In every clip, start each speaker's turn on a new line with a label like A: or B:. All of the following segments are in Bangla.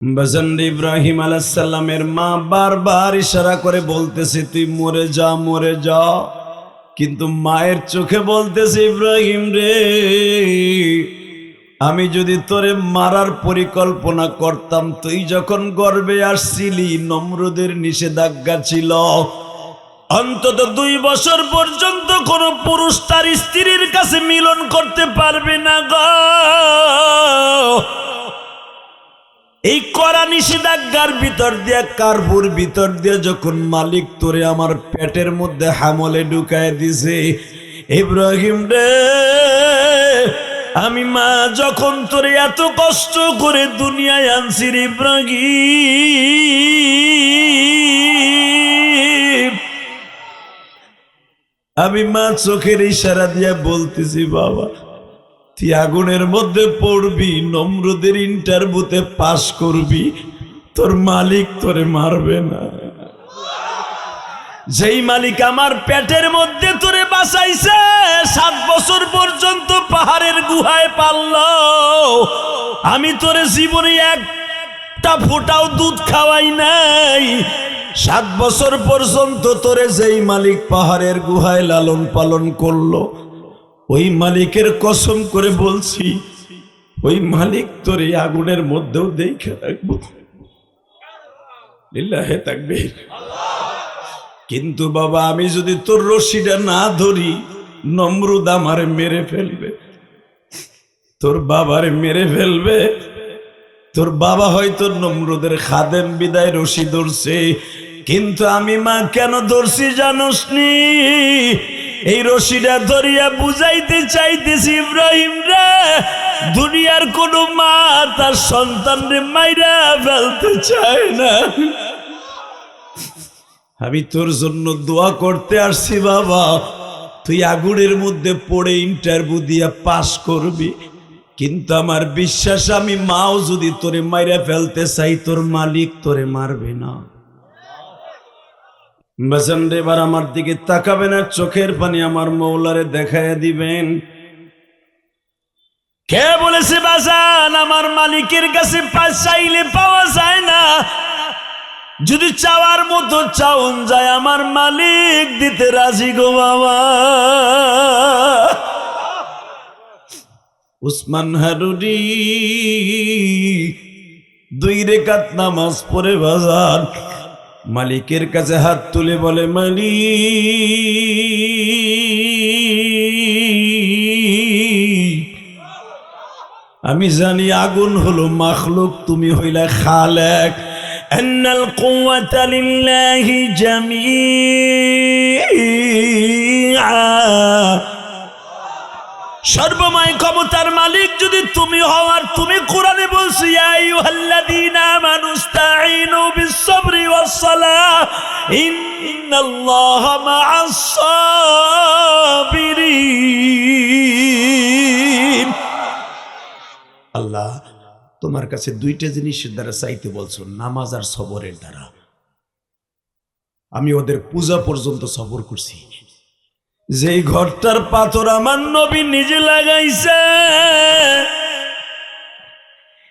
A: বাজান ইব্রাহিম আলাইহিস সালামের মা বারবার ইশারা করে বলতেছে তুই মরে যা মরে যা, কিন্তু মায়ের চোখে বলতেছে ইব্রাহিম রে, আমি যদি তোরে মারার পরিকল্পনা করতাম, তুই যখন গর্ভে আসছিলি নমরুদের নিষেধাজ্ঞা ছিল অন্তত 2 বছর পর্যন্ত কোন পুরুষ তার স্ত্রীর কাছে মিলন করতে পারবে না গো। এই কড়া নিষেধাজ্ঞার ভিতর দিয়ে কারপুর ভিতর দিয়ে যখন মালিক তোরে আমার পেটের মধ্যে হামলে ঢুকায় দিছে, ইব্রাহিম রে আমি মা যখন তোরে এত কষ্ট করে দুনিয়ায় আনছি ইব্রাহিম, আমি মা চোখের ইশারা দিয়ে বলতেছি বাবা তুই আগুনের মধ্যে পড়বি, নমরুদের ইন্টারভিউতে পাস করবি, তোর মালিক তোরে মারবে না। যেই মালিক আমার পেটের মধ্যে তোরে বাঁচাইছে, 7 বছর পর্যন্ত পাহাড়ের গুহায় পাললো, আমি তোরে জীবনে একটা ফোঁটাও দুধ খাওয়াই নাই। 7 বছর পর্যন্ত তোরে যেই মালিক পাহাড়ের গুহায় লালন পালন করলো, ওই মালিকের কসম করে বলছি ওই মালিক তোর এই আগুনের মধ্যেও দেখে রাখবো। লিল্লাহে তাকবীর। কিন্তু বাবা আমি যদি তোর রশিটা না ধরি, নমরুদ আমারে মেরে ফেলবে, তোর বাবারে মেরে ফেলবে। তোর বাবা হয়তো নমরুদের খাদেম বিদায় রশি ধরছে, কিন্তু আমি মা কেন ধরছি জানোস নি? এই রশিটা ধরিয়া বুঝাইতে চাইতেছি ইব্রাহিম রে, দুনিয়ার কোন মা তার সন্তান রে মাইরা ফেলতে চায় না। আমি তোর জন্য দোয়া করতে আসছি বাবা, তুই আগুনের মধ্যে পড়ে ইন্টারভিউ দিয়া পাস করবি, কিন্তু আমার বিশ্বাস আমি মাও যদি তোরে মাইরা ফেলতে চাই, তোর মালিক তোরে মারবে না। বাজান রে এবার আমার দিকে তাকাবেন আর চোখের পানি আমার মৌলারে দেখায় দিবেন। কে বলেছে বাজান আমার মালিকের কাছে চাইলে পাওয়া যায় না? যদি চাওয়ার মতো চাউন যায় আমার মালিক দিতে রাজি গো বাবা। উসমান হারুনি 2 রাকাত নামাজ পড়ে বাজান মালিকের কাছে হাত তুলে বলে মালিক, আমি জানি আগুন হলো মাখলুক, তুমি হইলা খালেক, আন্নাল কুওয়াতা লিল্লাহি জামিআ, সর্বময় ক্ষমতার মালিক যদি তুমি হও, আর তুমি কোরআনে বলছো ইয়া আইয়ুহাল্লাযীনা আমানু ইসতাঈনু বিস-সাবরি ওয়াস-সালাহ ইন্নাল্লাহা মা'আস-সাবিরিন। আল্লাহ তোমার কাছে 2টা জিনিসের দ্বারা চাইতে বলছো, নামাজ আর সবরের দ্বারা। আমি ওদের পূজা পর্যন্ত সবর করছি। যেই ঘরটার পাথর আমার নবী নিজে লাগাইছে,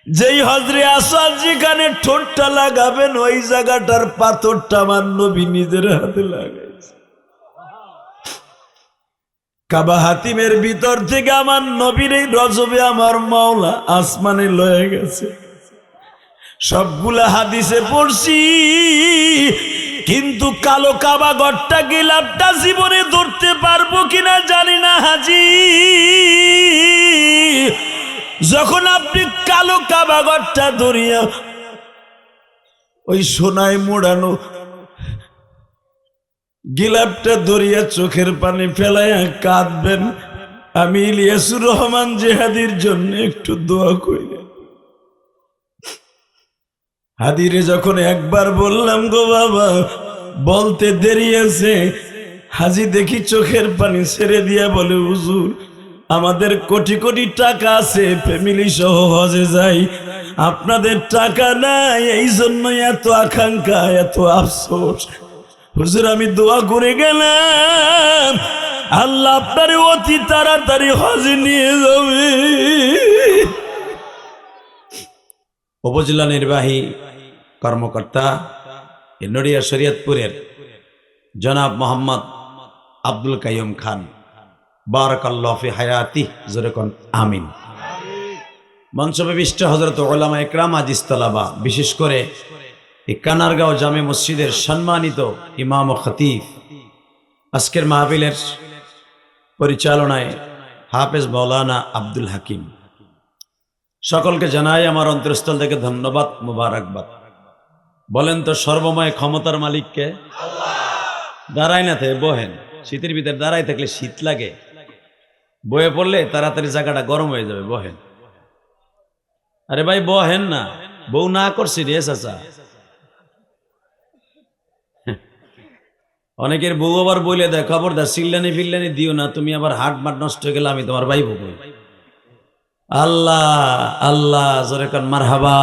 A: যেই হজরে আসওয়াদ যেখানে ঠোঁটটা লাগাবেন, ওই জায়গাটার পাথরটা আমার নবী নিজের হাতে লাগাইছে। কাবা হাতিমের ভিতর থেকে আমার নবীর এই রজবে আমার মাওলা আসমানে লয়ে গেছে। সবগুলা হাদিসে পড়ছি, কিন্তু কালো কাবা ঘরটা গিলাপটা জীবনে ধরতে পারবো কিনা জানি না হাজি। যখন আপনি কালো কাবা ঘরটা ধরিয়া ওই সোনায় মোড়ানো গিলাপটা ধরিয়া চোখের পানি ফেলাইয়া কাঁদবেন, আমি ইলিয়াসুর রহমান জিহাদির জন্য একটু দোয়া করি। হাদিরে যখন একবার বললাম গো বাবা, বলতে দেরি আছে, হাজি দেখি চোখের পানি ছেড়ে দিয়া বলে হুজুর আমাদের কোটি কোটি টাকা আছে, ফ্যামিলি সহ হজে যাই, আপনাদের টাকা নাই, এই জন্য এত আকাঙ্ক্ষা এত আফসোস। হুজুর আমি দোয়া করে গেলাম আল্লাহ আপনারে অতি তাড়াতাড়ি হজে নিয়ে যাবে। উপজেলা নির্বাহী কর্মকর্তা নড়িয়া শরীয়তপুরের জনাব মোহাম্মদ আব্দুল কাইয়ুম খান, বারাকাল্লাহু ফি হায়াতি, জোরে কোন আমিন। মঞ্চবিষ্ট হযরত উলামা ইকরাম আজিজ তালাবা, বিশেষ করে এই কানারগাঁও জামে মসজিদের সম্মানিত ইমাম ও খতিব, আজকের মাহফিলের পরিচালনায় হাফেজ মাওলানা আব্দুল হাকিম, সকলকে জানাই আমার অন্তরস্থল থেকে ধন্যবাদ, মুবারকবাদ। বলেন তো সর্বময় ক্ষমতার মালিককে? দাঁড়াই না থেকে বহেন, শীতের ভিতরে দাঁড়াই থাকলে শীত লাগে, বয়ে পড়লে তাড়াতাড়ি জায়গাটা গরম হয়ে যাবে, বহেন। আরে ভাই বহেন না, বউ না করছি রে চাচা। অনেকের বউ আবার বলে দেয়, খবরদার চিল্লানি ফিল্লানি দিও না, তুমি আবার হাট মাট নষ্ট হয়ে গেলে আমি তোমার ভাই বউ। আল্লাহ আল্লাহ, জোরে কান মারহাবা।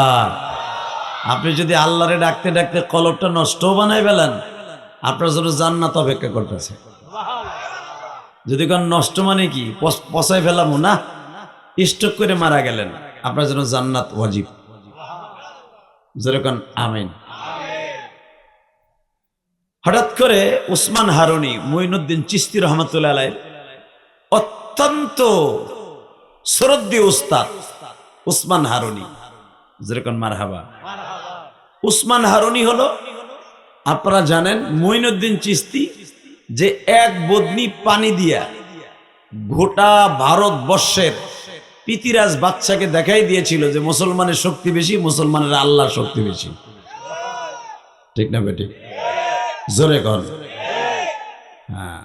A: আপনি যদি আল্লাহরে ডাকতে ডাকতে কলবটা নষ্টও বানাই ফেলেন, আপনার জন্য জান্নাত অপেক্ষা করতেছে। যদি কোন নষ্ট মানে কি পচাই ফেলাম না, স্ট্রোক করে মারা গেলেন, আপনার জন্য জান্নাত ওয়াজিব। যেরকম আমিন। হঠাৎ করে উসমান হারুনি মুঈনুদ্দিন চিশতি রহমাতুল্লাহ আলাইহির অত্যন্ত শ্রদ্ধেয় উস্তাদ উসমান হারুনি, যেরকম মারহাবা। উসমান হারুনি হলো, আপনারা জানেন, মুঈনুদ্দিন চিশতি যে এক বদনি পানি দিয়া গোটা ভারতবর্ষের পিতিরাজ বাচ্চাকে দেখাই দিয়েছিল যে মুসলমানের শক্তি বেশি, মুসলমানের আল্লাহর শক্তি বেশি। ঠিক না বেটি? জোরে কর। হ্যাঁ।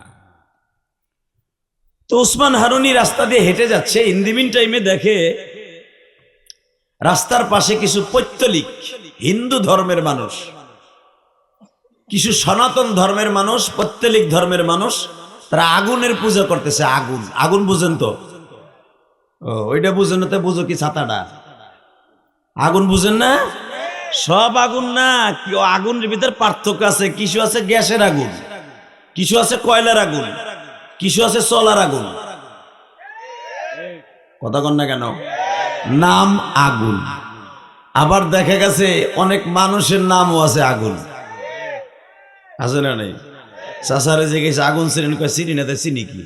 A: তো উসমান হারুনি রাস্তা দিয়ে হেঁটে যাচ্ছে, ইন দি মিন টাইমে দেখে রাস্তার পাশে কিছু পৈত্তলিক হিন্দু ধর্মের মানুষ, কিছু সনাতন ধর্মের মানুষ, পৈত্তলিক ধর্মের মানুষ, তারা আগুনের পূজা করতেছে। আগুন, আগুন বুঝেন তো? ওইটা বুঝেন না তো বুঝো কি ছাতাটা? আগুন বুঝেন না? সব আগুন না, আগুনের ভিতরে পার্থক্য আছে। কিছু আছে গ্যাসের আগুন, কিছু আছে কয়লার আগুন, কিছু আছে চলার আগুন। কথা কন না কেন? নাম আগুন। আবার দেখা গেছে অনেক মানুষের নামও আছে আগুন, আছে না নেই? চাষারে যে গেছে আগুন চিনি, কয় চিনি না, চিনি কি?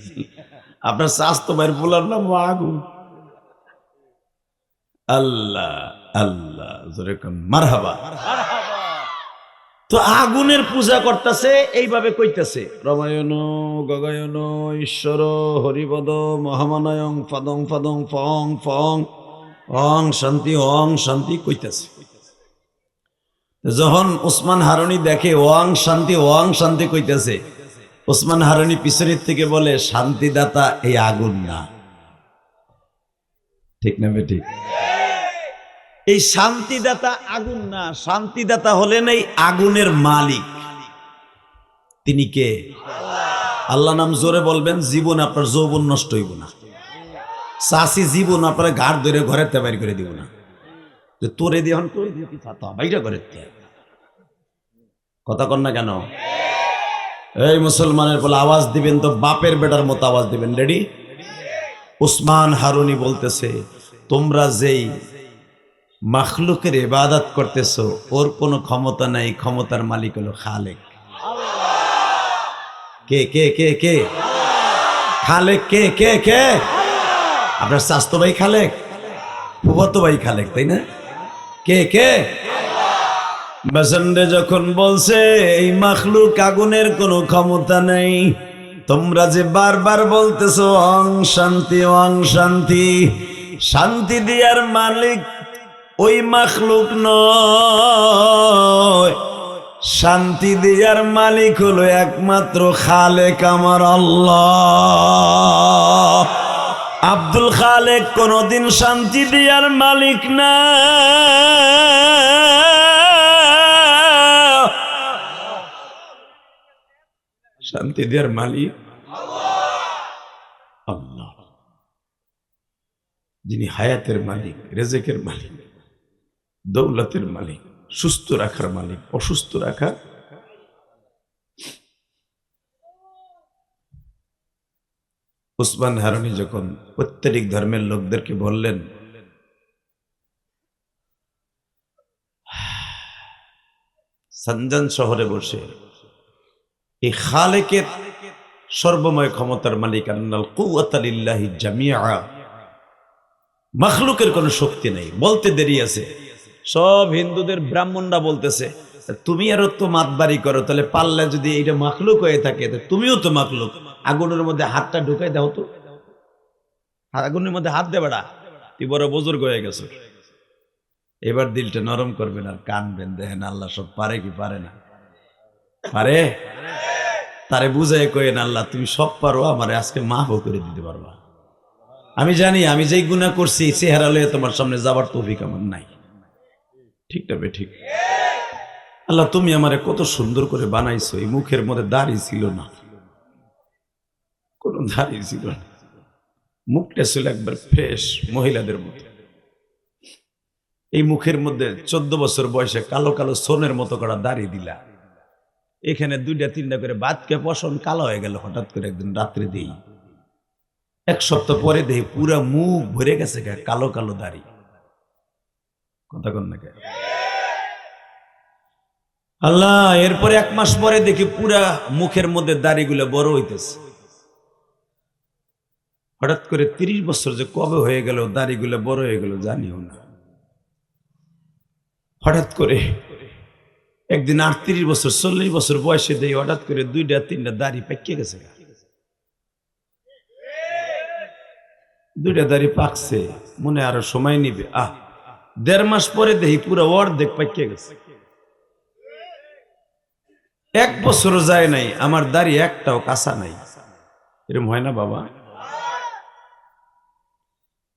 A: আপনার চাষ তো ভাই বলার নাম আগুন। আল্লাহ আল্লাহ, মারহাবা। তো আগুনের পূজা করতেছে, এইভাবে কইতেছে রমায়ণ গগায়ন ঈশ্বর হরিপদ মহামানয়ং ফাদং ফাদং ফং ফং অং শান্তি অং শান্তি কইতেছে। যখন উসমান হারুনি দেখে ওয়াং শান্তি কইতেছে, উসমান হারুনি পিছনের থেকে বলে, শান্তিদাতা এই আগুন না। ঠিক না বেঠিক? এই শান্তিদাতা আগুন না, শান্তিদাতা হলেন এই আগুনের মালিক। তিনি কে? আল্লাহ নাম জোরে বলবেন, জীবন আপনার যৌবন নষ্ট হইব না। চাষি জীবন আপনার ঘাড় ধরে ঘরে তেবারি করে দিব না, যে তোরে দিয়ে বাইরে করে। কথা কন না কেন? এই মুসলমানের বলে আওয়াজ দিবেন তো বাপের বেটার মতো আওয়াজ দিবেন। রেডি? উসমান হারুনি বলতেছে, তোমরা যেই মাখলুকের ইবাদত করতেছো, ওর কোনো ক্ষমতা নাই, ক্ষমতার মালিক হলো খালেক। কে কে কে কে? খালেক কে কে কে? আপনার স্বাস্থ্য ভাই খালেক, ফুফাতো ভাই খালেক, তাই না? কে কে? বাসন্ডে যখন বলছে এই মাখলুক আগুনের কোনো ক্ষমতা নেই, তোমরা যে বারবার বলতেছো অং শান্তি অং শান্তি, শান্তি দিয়ার মালিক ওই মাখলুক নয়, শান্তি দিয়ার মালিক হলো একমাত্র খালেক আমার আল্লাহ। আব্দুল খালেক কোনদিন শান্তি দিয়ার মালিক না, শান্তি দেওয়ার মালিক আল্লাহ, যিনি হায়াতের মালিক, রেজেকের মালিক, দৌলতের মালিক, সুস্থ রাখার মালিক, অসুস্থ রাখা। উসমান হারুনি যখন প্রত্যেক ধর্মের লোকদেরকে বললেন, সানজান শহরে বসে এই খালেকের সর্বময় ক্ষমতার মালিক আন্নাল কুওয়াতা লিল্লাহি জামিআ, মাখলুকের কোনো শক্তি নেই। বলতে দেরি আছে, সব হিন্দুদের ব্রাহ্মণরা বলতেছে তুমি আরো তো মাতবাড়ি করো, তাহলে পাল্লা যদি এইটা মাখলুক হয়ে থাকে তুমিও তো মাখলুক। আগুনের মধ্যে হাতটা ঢুকাই দাও তো, আগুনের মধ্যে হাত দে বেড়া, তুই বড় বুজুর্গ হয়ে গেছ। এবার দিলটা নরম করবেন আর কানবেন, দেখেন আল্লাহ সব পারে কি পারে না পারে। তারে বুঝাই কইেন আল্লাহ তুমি সব পারো, আমারে আজকে মাফও করে দিতে পারবা। আমি জানি আমি যেই গুনাহ করছি চেহারা লয়ে তোমার সামনে যাবার তৌফিক আমার নাই। ঠিক না বে ঠিক? আল্লাহ তুমি আমারে কত সুন্দর করে বানাইছো, এই মুখের মধ্যে দাড়ি ছিল না, কোনো দাড়ি ছিল না, মুখটা ছিল একবার ফ্রেশ মহিলাদের মতো। এই মুখের মধ্যে 14 বছর বয়সে কালো কালো সোনের মতো করা দাড়ি দিলা, এখানে 2টা 3টা করে বাতকে পশম কালো হয়ে গেল হঠাৎ করে একদিন রাত্রে দেই। 1 সপ্তাহ পরে দেই পুরা মুখ ভরে গেছে কালো কালো দাড়ি। কথা কন না? আল্লাহ এরপরে 1 মাস পরে দেখি পুরা মুখের মধ্যে দাড়িগুলো বড় হইতেছে। হঠাৎ করে 30 বছর যে কবে হয়ে গেল দাড়িগুলো বড় হয়ে গেল জানিও না। হঠাৎ করে একদিন 38 বছর 40 বছর বয়সে দেই হঠাৎ করে 2টা 3টা দাড়ি পেকে গেছে। 2টা দাড়ি পাকছে, মনে আরো সময় নিবে। 1.5 মাস পরে দেই পুরো অর্ধেক পেকে গেছে। 1 বছরও যায় নাই আমার দাড়ি একটাও কাঁচা নাই। এরকম হয় না বাবা?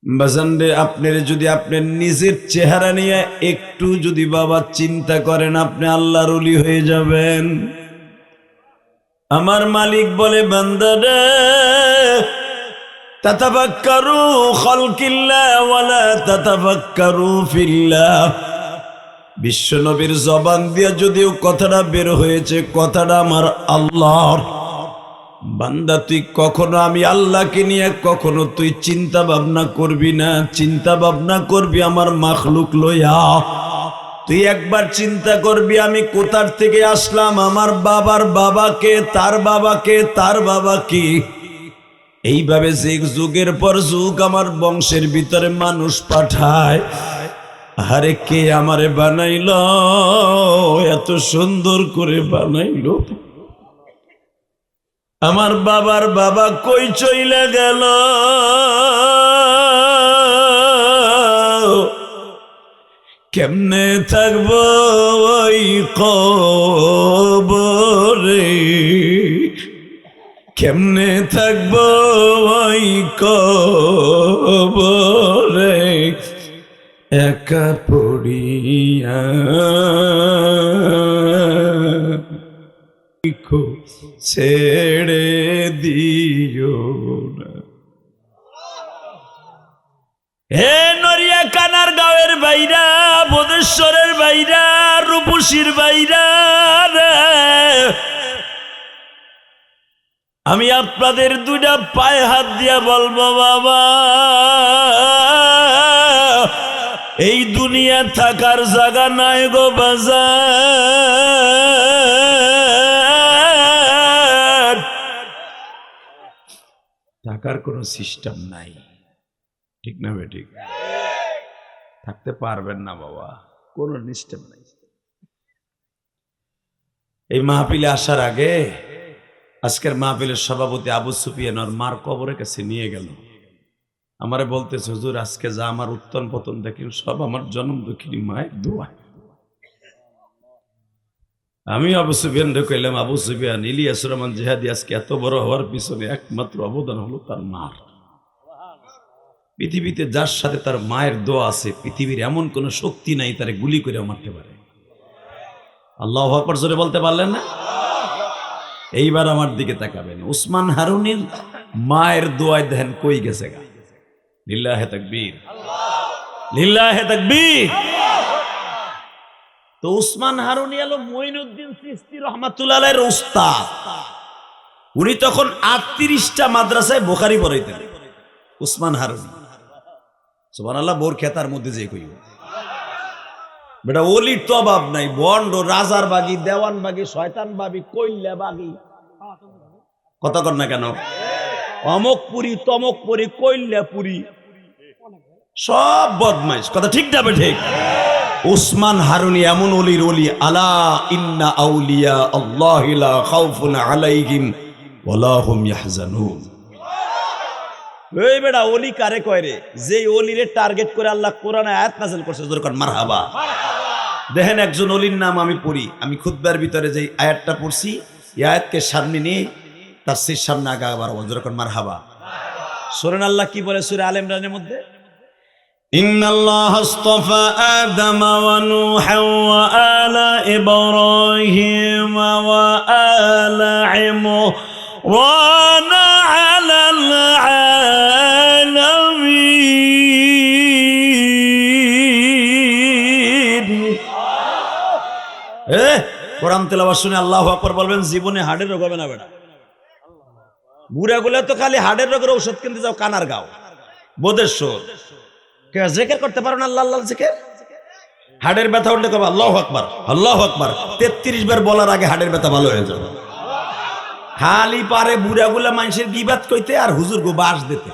A: বাজানরে আপনার যদি আপনার নিজের চেহারা নিয়ে একটু যদি বাবা চিন্তা করেন আপনি আল্লাহর ওলি হয়ে যাবেন। আমার মালিক বলে বান্দারে তাতাফাক্কারু খালকিল্লাহ ওয়ালা তাতাফাক্কারু ফিল্লাহ। বিশ্ব নবীর জবান দিয়ে যদিও কথাটা বের হয়েছে, কথাটা আমার আল্লাহর। বান্দা তুই কখনো আমি আল্লাহকে নিয়ে কখনো তুই চিন্তা ভাবনা করবি না, চিন্তা ভাবনা করবি আমার মাখলুক লইয়া। তুই একবার চিন্তা করবি আমি কোথার থেকে আসলাম, আমার বাবার বাবাকে, তার বাবাকে, তার বাবাকে। এইভাবে যে যুগের পর যুগ আমার বংশের ভিতরে মানুষ পাঠায়। আরে কে আমারে বানাইল, এত সুন্দর করে বানাইল। আমার বাবার বাবা কই চইলা গেল, কেমনে থাকবো ওই কবরে, কেমনে থাকবো ওই কবরে একা পড়িয়া। ছেড়ে দিও না। হে নড়িয়া কানার গাঁয়ের বাইরা, বোধেশ্বরের বাইরা, রূপসীর বাইরা, আমি আপনাদের 2টা পায়ে হাত দিয়া বলবো বাবা এই দুনিয়া থাকার জায়গা নাই গো বাজার, থাকার কোনো সিস্টেম নাই। ঠিক না বে ঠিক? থাকতে পারবেন না বাবা, কোনো সিস্টেম নাই। এই মাহফিলে আসার আগে আজকের মাহফিলের সভাপতি আবু সুফিয়ান ওর মার কবরের কাছে নিয়ে গেল। আমারে বলতেছে হুজুর আজকে যা আমার উত্তন পতন দেখি সব আমার জন্ম দুঃখিনী মায়ের দোয়া। আমি আবু সুফিয়ান কইলাম আবু সুফিয়ান ইলিয়াসুর রহমান জিহাদি আজকে এত বড় হওয়ার পিছনে একমাত্র অবদান হলো তার মার। পৃথিবীতে যার সাথে তার মায়ের দোয়া আছে পৃথিবীর এমন কোন শক্তি নাই তারে গুলি করে মারতে পারে। আল্লাহু আকবার জোরে বলতে পারলেন না? এইবার আমার দিকে তাকাবেন, উসমান হারুনির মায়ের দোয়ায় দেখেন কই গেছে গা। লিল্লাহে তাকবীর, লিল্লাহে তাকবীর। তো উসমান হারুনি হলো মঈনুদ্দিন চিশতি রাহমাতুল্লাহ আলাইহির উস্তাদ। উনি তখন 38টা মাদ্রাসায় বুখারী পড়াইতেন। উসমান হারুনি সুবহানাল্লাহ, বোর খেতার মধ্যে যে কইও বেটা অলির তো অভাব নাই, বন্ড, রাজার বাগি, দেওয়ান বাগি, শয়তান বাগি, কইল্লা বাগি, কথা কর না কেন? অমক পুরি, তমক পুরি, কইল্লা পুরি, সব বদমাইশ, কথা ঠিক যাবে ঠিক। উসমান হারুনি এমন অলির অলি, আলা ইন্না আউলিয়া আল্লাহি লা খাউফুন আলাইহিম ওয়ালা হুম ইয়াহজানুন। এই বেটা অলি কারে কয় রে? যে অলিরে টার্গেট করে আল্লাহ কোরআনে আয়াত নাযিল করছে, যখন মারহাবা। দেখেন একজন অলির নাম আমি পড়ি, আমি খুতবার ভিতরে যে আয়াতটা পড়ছি, এই আয়াতকে সামনে নিয়ে তাফসীর সামনে আগা আবার যখন মারহাবা। শুনেন আল্লাহ কি বলে সূরা আলে ইমরানের মধ্যে, ইন্নাল্লাহ আস্তাফা আদম ওয়া নূহা ওয়া আলা ইব্রাহিম ওয়া আলা ইমরান আলাল আলামিন। কোরআন তেলাওয়াত শুনে আল্লাহু আকবার বলবেন, জীবনে হার্টের রোগ হবে না বেটা। বুড়াগুলা তো খালি হার্টের রোগের ঔষধ কিনতে যাও কানার গাঁও, বোদেশ্বর। জিকির করতে পারো না আল্লাহ আল্লাহ জিকির? হাড়ের ব্যথা উঠলে কবে আল্লাহু আকবার, আল্লাহু আকবার 33 বার বলার আগে হাড়ের ব্যথা ভালো হয়ে যাবে। খালি পারে বুড়াগুলা মানুষের গিবাত কইতে আর হুজুর গো বাস দিতে।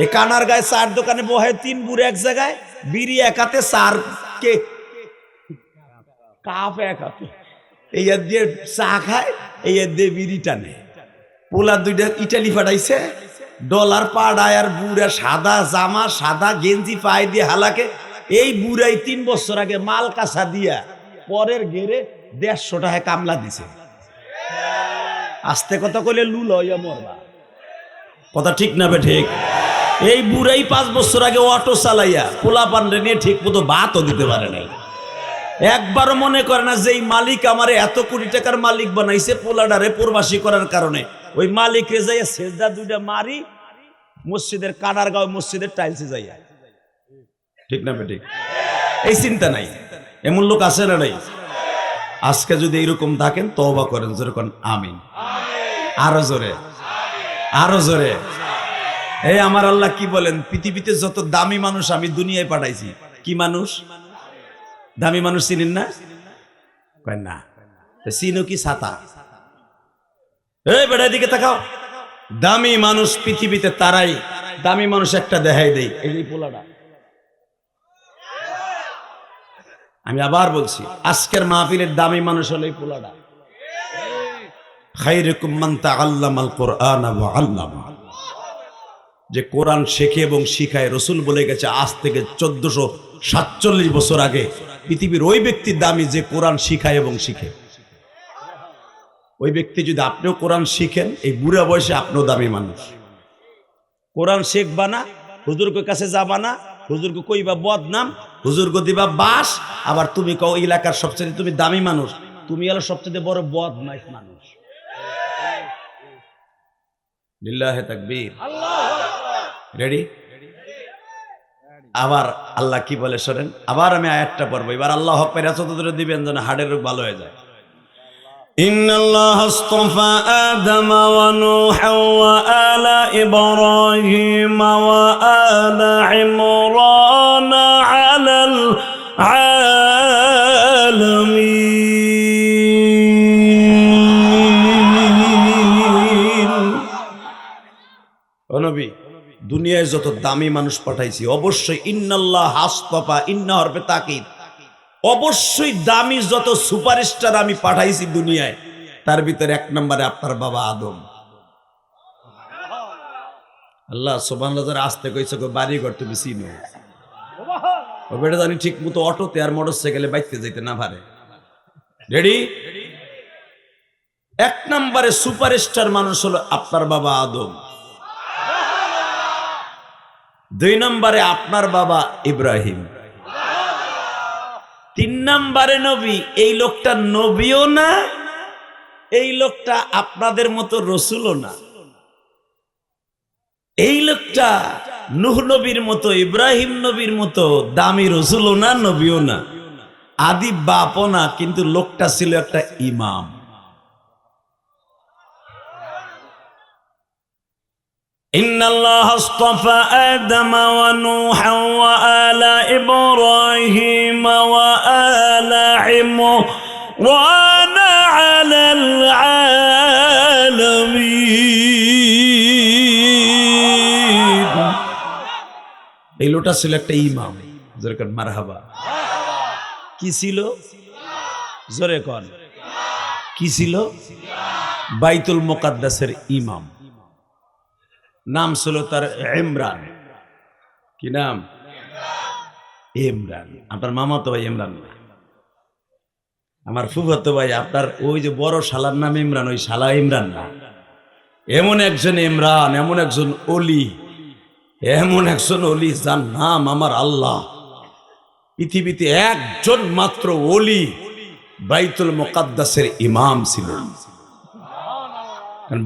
A: এই কানার গায়ে চার দোকানে বহে 3 বুড়ে এক জায়গায়, বিড়ি একাতে, চার কে কাপ একাতে, এই দিয়ে চা খায়, এই দিয়ে বিড়ি টানে। পোলা 2টা ইটালি ফাটাইছে, ডলার পাড়ায়, আর বুড়া সাদা জামা সাদা গেঞ্জি পায়ে দিয়ে হালাকে। এই বুড়াই 3 বছর আগে মাল কাঁচা দিয়া পরের ঘেরে 150 টাকা কামলা দিছে। আস্তে কথা কইলে লুল হইয়া মরবা, কথা ঠিক না বে ঠিক? এই বুড়াই 5 বছর আগে অটো চালাইয়া পোলা পান্ডে নিয়ে ঠিক মতো ভাতও দিতে পারে নাই। একবারও মনে করে না যে এই মালিক আমারে এত কোটি টাকার মালিক বানাইছে পোলাডারে প্রবাসী করার কারণে, ওই মালিক রে যাইয়া সেজদা 2টা মারি মসজিদের কানার গাঁও মসজিদের টাইলসে যাইয়া, ঠিক না বেঠিক? এই চিন্তা নাই। এমন লোক আছে না নাই? আজকে যদি এইরকম থাকেন তওবা করেন, যেরকম আমিন, আরো জোরে, আরো জোরে। এই আমার আল্লাহ কি বলেন, পৃথিবীতে যত দামি মানুষ আমি দুনিয়ায় পাঠাইছি। কি মানুষ? দামি মানুষ চিনেন না? কয় না। চিনো কি? ছাতা। এই বেড়া দিকে তাকাও, দামি মানুষ পৃথিবীতে তারাই। দামি মানুষ একটা দেখাই দেই, এই পোলাটা। আমি আবার বলছি, আজকের মাহফিলের দামি মানুষ হলো এই পোলাটা। খায়রুকুম মান তাআল্লামাল কুরআন ওয়া আল্লামা, যে কোরআন শেখে এবং শিখায়। রাসূল বলে গেছে আজ থেকে 1447 বছর আগে পৃথিবীর ওই ব্যক্তি দামি যে কোরআন শিখায় এবং শিখে। ওই ব্যক্তি যদি আপনিও কোরআন শিখেন, এই বুড়া বয়সে আপনিও দামি মানুষ। কোরআন শিখবা না, হুজুরকে কাছে যাবা না, হুজুরকে কইবা বদনাম, হুজুরকে দিবা বাস, আবার তুমি কও এলাকার সবচেয়ে তুমি দামি মানুষ, তুমি হলো সবচেয়ে বড় বদমাইশ মানুষ। লিল্লাহি তাকবীর, রেডি? আবার আল্লাহ কি বলে শোনেন, আবার আমি আয়াতটা পড়বো। এবার আল্লাহ হক পেরা চত দিবেন যেন হাড়ের রোগ ভালো হয়ে যায়। ইন্নাল্লাহ আস্তাফা আদম ওয়া নূহা ওয়া আলা ইব্রাহিম ওয়া আলা ইমরান আলাল আলামিন। ও নবী, দুনিয়ায় যত দামি মানুষ পাঠাইছি, অবশ্যই ইন্নাল্লাহ আস্তাফা, ইন্না হরফে তাকিদ, অবশ্যই দামি যত সুপারস্টার আমি পাঠাইছি দুনিয়ায়, তার ভিতরে 1 নম্বরে আপনার বাবা আদম। আল্লাহ সুবহানাল্লাহ আসতে কইছে, বাড়ি ঘর তুমি চিনো। ও বেটা জানি ঠিক মতো অটোতে আর মোটরসাইকেলে বাইতে যাইতে না পারে। রেডি? 1 নম্বরে সুপারস্টার মানুষ হলো আপনার বাবা আদম। 2 নম্বরে আপনার বাবা ইব্রাহিম। 3 নম্বরে নবী। এই লোকটা নবীও না, এই লোকটা আপনাদের মতো রসুলও না। এই লোকটা নূহ নবীর মতো, ইব্রাহিম নবীর মতো দামি রসুলও না, নবীও না, আদি বাপও না, কিন্তু লোকটা ছিল একটা ইমাম। ইন্নাল্লাহা আসতাফা আদম ওয়া নূহা ওয়া আলা ইব্রাহিম ওয়া আলা ইমরান আলাল আলামিন। এই লোকটা ছিল একটা ইমাম। জোরে কর মারহাবা। কি ছিল? জোরে কর কি ছিল? বাইতুল মুকাদ্দাসের ইমাম। নাম ছিল তার ইমরান। কি নাম? ইমরান। আপনার মামাতো ভাই ইমরান না, আমার ফুফাতো ভাই। আপনার ওই যে বড় শালার নাম ইমরান, ওই শালা ইমরান না। এমন একজন ইমরান, এমন একজন অলি, এমন একজন অলি যার নাম আমার আল্লাহ। পৃথিবীতে একজন মাত্র অলি বাইতুল মুকাদ্দাসের ইমাম ছিলেন।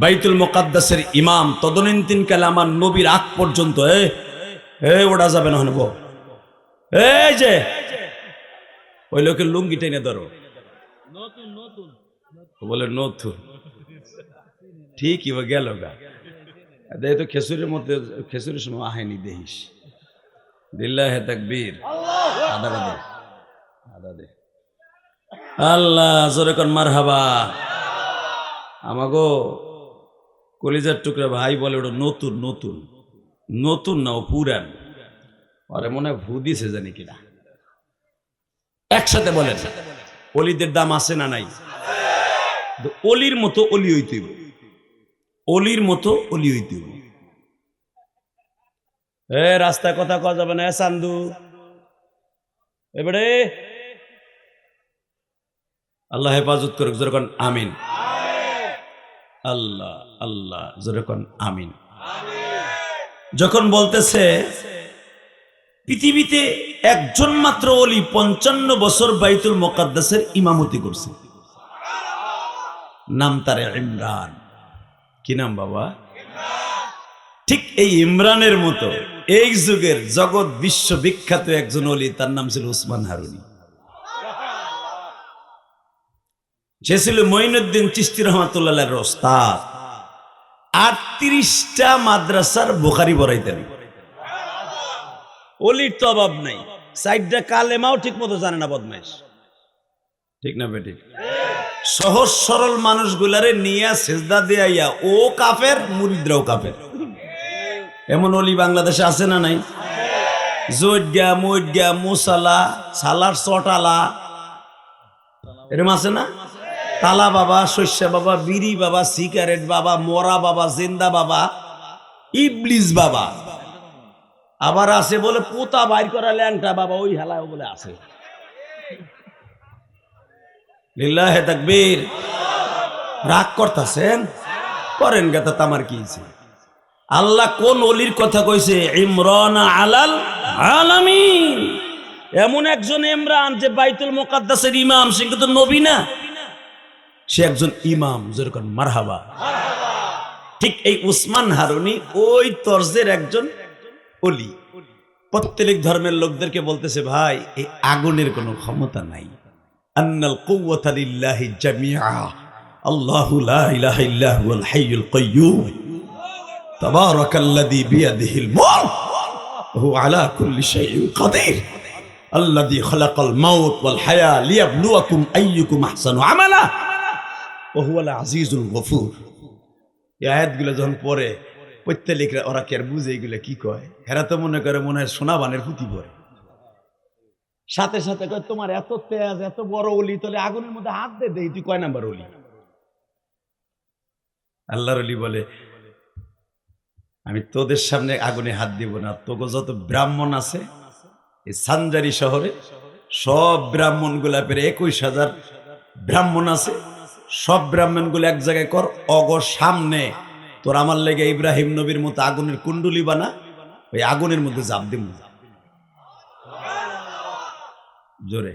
A: বাইতুল মুকাদ্দাসের ইমাম তদনীন্তনকালে আমার নবীর আগ পর্যন্ত ওটা যাবে না হনব। এই যে ওই লোকের লুঙ্গি টেনে ধরো, বলে নতুন ঠিকই গেল গা। তো খেসুরের মধ্যে খেসুরের সময় আহেনি দেহিস দিল্লাহে তাকবীর। আদা দে আল্লাহ জোরে কোন মারহাবা। আমাগো কলিজার টুকরা ভাই বলে ওটা নতুন নতুন নতুন না, ও পুরান। আরে মনে হয় ভূ দিছে জানি কিনা। একসাথে বলেন, অলিদের দাম আছে না নাই? অলির মতো অলি হইতে, অলির মতো অলি হইতে। রাস্তায় কথা কওয়া যাবে না। চান্দু এবারে আল্লাহ হেফাজত করুক। জোরে কোন আমিন। আল্লাহ আল্লাহ জোরে কোন আমিন। যখন বলতেছে পৃথিবীতে একজন মাত্র অলি 55 বছর বাইতুল মুকাদ্দাসের ইমামতি করছে, নাম তার ইমরান। কি নাম বাবা? ঠিক এই ইমরানের মতো এই যুগের জগৎ বিশ্ববিখ্যাত একজন অলি, তার নাম ছিল উসমান হারুনি। সে ছিল মঈনুদ্দিন চিশতি রহমাতুল্লাহর ওস্তাদ। 38টা মাদ্রাসার বুখারী পড়াইতেন। অলির তো অভাব নাই। 4টা কালেমাও ঠিক মতো জানে না, বদমাইশ। ঠিক না বেঠিক? সহজ সরল মানুষগুলারে নিয়ে সেজদা দিয়া ও কাফের, মুরিদরাও কাফের। এমন অলি বাংলাদেশে আছে না নাই? জৈডা মৈডা মুসালা সালার চটালা এরকম আছে না? তালা বাবা, শস্যা বাবা, বিড়ি বাবা, সিগারেট বাবা, মরা বাবা, জিন্দা বাবা, ইবলিস বাবা। আবার আছে বলে পোতা বাইর করা ল্যাংটা বাবা, ওই হেলায় বলে আছে। লিল্লাহে তাকবীর। রাগ করতেছেন? করেন গাতা, তামার কি হইছে? আল্লাহ কোন অলির কথা কইছে? ইমরান আলাল আলামিন। এমন একজন ইমরান যে বাইতুল মুকাদ্দাসের ইমাম, সে কিন্তু নবী না, সে একজন ইমাম। যেরকম মারহাবা। ঠিক এই উসমান হারুনি ওই তরজের একজন অলি। প্রত্যেক ধর্মের লোকদেরকে বলতেছে, ভাই এই আগুনের কোনো ক্ষমতা নাই। আন্নাল কুওয়াতা লিল্লাহি জামিআ, আল্লাহু লা ইলাহা ইল্লা হুয়াল হাইয়ুল কাইয়্যুম, তাবারাকাল্লাযী বিয়াদিহিল মুলক ওয়া হুয়া আলা কুল্লি শাইইন কাদির, আল্লাযী খালাকাল মাউত ওয়াল হায়া লিয়াবলুয়াকুম আইয়ুকুম আহসানু আমালা ওয়া হুয়াল আজিজুল গফুর। এই আয়াতগুলো যখন পড়ে প্রত্যেকরা ওরা কি আর বুঝে এগুলো কি কয়? হেরা তো মনে করে মনে হয় সোনাবানের পুঁতি পড়ে। সাথে সাথে কয় তোমার এত তেজ, এত বড় অলি, তাহলে আগুনের মধ্যে হাত দে দেই, তুই কয় নাম্বার অলি? আল্লাহর অলি বলে, আমি তোদের সামনে আগুনে হাত দিব না। তোকে যত ব্রাহ্মণ আছে এই সানজারি শহরে, সব ব্রাহ্মণ গুলা পেরে 21,000 ব্রাহ্মণ আছে, সব ব্রাহ্মণ গুলো এক জায়গায় কর, অগর সামনে তোর আমার লেগে ইব্রাহিম নবীর মতো আগুনের কুণ্ডুলি বানা, ওই আগুনের মধ্যে জাপ দিব। জোরে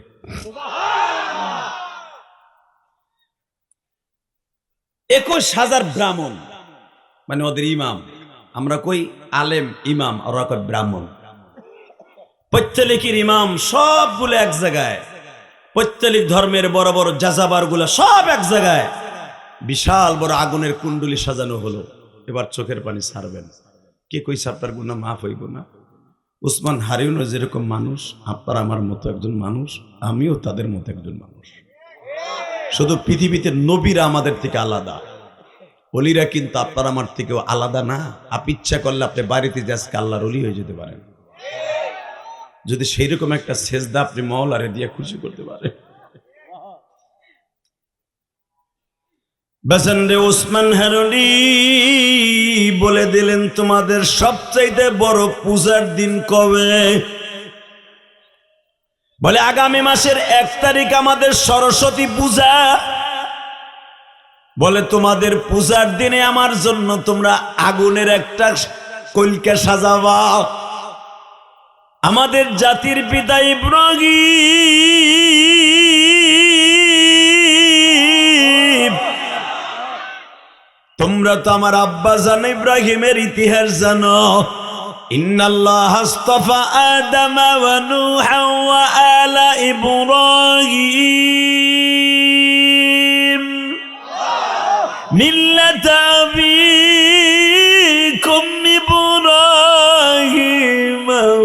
A: 21,000 ব্রাহ্মণ, মানে ওদের ইমাম। আমরা কই আলেম ইমাম, ওরা কই ব্রাহ্মণ। প্রত্যেকের ইমাম সবগুলো এক জায়গায়, প্রত্যেক ধর্মের বড় বড় যাযাবার গুলা সব এক জায়গায়, বিশাল বড় আগুনের কুণ্ডুলি সাজানো হলো। এবার চোখের পানি ছাড়বেন। কে কইছে আপনার গুনাহ মাফ হইব না? উসমান হারিউনও যেরকম মানুষ, আপনার আমার মতো একজন মানুষ, আমিও তাদের মতো একজন মানুষ। শুধু পৃথিবীতে নবীরা আমাদের থেকে আলাদা, অলিরা কিন্তু আপনার আমার থেকেও আলাদা না। আপনি ইচ্ছা করলে আপনি বাড়িতে যে আজকে আল্লাহর অলি হয়ে যেতে পারেন, যদি সেই রকম একটা সেজদা আপনি মাওলারে দিয়ে খুশি করতে পারেন। বাসন্দে উসমান হারুনি বলে দিলেন, তোমাদের সবচাইতে বড় পূজার দিন কবে? বলে আগামী মাসের 1 তারিখ আমাদের সরস্বতী পূজা। বলে তোমাদের পূজার দিনে আমার জন্য তোমরা আগুনের একটা কলকা সাজাবা। আমাদের জাতির পিতা ইব্রাহিম, তোমরা তো আমার আব্বা জানো ইব্রাহিমের ইতিহাস জানো। ইন্নাল্লাহ আস্তাফা আদম ওয়া নূহা ওয়া আলা ইব্রাহিম মিল্লাতা আবিকুম ইব্রাহিম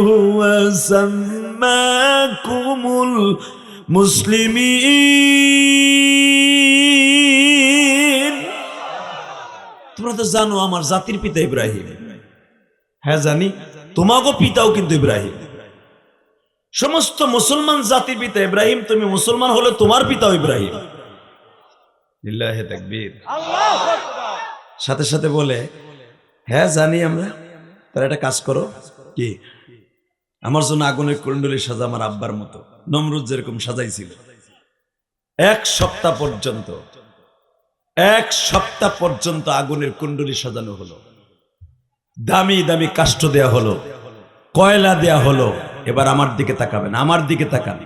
A: হুয়া সাম্মাকুমুল মুসলিমিন। তোমরা তো জানো আমার জাতির পিতা ইব্রাহিম। হ্যাঁ জানি, তোমাগো পিতাও কিন্তু ইব্রাহিম। সমস্ত মুসলমান জাতির পিতা ইব্রাহিম, তুমি মুসলমান হলে তোমার পিতাও ইব্রাহিম। লিল্লাহি তাকবীর। সাথে সাথে বলে, হ্যাঁ জানি আমরা। তাহলে একটা কাজ করো, কি আমার জন্য আগুনের কুণ্ডলী সাজা আমার আব্বার মতো, নমরুদ যেরকম সাজাইছিল। 1 সপ্তাহ পর্যন্ত আগুনের কুণ্ডলী সাজানো হলো, দামি দামি কাষ্ঠ দেয়া হলো, কয়লা দেয়া হলো। এবার আমার দিকে তাকাবেন, আমার দিকে তাকান।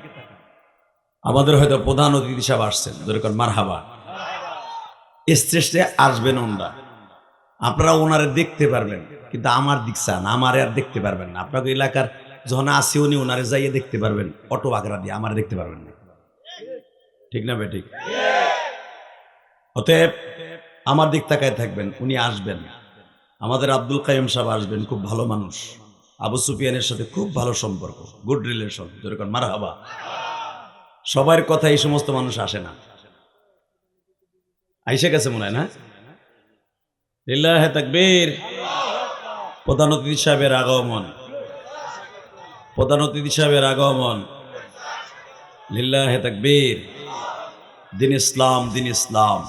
A: আমাদের হয়তো প্রধান অতিথি সাহেব আসছেন, যেরকম মারহাবা। স্টেজে আসবেন ওনারা, আপনারা ওনারে দেখতে পারবেন, কিন্তু আমার দিক চান, আমার আর দেখতে পারবেন না। আপনাকে এলাকার যখন আসি উনি ওনারে যাইয়ে দেখতে পারবেন, অটো বাগড়া দিয়ে, আমার দেখতে পারবেন না। ঠিক না বে ঠিক? অতএব আমার দিক তাকায় থাকবেন, উনি আসবেন। আমাদের আব্দুল কাইয়ুম সাহেব আসবেন, খুব ভালো মানুষ। আবু সুফিয়ানের সাথে খুব ভালো সম্পর্ক, গুড রিলেশন, যেরকম মারহাবা। সবার কথা এই সমস্ত মানুষ আসে না, আইসে গেছে মনে হয় না? লিল্লাহি তাকবীর। প্রধান অতিথি সাহেবের আগমন, লিল্লাহি তাকবীর। দিন ইসলাম,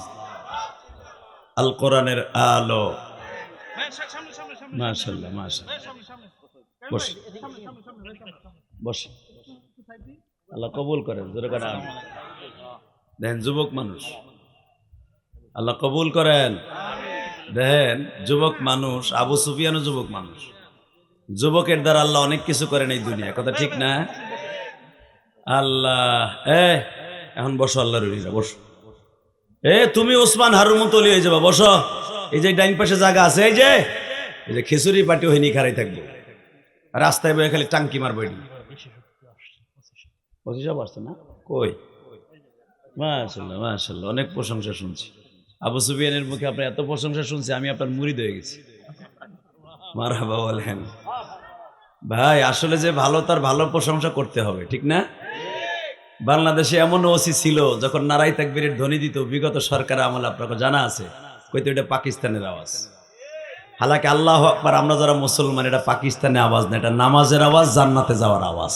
A: আল কোরআনের আলো। মাশাআল্লাহ, বসে আল্লাহ কবুল করেন। দেখেন যুবক মানুষ, আল্লাহ কবুল করেন। দেখেন যুবক মানুষ, আবু সুফিয়ানও যুবক মানুষ। যুবকের দ্বারা আল্লাহ অনেক কিছু করেন এই দুনিয়া, কথা ঠিক না? আল্লাহ এখন বসো, আল্লাহর ওলিরা বসো। তুমি ওসমান হারুন মতো হয়ে যাবা, বসো। এই যে ডাইন পাশে জায়গা আছে, এই যে খিচুড়ি পাটি হয়নি, খারাই থাকবো। রাস্তায় বয়ে খালি টাঙ্কি মারবো। সব আসছে না কই? মাশাআল্লাহ, অনেক প্রশংসা শুনছি। আবু সুফিয়ানের মুখে আপনার এত প্রশংসা শুনছি, আমি আপনার মুরিদ হয়ে গেছি। মারহাবা বলেন ভাই। আসলে যে ভালো, তার ভালো প্রশংসা করতে হবে, ঠিক না? বাংলাদেশে এমন ওসি ছিল, যখন নারাই তাকবীরের ধ্বনি দিত বিগত সরকার আমলে, আপনাকে জানা আছে, কইতো এটা পাকিস্তানের আওয়াজ। হালাকি আল্লাহু আকবার, আমরা যারা মুসলমান, এটা পাকিস্তানের আওয়াজ না, এটা নামাজের আওয়াজ, জান্নাতে যাওয়ার আওয়াজ।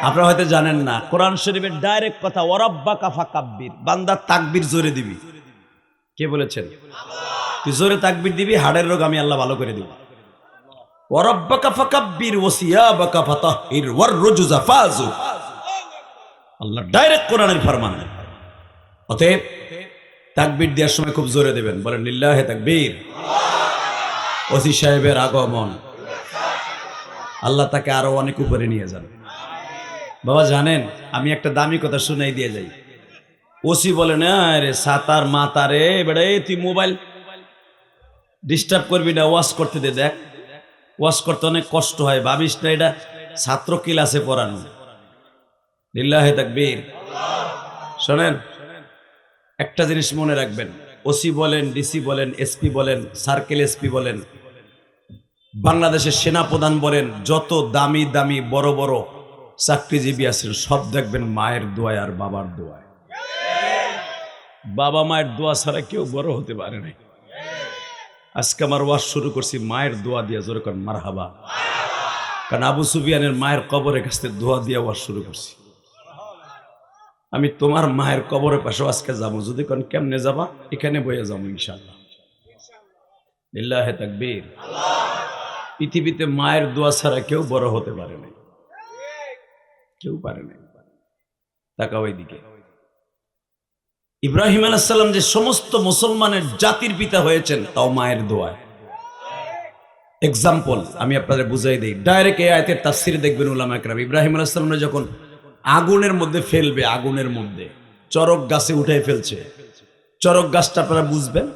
A: আপনারা হয়তো জানেন না, কোরআন শরীফের ডাইরেক্ট কথা, ওয়ারাব্বাকা ফাকাব্বির। বান্দা তাকবীর জোরে দিবি। কে বলেছেন? তুই জোরে তাকবীর দিবি, হাড়ের রোগ আমি আল্লাহ ভালো করে দিব। ওয়ারাব্বাকা ফাকাব্বির ওয়াসিয়াবাকা ফাতাহহির ওয়াররুজুজা ফাজু। আল্লাহ ডাইরেক্ট কোরআনের ফরমান। অতএব তাকবীর দেওয়ার সময় খুব জোরে দেবেন, বলেন লিল্লাহি তাকবীর। ওসি সাহেবের আগমন, আল্লাহ তাকে আরো অনেক উপরে নিয়ে যান। বাবা জানেন, আমি একটা দামি কথা শুনাই দিয়ে যাই। ওসি বলে না রে সাতার মাতারে বেড়ে, তুই মোবাইল ডিস্টার্ব করবি না, ওয়াশ করতে দে। দেখ ওয়াশ করতে অনেক কষ্ট হয়, ভাবিস না এটা ছাত্র ক্লাসে পড়ানো। লিল্লাহি তাকবীর। শোনেন, একটা জিনিস মনে রাখবেন, ওসি বলেন, ডিসি বলেন, এসপি বলেন, সার্কেল এসপি বলেন, বাংলাদেশের সেনাপ্রধান বলেন, যত দামি দামি বড় বড় চাকরিজীবী আছেন সব দেখবেন মায়ের দোয়ায় আর বাবার দোয়ায়। বাবা মায়ের দোয়া ছাড়া কেউ বড় হতে পারে না। আজকে আমার ওয়াজ শুরু করছি মায়ের দোয়া দিয়ে, জোরে করেন মারহাবা। কারণ আবু সুফিয়ানের মায়ের কবরের কাছ থেকে দোয়া দিয়ে ওয়াজ শুরু করছি। আমি তোমার মায়ের কবরের পাশে আজকে যাবো, যদি কোন কেমনে যাবা, এখানে বইয়ে যাবো ইনশাআল্লাহ। লিল্লাহে তাকবীর। পৃথিবীতে মায়ের দোয়া ছাড়া কেউ বড় হতে পারে না, কেউ পারে না। তাকাও এইদিকে। ইব্রাহিম আলাইহিস সালাম যে সমস্ত মুসলমানের জাতির পিতা হয়েছেন তাও মায়ের দোয়ায়। এক্সাম্পল আমি আপনাদের বুঝাই দেই, ডাইরেক্ট এই আয়াতের তাফসীর দেখবেন উলামায়ে কেরাম। ইব্রাহিম আলাইহিস সালাম যখন আগুনের মধ্যে ফেলবে, আগুনের মধ্যে চরক গাছে উঠে ফেলছে, চরক গাছটা আপনারা বুঝবেন,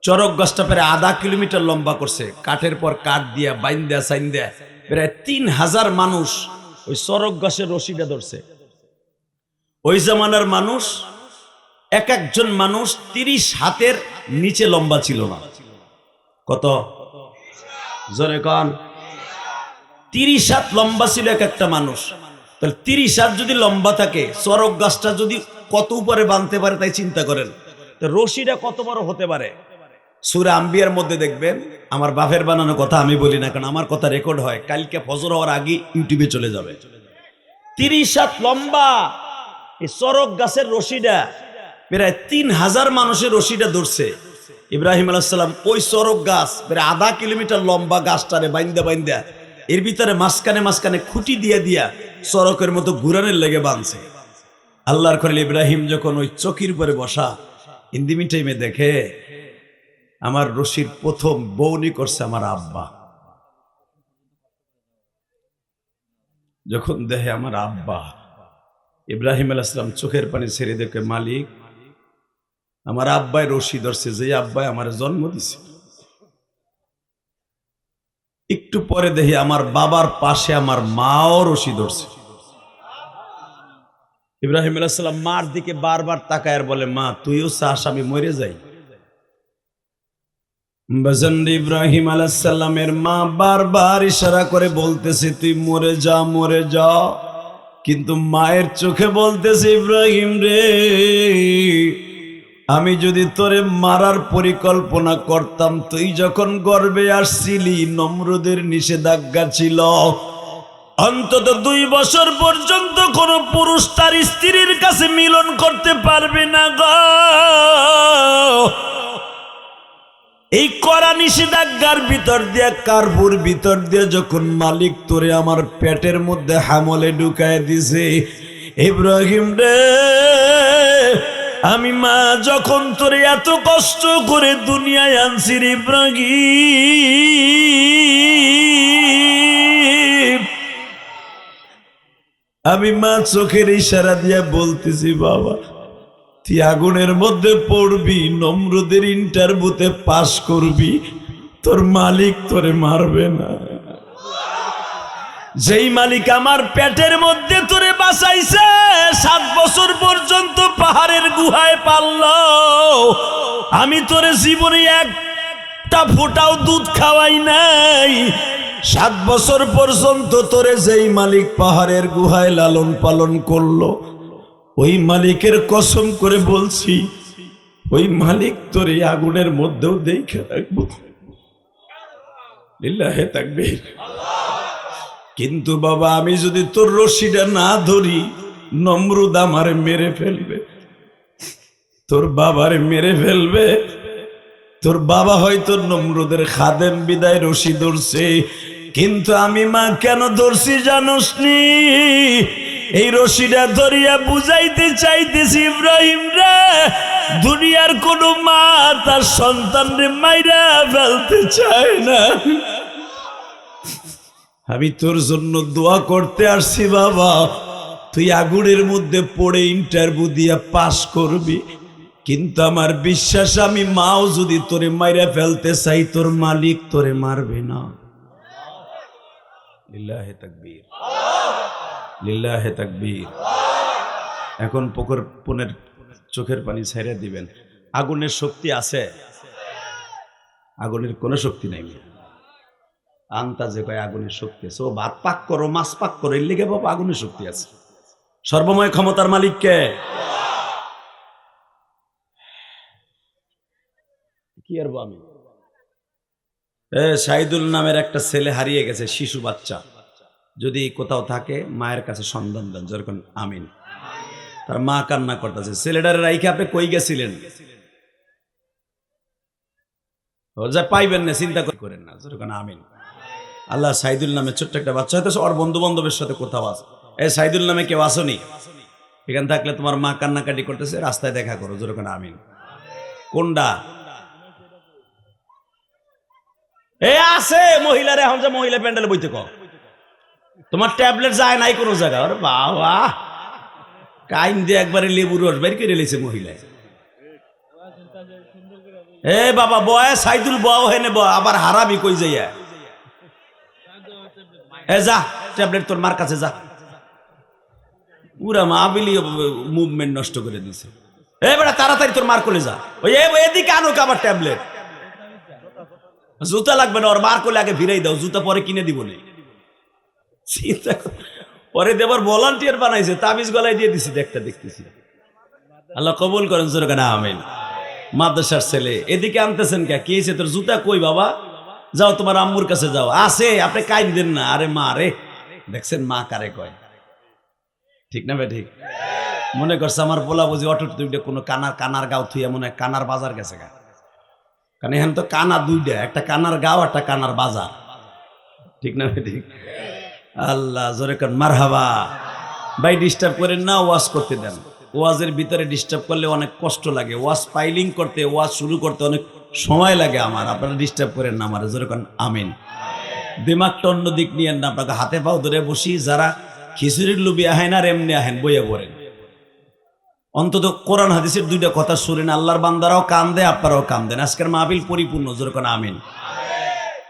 A: চরক গাছটা প্রায় আধা কিলোমিটার লম্বা করছে, কাঠের পর কাঠ দিয়া বাইন দেয়া সাইন দেয়া প্রায় 3000 মানুষ ওই চরক গাছের রশিটা ধরছে। ওই জামানার মানুষ, এক একজন মানুষ 30 হাতের নিচে লম্বা ছিল না। কত জোরে কন? 30 হাত লম্বা ছিল এক একটা মানুষ। তাহলে 30 হাত যদি লম্বা থাকে, চরক গাছটা যদি কত উপরে বাঁধতে পারে তাই চিন্তা করেন, তো রশিটা কত বড় হতে পারে। সূরা আম্বিয়ার মধ্যে দেখবেন, আমার বাপের বানানো কথা আমি বলি না, কারণ আমার কথা রেকর্ড হয়, কালকে ফজর হওয়ার আগে ইউটিউবে চলে যাবে। 30 হাত লম্বা এই চরক গাছের রশিটা প্রায় 3000 মানুষের রশিটা ধরছে। ইব্রাহিম আলাইহিস সালাম ওই চরক গাছ প্রায় আধা কিলোমিটার লম্বা গাছটারে বাইন্দা বাইন্দা এর ভিতরে মাঝখানে মাঝখানে খুঁটি দিয়ে দিয়া চরকের মতো ঘুরানের লেগে বাঁধছে। আল্লাহর খলিল ইব্রাহিম যখন ওই চকির উপরে বসা, ইন্দিমি টাইমে দেখে আমার রশির প্রথম বউনি করছে আমার আব্বা। যখন দেখে আমার আব্বা, ইব্রাহিম আলাইহিস সালাম চোখের পানি ছেড়ে দেখে, মালিক আমার আব্বাই রশি ধরছে, যে আব্বাই আমার জন্ম দিছে। একটু পরে দেখি আমার বাবার পাশে আমার মাও রশি ধরছে। ইব্রাহিম আলাইহিস সালাম মার দিকে বারবার তাকায় আর বলে, মা তুইও চাস আমি মরে যাই? ইব্রাহিম আলাইহিস সালামের মা বারবার ইশারা করে বলতেছে, তুই মরে যা, মরে যা। কিন্তু মায়ের চোখে বলতেছে, ইব্রাহিম রে, আমি যদি তোরে মারার পরিকল্পনা করতাম, তুই যখন গর্ভে আসছিলি নমরুদের নিষেধাজ্ঞা ছিল, অন্তত 2 বছর পর্যন্ত কোন পুরুষ তার স্ত্রীর কাছে মিলন করতে পারবে না গো। এই কড়া নিষেধাজ্ঞার ভিতর দিয়ে, কারবুর ভিতর দিয়ে যখন মালিক তোরে আমার পেটের মধ্যে হামলে ঢুকায় দিছে, ইব্রাহিম রে, আমি মা যখন তোরে এত কষ্ট করে দুনিয়ায় আনছি ইব্রাহিম, আমি মা চোখের ইশারা দিয়া বলতেছি, বাবা তুই আগুনের মধ্যে পড়বি, নমরুদের ইন্টারভিউতে পাস করবি, তোর মালিক তোরে মারবে না। যেই মালিক আমার পেটের মধ্যে তোরে বাঁচাইছে, 7 বছর পর্যন্ত পাহাড়ের গুহায় পাললো, আমি তোরে জীবনে একটা ফোঁটাও দুধ খাওয়াই নাই। 7 বছর পর্যন্ত তোরে যেই মালিক পাহাড়ের গুহায় লালন পালন করলো, ওই মালিকের কসম করে বলছি, ওই মালিক তোরে আগুনের মধ্যেও দেখে রাখবো। লিল্লাহে তাকবীর। কিন্তু বাবা আমি যদি তোর রশিটা না ধরি, নমরুদ আমারে মেরে ফেলবে, তোর বাবারে মেরে ফেলবে। তোর বাবা হয়তো নমরুদের খাদেম বিদায় রশি ধরছে, কিন্তু আমি মা কেন ধরছি জানোস নি? এই রশিটা ধরিয়া বুঝাইতে চাইতেছি, ইব্রাহিম রে, দুনিয়ার কোন মা তার সন্তানরে মাইরা ফেলতে চায় না। আমি তোর জন্য দোয়া করতে আসছি বাবা, তুই আগুনের মধ্যে পড়ে ইন্টারভিউ দিয়া পাস করবি, কিন্তু আমার বিশ্বাস আমি মাও যদি তোরে মাইরা ফেলতে চাই, তোর মালিক তোরে মারবে না। লিল্লাহে তাকবীর, লিল্লাহে তাকবীর। এখন পুনের চোখের পানি ছেড়ে দিবেন। আগুনের শক্তি আছে? আগুনের কোনো শক্তি নাই। আন্তাজে কয় আগুনের শক্তি আছে। ও ভাত পাক করো, মাছ পাক করো, এর লেগে বাবা আগুনের শক্তি আছে। সর্বময় ক্ষমতার মালিক কে? কি আর আমি শাহিদুল নামের একটা ছেলে হারিয়ে গেছে, শিশু বাচ্চা। যদি কোথাও থাকে মায়ের কাছে সন্ধান দেন, যেরকম আমিন। তার মা কান্না করতেছে, ছেলেটারে রাইখে আপনি কই গেছিলেন? যা পাইবেন না, চিন্তা করেন না, যেরকম আমিন। আল্লাহ শাহিদুল নামে ছোট্ট একটা বাচ্চা, হয়তো ওর বন্ধু বান্ধবের সাথে কোথাও আছে। শাহিদুল নামে কেউ আসনি? এখানে থাকলে তোমার মা কান্নাকাটি করতেছে, রাস্তায় দেখা করো, যেরকম আমিন। কোনটা আছে মহিলার? এখন যে মহিলা প্যান্ডেলে বইতে কর, তোমার ট্যাবলেট যায় নাই কোনো জায়গা। আরে বাবা, কাইন দিয়ে একবারে লেবু রস বের করে লেছে মহিলা। বাবা বয় সাইদুল বয় হেনে বয়, আবার হারাবি কই যাইয়া। যা ট্যাবলেট তোর মার কাছে যা। পুরা মাহবিলি মুভমেন্ট নষ্ট করে দিছে। বেটা তাড়াতাড়ি তোর মার কোলে যা। ওই এদিকে আনো আবার ট্যাবলেট। জুতা লাগবে না, ওর মার কোলে আগে ভিড়াই দাও, জুতা পরে কিনে দিব না। চিন্তা পরে দেবার ভলান্টিয়ার বানাইছে, তাবিজ গলায় দিয়ে দিছি, দেখতেছি। আল্লাহ কবুল করেন, যেরকম আমিন। মাদ্রাসার ছেলে এদিকে আনতেছেন কে? কি হয়েছে তোর? জুতা কই বাবা? যাও তোমার আম্মুর কাছে যাও। আছে আপনি কাইন দেন না। আরে মা রে, দেখছেন মা কারে কয়? ঠিক না ভাই? ঠিক। মনে করছে আমার পোলা বুঝি অটো দুইটা কোনো কানার গাঁও থুইয়া মনে হয় কানার বাজার গেছে গা। কারণ এখানে তো কানা দুইটা, একটা কানার গাঁও, একটা কানার বাজার। ঠিক না ভাই? ঠিক। আল্লাহ জোরে কান মারহাবা। ভাই ডিস্টার্ব করেন না, ওয়াজ করতে দেন। ওয়াজের ভিতরে ডিস্টার্ব করলে অনেক কষ্ট লাগে। ওয়াজ পাইলিং করতে, ওয়াজ শুরু করতে অনেক সময় লাগে আমার। আপনারা ডিস্টার্ব করেন না আমার, যেরকম আমিন। দিমাগটা অন্য দিক নিয়েন না। আপনাকে হাতে পাও ধরে বসি, যারা খিচুড়ির লুবি আহেন আর এমনি আহেন বইয়া পড়েন। অন্তত কোরআন হাদিসের দুইটা কথা শুনেন। আল্লাহর বান্দারাও কান দেয়, আপনারাও কান দেন। আজকের মাহফিল পরিপূর্ণ, যেরকম আমিন।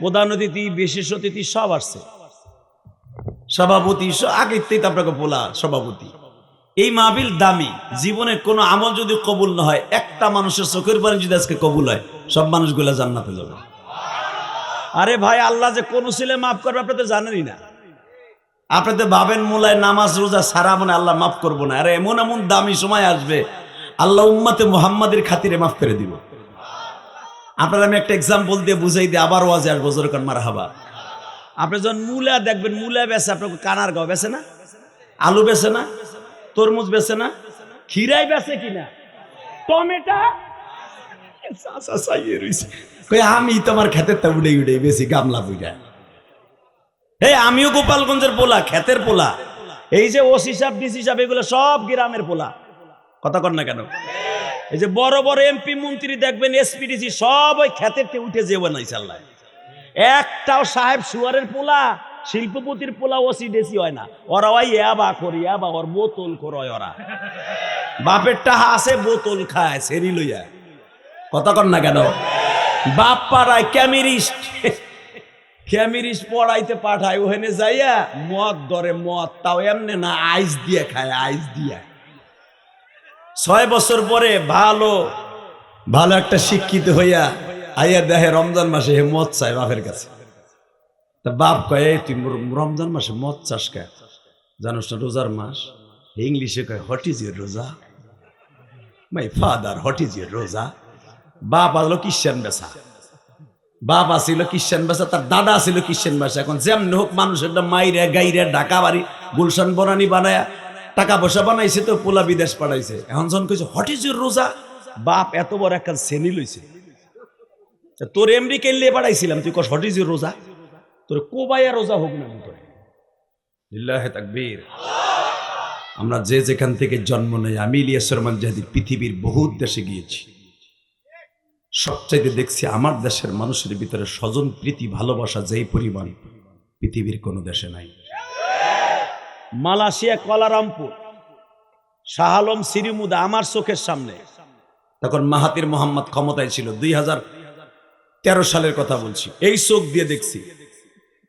A: প্রধান অতিথি, বিশেষ অতিথি সব আসছে, সভাপতি আগের থেকে আপনাকে বলা সভাপতি। এই মাহফিল দামি। জীবনে কোনো আমল যদি কবুল না হয়, একটা মানুষের চোখের পানি যদি আজকে কবুল হয়, সব মানুষগুলা জান্নাতে যাবে। আরে ভাই, আল্লাহ যে কোন ছেলে মাফ করবে আপনি তো জানেনই না। আপনি তো ভাবেন মুলায় নামাজ রোজা সারা মনে আল্লাহ মাফ করবো না। আরে এমন এমন দামি সময় আসবে, আল্লাহ উম্মতে মুহাম্মাদের খাতিরে মাফ করে দিব। আপনার আমি একটা এক্সাম্পল দিয়ে বুঝাই দিয়ে আবার ওয়াজে আসবো, যেরকম মারহাবা। আপনি যখন মূলা দেখবেন, মূলা বেছে আপনাকে কানার গাও বেছে না, আলু বেছে না, তরমুজ বেছে না, খিরাই বেছে কিনা, টমেটো। আমি তোমার খেতের তা উড়ে উড়ে বেশি গামলা বুঝা। আমিও গোপালগঞ্জের পোলা, খেতের পোলা। এই যে ওসি সাহেব, ডিসি সাহেব, এগুলো সব গ্রামের পোলা। কথা কর না কেন? এই যে বড় বড় এমপি মন্ত্রী দেখবেন, এসপিডিসি, সব ওই খেতের উঠে যে বানাইছে আল্লাহ। একটাও সাহেব সুয়ারের পোলা, শিল্পপতির পোলা ওসি ডেসি হয় না। ওরা ওই বা করিয়া বা ওর বোতল করয়। ওরা বাপের টাহা আছে, বোতল খায় সেরি লইয়া। কথা কর না কেন? বাপ পাড়ায় ক্যামিরিস্ট পড়াইতে পাঠায়, ওখানে যাইয়া মদ ধরে, মদ তাও এমনি না, আইস দিয়ে খায়, আইস দিয়া। 6 বছর পরে ভালো ভালো একটা শিক্ষিত হইয়া আইয়া দেখে রমজান মাসে হে মদ চায় বাপের কাছে। তা বাপ কয়, তুই রমজান মাসে মদ চাস কে? জানোস না রোজার মাস? ইংলিশে কয়, হোয়াট ইজ ইউর রোজা? My father, what is your রোজা? বাপ আসলো খ্রিস্টান বেচা, বাপ আসিল খ্রিস্টান বেচা, তার দাদা আসিল খ্রিস্টান বেচা। এখন যেমনি হোক মানুষের মাইরে গাইরে ঢাকা বাড়ি গুলশান বনানি বানায়া টাকা পয়সা বানাইছে, তো পোলা বিদেশ পাঠাইছে। এখন যখন কইছে হোয়াট ইজ ইউর রোজা, বাপ এত বড় একটা শ্রেণী লইছে। তোর এমডি কেলে পাঠাইছিলাম, তুই কস হোয়াট ইজ ইউর রোজা? তোর কোবাইয়া রোজা হোক না তোর। লিল্লাহে তাকবীর। আমরা যে যেখান থেকে জন্ম নেই, আমি ইলিয়াস রহমান জাহিদি পৃথিবীর বহুত দেশে গিয়েছি, সবচাইতে দেখছি আমার দেশের মানুষের ভিতরে স্বজন প্রীতি ভালোবাসা যেই পরিমাণ পৃথিবীর কোনো দেশে নাই। মালয়েশিয়া কুয়ালালামপুর, শাহ আলম সিরিমুদা আমার চোখের সামনে, তখন মাহাতির মোহাম্মদ ক্ষমতায় ছিল, 2013 সালের কথা বলছি। এই চোখ দিয়ে দেখছি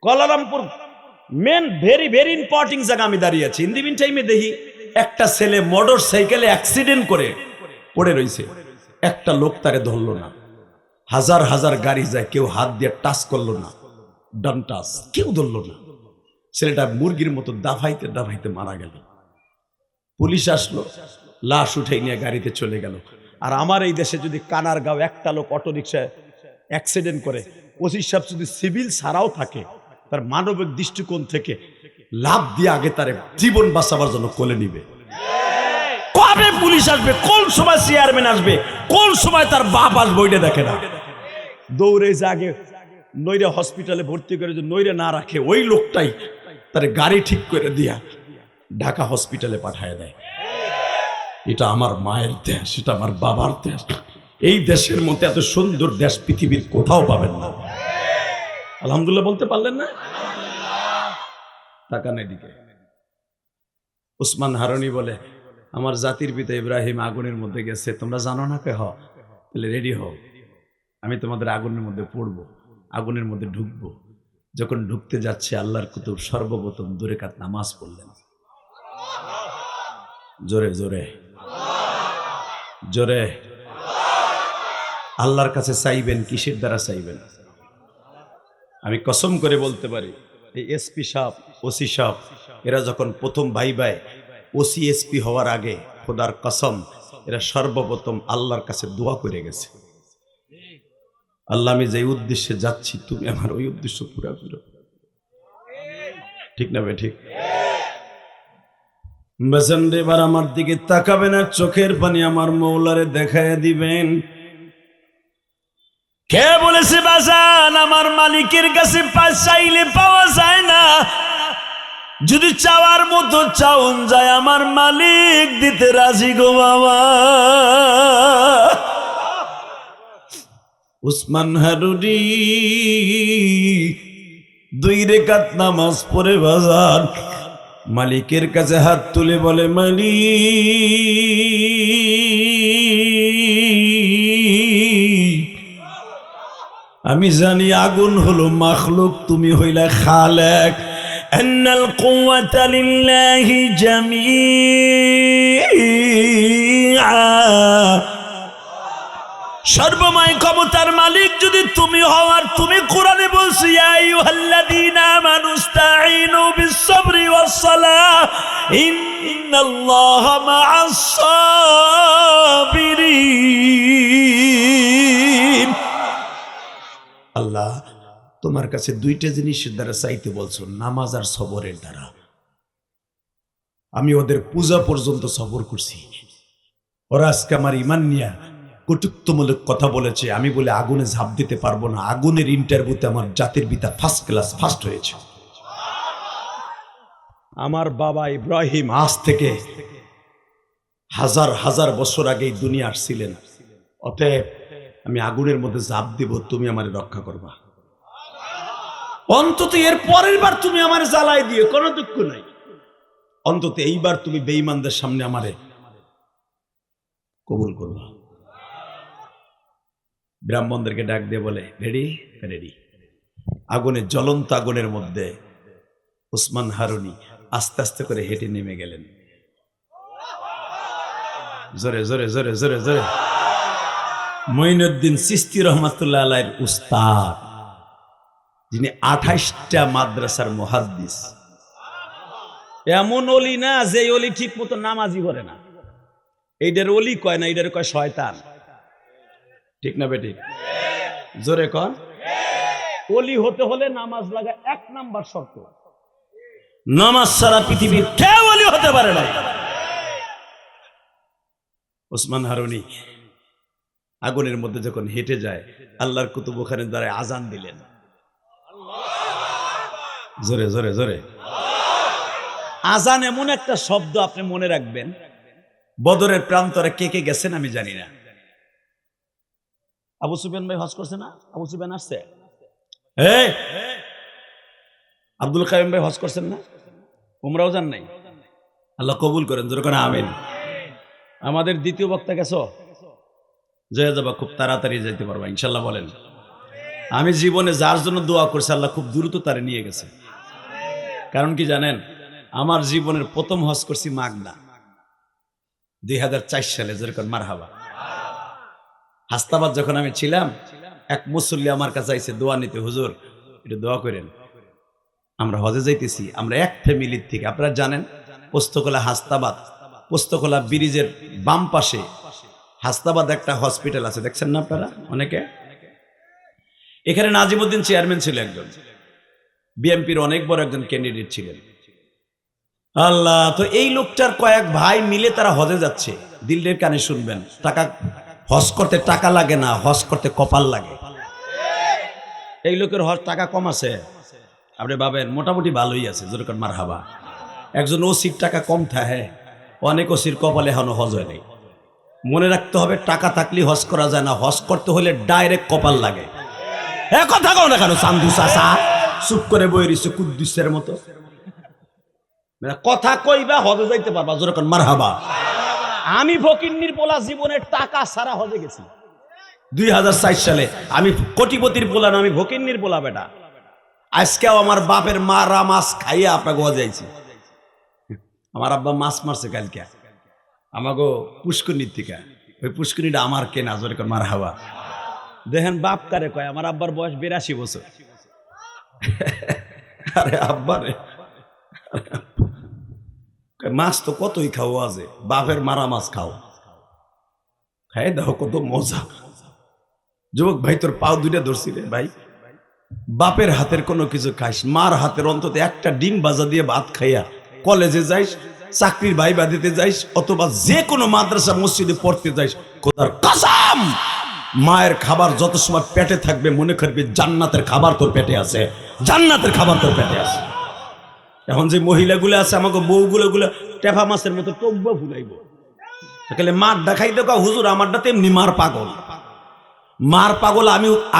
A: Kuala Lumpur main very very important জায়গা আমি দাঁড়িয়ে আছি। ইন দি মিন টাইমে দেখি একটা ছেলে মোটর সাইকেলে অ্যাক্সিডেন্ট করে পড়ে রয়েছে, একটা লোক তারে ধরলো না। হাজার হাজার গাড়ি যায়, কেউ হাত দিয়ে টাচ করলো না। ডান্টাস, কেউ ধরল না। ছেলেটা মুরগির মতো দাফাইতে দাফাইতে মারা গেল। পুলিশ আসলো, লাশ উঠে নিয়ে গাড়িতে চলে গেল। আর আমার এই দেশে যদি কানারগাঁও একটা লোক অটো রিক্সায় অ্যাক্সিডেন্ট করে, ওসি সাহেব যদি সিভিল ছাড়াও থাকে, তার মানবিক দৃষ্টিকোণ থেকে লাভ দিয়ে আগে তার জীবন বাঁচাবার জন্য কোলে নিবে। কবে পুলিশ আসবে, কোন সময় চেয়ারম্যান আসবে, কোন সময় তার বাপ আসবে, ওইটা দেখে না। দৌড়ে যে আগে নইরে হসপিটালে ভর্তি করে, যে নইরে না রাখে, ওই লোকটাই তার গাড়ি ঠিক করে দিয়া ঢাকা হসপিটালে পাঠায় দেয়। এটা আমার মায়ের দেশ, এটা আমার বাবার দেশ। এই দেশের মধ্যে এত সুন্দর দেশ পৃথিবীর কোথাও পাবেন না। আলহামদুলিল্লাহ বলতে পারলেন না? তাকান এদিকে। উসমান হারুনি বলে, আমার জাতির পিতা ইব্রাহিম আগুনের মধ্যে গেছে, তোমরা জানো না? কে? তাহলে রেডি হও, আমি তোমাদের আগুনের মধ্যে পড়বো, আগুনের মধ্যে ঢুকবো। যখন ঢুকতে যাচ্ছে, আল্লাহর কুতুব সর্বপ্রথম 2 রাকাত নামাজ পড়লেন। জোরে জোরে জোরে। আল্লাহর কাছে চাইবেন, কিসের দ্বারা চাইবেন? আমি কসম করে বলতে পারি, এই এসপি সাহেব, ওসি সাহেব, এরা যখন প্রথম ভাই ভাই ওসি এসপি হওয়ার আগে, খোদার কসম, এরা সর্বপ্রথম আল্লাহর কাছে দোয়া করে গেছে, আল্লাহ আমি যে উদ্দেশ্যে যাচ্ছি, তুমি আমার ওই উদ্দেশ্য পুরা করো। ঠিক না বে ঠিক? এবার আমার দিকে তাকাবেন আর চোখের পানি আমার মৌলারে দেখায় দিবেন। কে বলেছে বাজান আমার মালিকের কাছে চাইলে পাওয়া যায় না? যদি চাওয়ার মতো চাউন যায়, আমার মালিক দিতে রাজি গো বাবা। উসমান হারুনি 2 রাকাত নামাজ পড়ে বাজান মালিকের কাছে হাত তুলে বলে, মালিক, আমি জানি আগুন হলো মাখলুক, তুমি হইলা খালেক। আন্নাল কুওয়াতা লিল্লাহি জামিআ, সর্বময় ক্ষমতার মালিক যদি তুমি হও, আর তুমি কোরআনে বলছো, ইয়া আইয়ুহাল্লাযীনা আমানু ইসতাঈনু বিস-সাবরি ওয়াস-সালাহ ইন্নাল্লাহা মা'আস-সাবিরিন। আল্লাহ তোমার কাছে 2টা জিনিসের দ্বারা চাইতে বলছো, নামাজ আর সবরের দ্বারা। আমি ওদের পূজা পর্যন্ত সবর করছি, ওরা আজকে আমার ঈমান নিয়া কটুক্তমূলক কথা বলেছে, আমি বলে আগুনে ঝাঁপ দিতে পারবো না। আগুনের ইন্টারভিউতে আমার জাতির পিতা ফার্স্ট ক্লাস ফার্স্ট হয়েছে। আমার বাবা ইব্রাহিম আজ থেকে হাজার হাজার বছর আগে এই দুনিয়া আসছিলেন, অতএব আমি আগুনের মধ্যে ঝাঁপ দিব, তুমি আমারে রক্ষা করবা। অন্তত এর পরের বার তুমি আমার জ্বালাই দিয়ে কোনো দুঃখ নাই, অন্তত এইবার তুমি বেঈমানদের সামনে আমারে কবুল করবা। ব্রাহ্মণদেরকে ডাক দিয়ে বলে, রেডি? রেডি। আগুনে, জ্বলন্ত আগুনের মধ্যে উসমান হারুনি আস্তে আস্তে করে হেঁটে নেমে গেলেন। জোরে জোরে জোরে জোরে জোরে। মঈনুদ্দিন চিশতি রহমাতুল্লাহ আলাইহির উস্তাদ, যিনি 28টা মাদ্রাসার মুহাদ্দিস। এমন ওলি না যে ওলি ঠিক মতো নামাজি করে না, এইটার ওলি কয় না, এইটার কয় শয়তান। ঠিক না বেটি? জোরে কন। ওলি হতে হলে নামাজ লাগা 1 নাম্বার শর্ত। নামাজ ছাড়া পৃথিবীর কেউ ওলি হতে পারে না। ওসমান হারুনি আগুনের মধ্যে যখন হেঁটে যায়, আল্লাহর কুতুব ওখানে দাঁড়ায় আজান দিলেন। জোরে জোরে জোরে। আজান এমন একটা শব্দ, আপনি মনে রাখবেন, বদরের প্রান্তরে কে কে গেছেন আমি জানি না। আবু সুফিয়ান ভাই হজ করছে না? আবু সুফিয়ান আসছে? আব্দুল কাইম ভাই হজ করছেন না? উমরাও যান নাই? আল্লাহ কবুল করেন, যেরকম আমিন। আমাদের দ্বিতীয় বক্তা গেছো? জয় যাবা, খুব তাড়াতাড়ি যেতে পারবা ইনশাল্লাহ। বলেন, আমি জীবনে যার জন্য দোয়া করছি, আল্লাহ খুব দ্রুত তারে নিয়ে গেছে। কারণ কি জানেন? আমার জীবনের প্রথম হজ করছি মাগনা 2004 সালে, যেরকম মারহাবা। হাস্তাবাদ যখন আমি ছিলাম, এক মুসল্লি আমার কাছে আইছে দোয়া নিতে, হুজুর এটা দোয়া করেন। আমরা হজে যাইতেছি, আমরা এক ফ্যামিলির থেকে, আপনারা জানেন পোস্তকলা হাস্তাবাদ, পোস্তকলা ব্রিজের বাম পাশে হাস্তাবাদ একটা হসপিটাল আছে, দেখছেন না আপনারা অনেকে? এখানে নাজিমউদ্দিন চেয়ারম্যান ছিল একজন, বিএনপির অনেক বড় একজন ক্যান্ডিডেট ছিলেন। আল্লাহ, তো এই লোকটার কয়েক ভাই মিলে তারা হজে যাচ্ছে। দিলের কানে শুনবেন, টাকা হজ করতে টাকা লাগে না, হজ করতে কপাল লাগে। এই লোকের হজ টাকা কম আছে, আপনি ভাবেন মোটামুটি ভালোই আছে, যেরকম মারহাবা। একজন ওসির টাকা কম থাকে, অনেক ওসির কপালে এখনো হজ হয় নাই। মনে রাখতে হবে, টাকা থাকলে হজ করা যায় না, হজ করতে হলে ডাইরেক্ট কপাল লাগে। কথা কও না কেন চান্দু চাচা, চুপ করে বই রইছে কুদ্দুসের মতো। কথা কইবা হজে যাইতে পারবা, যেরকম মারহাবা। আমি ফকিন্নির পোলা জীবনের টাকা ছাড়া হজে গেছি 2004 সালে। আমি কোটিপতির পোলা না, আমি ফকিন্নির পোলা বেটা। আজকেও আমার বাপের মারা মাছ খাইয়া আপনাকে হজে যাইছি। আমার আব্বা মাছ মারছে কালকে আমাকে পুষ্করণীর থেকে, ওই পুষ্করণীটা আমার কেনা, যেরকম মারহাবা। দেখেন বাপ কারে কয়, আমার আব্বার বয়স 82 বছর। আরে আব্বারে, মাছ তো কতই খাও, আছে বাপের মারা মাছ খাও, খাই দেখো কত মজা। যুবক ভাই, তোর পাও দুইটা ধরছি রে ভাই। বাপের হাতের কোনো কিছু খাইস, মার হাতের অন্তত একটা ডিম ভাজা দিয়ে ভাত খাইয়া কলেজে যাইস, চাকরির ভাইবা দিতে যাইস, অথবা যে কোনো মাদ্রাসা মসজিদে পড়তে যাইস, খোদার কসম মায়ের খাবার যত সময় পেটে থাকবে মনে করবি জান্নাতের খাবার তোর পেটে আছে, জান্নাতের খাবার তোর পেটে আছে। এখন যে মহিলাগুলো আছে, আমাকে বউগুলো টেফা মাছের মতো টকবা ফুলাইব, মার দেখাই দেখা হুজুর আমারটা তেমনি মার পাগল। মার পাগল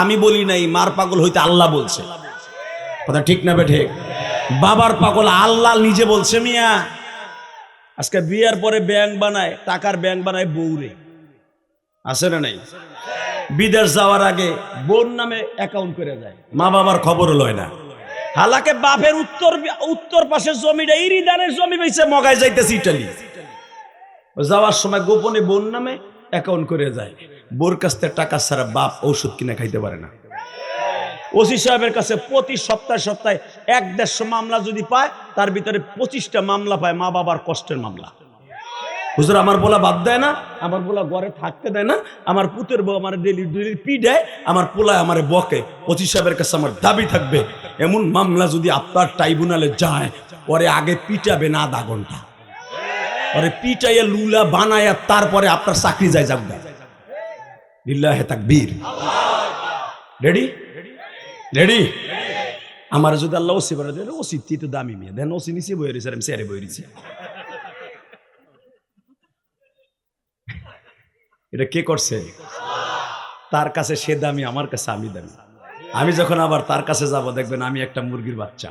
A: আমি বলি নাই, মার পাগল হইতে আল্লাহ বলছে, কথা ঠিক না বেঠে? বাবার পাগল আল্লাহ নিজে বলছে। মিয়া আজকে বিয়ার পরে ব্যাংক বানায়, টাকার ব্যাংক বানায় বউরে, আছে না নাই? বিদেশ যাওয়ার আগে বোন নামে অ্যাকাউন্ট করে যায়, মা বাবার খবর লয় না। হালাকে বাপের উত্তর পাশের জমিটা ইরিদানের জমি বেচে মগায় যাইতেছে ইটালি, যাওয়ার সময় গোপনে বোন নামে অ্যাকাউন্ট করে যায়। বোর কাছ থেকে টাকা ছাড়া বাপ ঔষধ কিনে খাইতে পারে না। ওসি সাহেবের কাছে প্রতি সপ্তাহে 1-150 মামলা যদি পায়, তার ভিতরে 25টা মামলা পায় মা বাবার কষ্টের মামলা। হুজুর আমার বলা বাদ দেয় না, আমার বলা ঘরে থাকতে দেয় না, আমার পুতের বউ আমার ডেলি পি দেয়, আমার পোলায় আমার বকে। ওসি সাহেবের কাছে আমার দাবি থাকবে, এমন মামলা যদি আপনার ট্রাইব্যুনালে যায়, পরে আগে পিটাবে না আধা ঘন্টা, পরে পিটাইয়া লুলা বানায়া তারপরে আপনার চাকরি যায় যাবে। লিল্লাহে তাকবীর। Ready ready? আমার যদি আল্লাহ ওসি বলে দেন, ওসি তো দামি মেয়ে দেন, ওসি নিচে বই রয়েছে, আমি চেয়ারে বই রয়েছি। এটা কে করছে? তার কাছে সে দামি, আমার কাছে আমি দামি। আমি যখন আবার তার কাছে যাব, দেখবেন আমি একটা মুরগির বাচ্চা।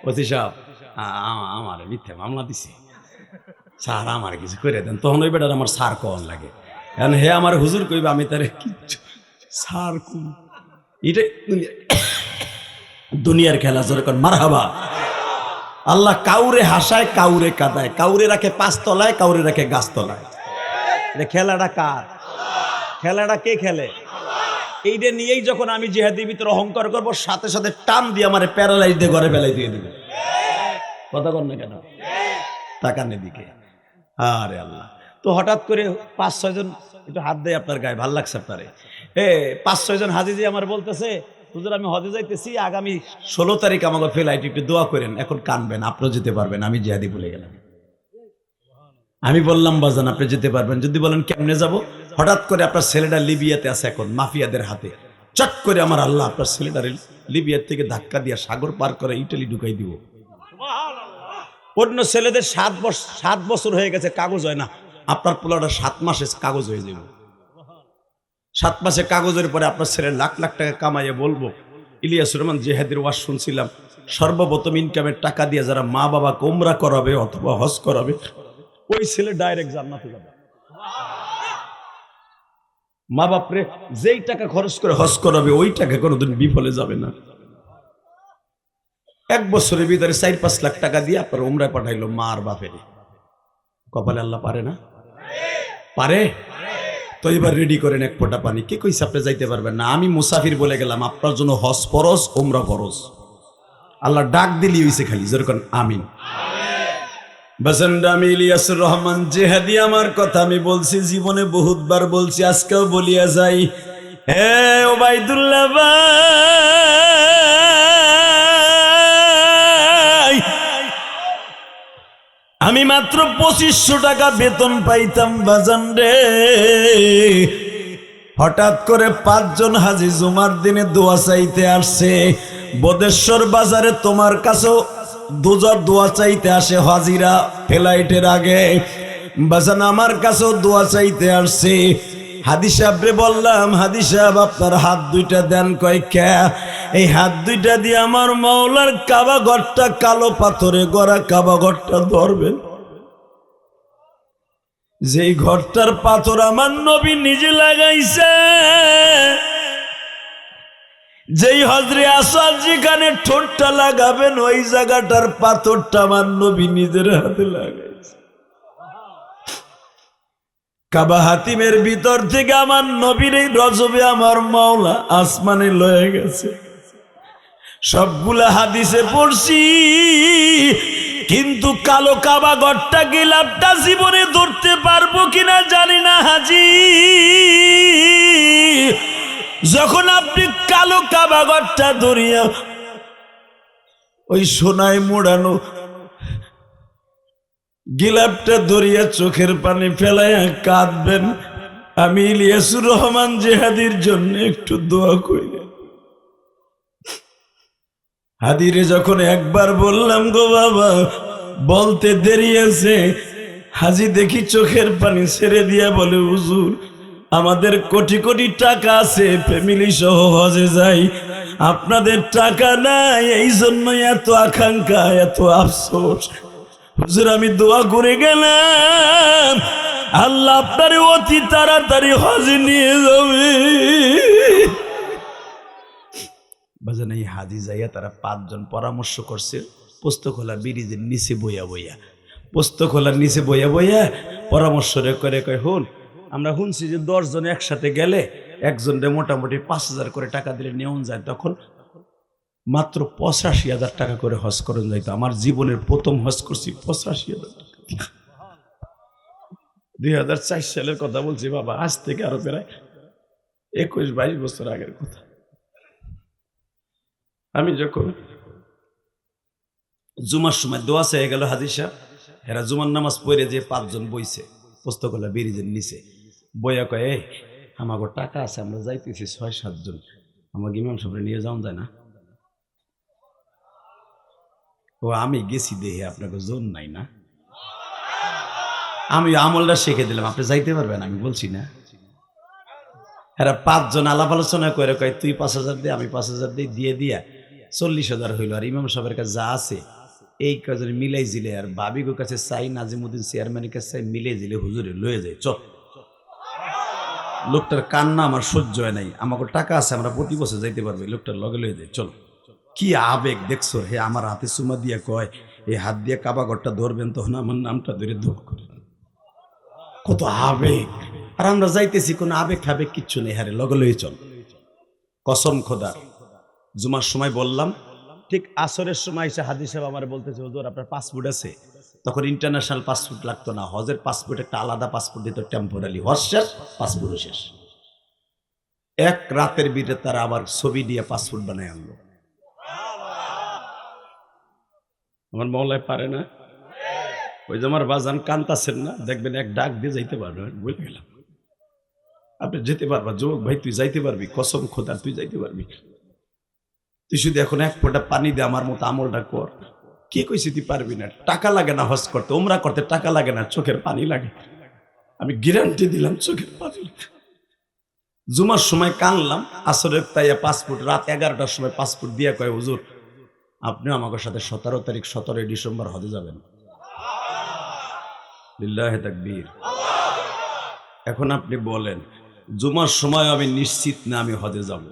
A: ওসি সাহেব আমার মিথ্যে মামলা দিছে, স্যার আমার কিছু করে দেন। তখন ওই বেটার আমার সার কন লাগে, কারণ হে আমার হুজুর কইবে, আমি তারে কিচ্ছু সার কোন। এটা দুনিয়ার খেলা, যেরকম মারহাবা। আল্লাহ কাউরে হাসায়, কাউরে কাঁদায়, কাউরে রাখে 5 তলায়, কাউরে রাখে গাছ তলায়। খেলাটা কার? খেলাটা কে খেলে? এইটা নিয়েই যখন আমি জিহাদের ভিতরে অহংকার করবো, সাথে সাথে টান দিয়ে আমার প্যারালাইজ দিয়ে ঘরে বেলায় দিয়ে দিবে। কথা কর না কেন? তাকানের দিকে। আরে আল্লাহ, তো হঠাৎ করে 5-6 জন একটু হাত দেয় আপনার গায়ে, ভাল লাগছে আপনারে? 5-6 জন হাজিজি আমার বলতেছে, হুজুর আমি হজে যাইতেছি, আগামী 16 তারিখ আমাকে ফ্লাইট, একটু দোয়া করেন। এখন কানবেন, আপনিও যেতে পারবেন, আমি জিহাদি ভুলে গেলাম। আমি বললাম বাজান আপনি যেতে পারবেন? যদি বলেন কেমনে যাব? হঠাৎ করে আপনার ছেলেটা লিবিয়াতে আছে, এখন মাফিয়াদের হাতে। চট করে আমার আল্লাহ আপনার ছেলেটা লিবিয়ার থেকে ধাক্কা দিয়ে সাগর পার করে ইটালি ঢুকাই দিব। অন্য ছেলেদের 7 বছর হয়ে গেছে, কাগজ হয় না। আপনার পোলাটা 7 মাসে কাগজ হয়ে যাবে। 7 মাসে কাগজের পরে আপনার ছেলে লাখ লাখ টাকা কামাইয়ে বলবো, ইলিয়াস রহমান জিহাদের ওয়াজ শুনছিলাম, সর্বপ্রথম ইনকামের টাকা দিয়ে যারা মা বাবাকে উমরা করাবে অথবা হজ করাবে, ওই ছেলে ডাইরেক্ট জান্নাতে যাবে। মা বাপরে যেই টাকা খরচ করে হজ করাবে, ওই টাকা কোনোদিন বিফলে যাবে না। 1 বছরের ভিতরে 4-5 লাখ টাকা দিয়ে আপনার উমরায় পাঠাইলো মা আর বাপের। কপালে আল্লাহ পারে না? পারে? তো এবার রেডি করেন এক ফোঁটা পানি। কে কইছে আপনি যাইতে পারবেন না? আমি মুসাফির বলে গেলাম, আপনার জন্য হজ ফরজ, উমরা ফরজ। আল্লাহ ডাক দিলি হইছে খালি, যেরকম আমিন। বাসেন্দ্র আমি ইলিয়াসুর রহমান জেহাদি, আমার কথা আমি বলছি জীবনে বহুতবার বলছি, আজকেও বলিয়া যাই। হে ওবাইদুল্লাহ ভাই, আমি মাত্র 2500 টাকা বেতন পাইতাম বাজান রে। হঠাৎ করে 5 জন হাজি জুমার দিনে দোয়া চাইতে আসছে। বদেশ্বর বাজারে তোমার কাছেও দুজার দোয়া চাইতে আসে হাজিরা ফ্লাইটের আগে। বাজান আমার কাছেও দোয়া চাইতে আসছে। হাদি সাহেবরে বললাম, হাদি সাহেব আপনার হাত দুইটা দেন। কয় কে? এই হাত দুইটা দিয়ে আমার মাওলার কাবা ঘরটা, কালো পাথরে গড়া কাবা ঘরটা ধরবেন, যেই ঘরটার পাথর আমার নবী নিজে লাগাইছে। যেই হজরে আসওয়াদ যেখানে ঠোঁটটা লাগাবেন, ওই জায়গাটার পাথরটা আমার নবী নিজের হাতে লাগাইছে। কাবা হাতিমের ভিতর থেকে আমার নবীর এই রজবে আমার মাওলা আসমানে লয়ে গেছে। সবগুলা হাদিসে পড়ছি, কিন্তু কালো কাবা ঘরটা গিলাপটা জীবনে ধরতে পারবো কিনা জানি না হাজি। যখন আপনি কালো কাবা ঘরটা ধরিয়া ওই সোনায় মোড়ানো গিলাপটা ধরিয়া চোখের পানি ফেলাইয়া কাঁদবেন, আমি ইলিয়াসুর রহমান জেহাদির জন্য একটু দোয়া করি। হাদিরে যখন একবার বললাম গো বাবা, বলতে দেরি আছে, হাজি দেখি চোখের পানি ছেড়ে দিয়া বলে, হুজুর আমাদের কোটি কোটি টাকা আছে, ফ্যামিলি সহ হজে যাই, আপনাদের টাকা নাই, এই জন্য এত আকাঙ্ক্ষা, এত আফসোস। হুজুর আমি দোয়া করে গেলাম, আল্লাহ আপনার অতি তাড়াতাড়ি হজে নিয়ে যাবে। বাজান এই হাজি যাইয়া তারা 5 জন পরামর্শ করছে, পোস্তখোলা ব্রিজের নিচে বইয়া বইয়া, পোস্তখোলার নিচে বইয়া বইয়া পরামর্শ করে কয়, হুন আমরা শুনছি যে 10 জন একসাথে গেলে একজনরে মোটামুটি 5000 করে টাকা দিলে নেওয়া যায়, তখন মাত্র 85,000 টাকা করে হজ করেন যাইতো। আমার জীবনের প্রথম হজ করছি 85,000 টাকা। 2004 সালের কথা বলছি বাবা, আজ থেকে আরো প্রায় 21-22 বছর আগের কথা। আমি যখন জুমার সময় দোয়া চেয়ে গেল হাজি সাহেব, এরা জুমার নামাজ পড়ে যে 5 জন বইছে পোস্তকলা ব্রিজের নিচে বইয়া কয়, এই আমাকে টাকা আছে, আমরা যাইতেছি 6-7 জন, আমাকে ইমাম সাহেব নিয়ে যাওয়া যায় না? ও আমি গেছি দেখে আপনাকে জোর নাই না, আমি আমলটা শিখে দিলাম, আপনি যাইতে পারবেন? আমি বলছি না। এরা 5 জন আলাপ আলোচনা করে কয়, তুই 5,000 দে, আমি 5,000 দিই, দিয়ে দিয়া 40,000 হইল। আর ইমাম সাহেবের কাছে যা আছে এই কাজে মিলাই জিলে, আর বাবিগোর কাছে চাই, নাজিমুদ্দিন চেয়ারম্যানের কাছে চাই, মিলে জিলে হুজুরে লয়ে যায়। চল, লোকটার কান্না আমার সহ্য হয় নাই, আমাকে টাকা আছে, আমরা প্রতি বছর যাইতে পারবো, লোকটার লগে লয়ে যায়। চল, কি আবেগ দেখছো হে! আমার হাতে চুমা দিয়া কয়, এই হাত দিয়ে কাবা ঘরটা ধরবেন, তখন আমার নামটা ধরে দোয়া করে, কত আবেগ। আর আমরা যাইতেছি, কোনো আবেগ খাবেগ কিচ্ছু নেই, হারে লগে লয়ে চল। কসম খোদার, জুমার সময় বললাম, ঠিক আসরের সময় এসে হাদি সাহেব আমার বলতেছে, হুজুর আপনার পাসপোর্ট আছে? তখন ইন্টারন্যাশনাল পাসপোর্ট লাগতো না, হজের পাসপোর্ট একটা আলাদা পাসপোর্ট দিত, টেম্পোরারি। হজ শেষ, পাসপোর্টও শেষ। এক রাতের ভিতরে তারা আবার ছবি দিয়ে পাসপোর্ট বানায় আনলো। আমার মহলায় পারে না, ওই যে আমার বাজান কান্তাছেন না, দেখবেন এক ডাক দিয়ে যাইতে পারবেন, বলে গেলাম আপনি যেতে পারবা, যুবক ভাই তুই যাইতে পারবি, কসম খোদা তুই যাইতে পারবি, তুই শুধু এখন এক ফোঁটা পানি দে, আমার মতো আমলটা কর। কে কইছি তুই পারবি না? টাকা লাগে না হজ করতে, উমরা করতে টাকা লাগে না, চোখের পানি লাগে। আমি গ্যারান্টি দিলাম চোখের পানি লাগে। জুমার সময় কানলাম, আসরের তাইয়া পাসপোর্ট, রাত 11টার সময় পাসপোর্ট দিয়া কয়, হুজুর আপনি আমাকে সাথে 17 তারিখ 17 ডিসেম্বর হজে যাবেন। লিল্লাহি তাকবীর। এখন আপনি বলেন, জুমার সময় আমি নিশ্চিত না আমি হজে যাব,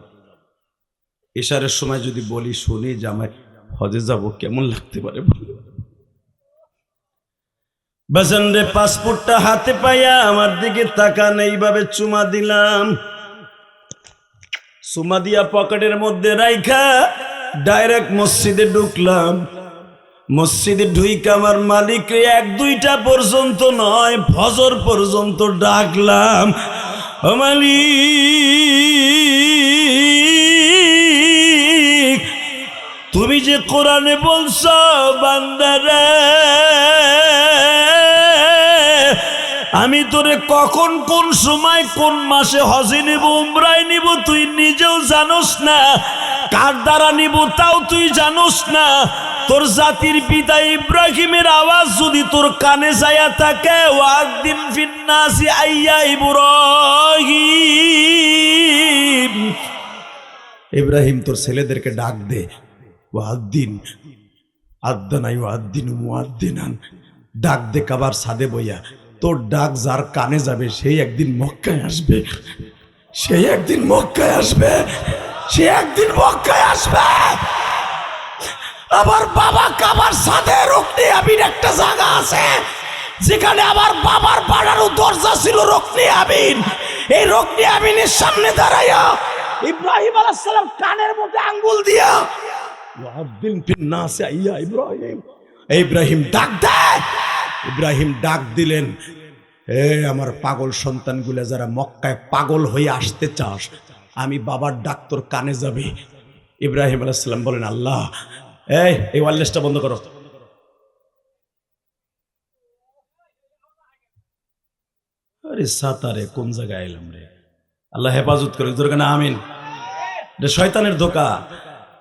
A: এশারের সময় যদি বলি শুনি যে আমি হজে যাব, কেমন লাগতে পারে? বাজান রে পাসপোর্টটা হাতে পাইয়া আমার দিকে তাকান, এইভাবে চুমা দিলাম। চুমা দিয়া পকেটের মধ্যে রাইখা ডাইরেক্ট মসজিদে ঢুকলাম। মসজিদে ঢুইকা আমার মালিককে 1-2টা পর্যন্ত নয়, ফজর পর্যন্ত ডাকলাম। ও মালিক, তুমি যে কোরআনে বলছ বান্দারে আমি তোরে কখন কোন সময় কোন মাসে হজে নিব উমরায় নিব তুই নিজেও জানোস না, কার দ্বারা নিব তাও তুই জানোস না। তোর জাতির পিতা ইব্রাহিমের আওয়াজ যদি তোর কানে যায়া থাকে, ওয়াদিন ফিন্নাসি আইয়া ইব্রাহিম, ইব্রাহিম তোর ছেলেদেরকে ডাক দে। ওয়াদ্দিন আদ্দানাই ওয়াদ্দিন মুয়াদ্দিনান, ডাক দে কাবার সাদে বইয়া। তোর ডাক যার কানে যাবে সেই একদিন মক্কায় আসবে, সেই একদিন মক্কায় আসবে, সে একদিন মক্কায় আসবে। আমার বাবা কাবার সাদে রুকনি আমিন একটা জায়গা আছে যেখানে আমার বাবার পাড়ারও দরজা ছিল রুকনি আমিন। এই রুকনি আমিনের সামনে দাঁড়াইয়া ইব্রাহিম আলাইহিস সালাম কানের মধ্যে আঙ্গুল দিয়া ওয়াদ্দিন ফিন্নাসি আইয়া ইব্রাহিম, ইব্রাহিম ডাক দে। ইব্রাহিম ডাক দিলেন, এ আমার পাগল সন্তানগুলো যারা মক্কায় পাগল হয়ে আসতে চাস, আমি বাবার ডাক তোর কানে যাবে। ইব্রাহিম আলাইহিস সালাম বলেন, আল্লাহ এই ওয়ারলেসটা বন্ধ করো। আরে সাতারে কোন জায়গায় এলাম রে, আল্লাহ হেফাজত করে তোর কানে আমিন। শয়তানের ধোকা,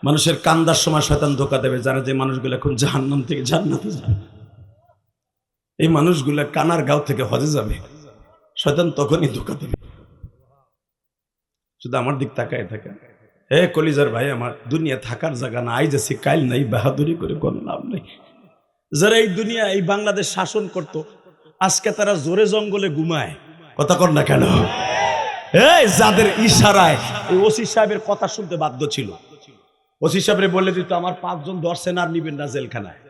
A: মানুষের কান্দার সময় শয়তান ধোকা দেবে, যারা যে মানুষগুলো এখন জাহান্নাম থেকে জান্নাতে যাবে, এই মানুষগুলা কানার গাঁও থেকে হজে যাবে, শয়তান তখনই ধোকা দেবে। শুধু আমার দিক তাকায় থাকে, হে কলিজার ভাই আমার, দুনিয়া থাকার জায়গা না, আইজ আছি কাইল নাই, বাহাদুরি করে কোনো লাভ নেই। যারা এই দুনিয়া এই বাংলাদেশ শাসন করত, আজকে তারা জোরে জঙ্গলে ঘুমায়, কথা কর না কেন? এই যাদের ইশারায় এই ওসি সাহেবের কথা শুনতে বাধ্য ছিল, ওসি সাহেবরে বলে দিত আমার 5 জন ধরছেন আর নিবেন না জেলখানায়,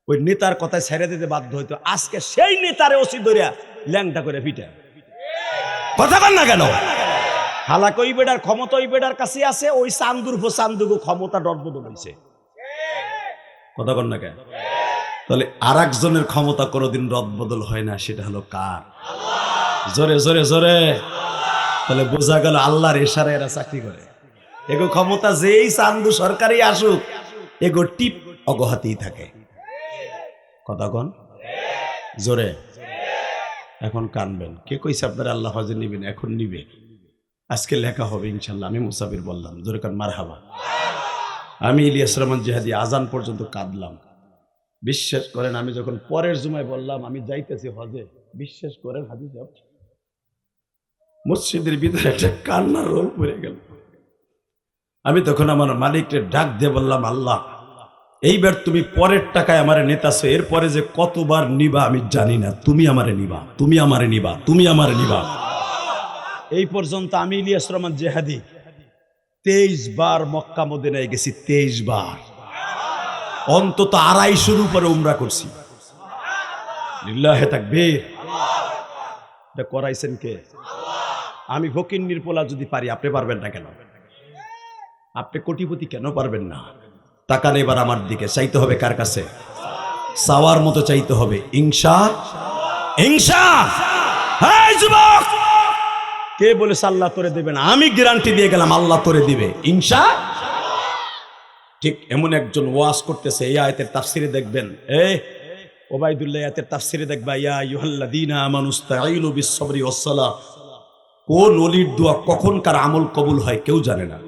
A: ওই নেতার কথায় ছেড়ে দিতে বাধ্য হইতো। আজকে সেই নেতারে ওসি ধরিয়া ল্যাংটা করে পিটা, কথা কর না কেন? হালাক ওই বেটার ক্ষমতা ওই বেটার কাছে আছে, ওই চান্দুগো ক্ষমতা রদবদল হয়েছে, কথা কর না কেন? তাহলে আর একজনের ক্ষমতা কোনোদিন রদবদল হয় না, সেটা হলো কার? জোরে জোরে জোরে। তাহলে বোঝা গেল আল্লাহর ইশারায় এরা চাকরি করে। এগো ক্ষমতা যেই চান্দু সরকারি আসুক, এগো টিপ অগহাতেই থাকে, কথা কন জোরে। এখন কানবেন, কে কইছে আপনারা আল্লাহ হজে নিবেন? এখন নিবে, আজকে লেখা হবে ইনশাল্লাহ। আমি মুসাফির বললাম, জোরে কান মারহাবা। আমি ইলিয়াস রহমান জিহাদি আজান পর্যন্ত কাঁদলাম, বিশ্বাস করেন। আমি যখন পরের জুমায় বললাম আমি যাইতেছি হজে, বিশ্বাস করেন হাজি সাহেব, মসজিদের ভিতরে একটা কান্নার রোল পড়ে গেল। আমি তখন আমার মালিককে ডাক দিয়ে বললাম, আল্লাহ এইবার তুমি পরের টাকায় আমারে নেতাছো, এরপরে যে কতবার নিবা আমি জানি না, তুমি আমারে নিবা, তুমি আমারে নিবা, তুমি আমারে নিবা। এই পর্যন্ত আমি ইলিয়াস রহমান জিহাদি 23 বার মক্কা মদিনায় গেছি, 23 বার, অন্তত 250 উপরে উমরা করছি। লিল্লাহে তাকবীর। এটা করাইছেন কে? আমি ফকিন্নির পোলা যদি পারি, আপনি পারবেন না কেন? আপনি কোটিপতি কেন পারবেন না? টাকা নেবার আমার দিকে চাইতে হবে কার কাছে? চাওয়ার মতো চাইতে হবে। ইনশা এই যুবক, কে বলেছে আল্লাহ তোরে দেবেন? আমি গ্যারান্টি দিয়ে গেলাম আল্লাহ তোরে দিবে ইনশা। ঠিক এমন একজন ওয়াজ করতেছে, এই আয়াতের তাফসিরে দেখবেন, ওবাইদুল্লাহ আয়াতের তাফসিরে দেখবা, ইয়া আইয়ুহাল্লাযীনা আমানুস্তাঈনু বিস-সাবরি ওয়াস-সালাহ। কোন ওলির দোয়া কখন কার আমল কবুল হয় কেউ জানে না,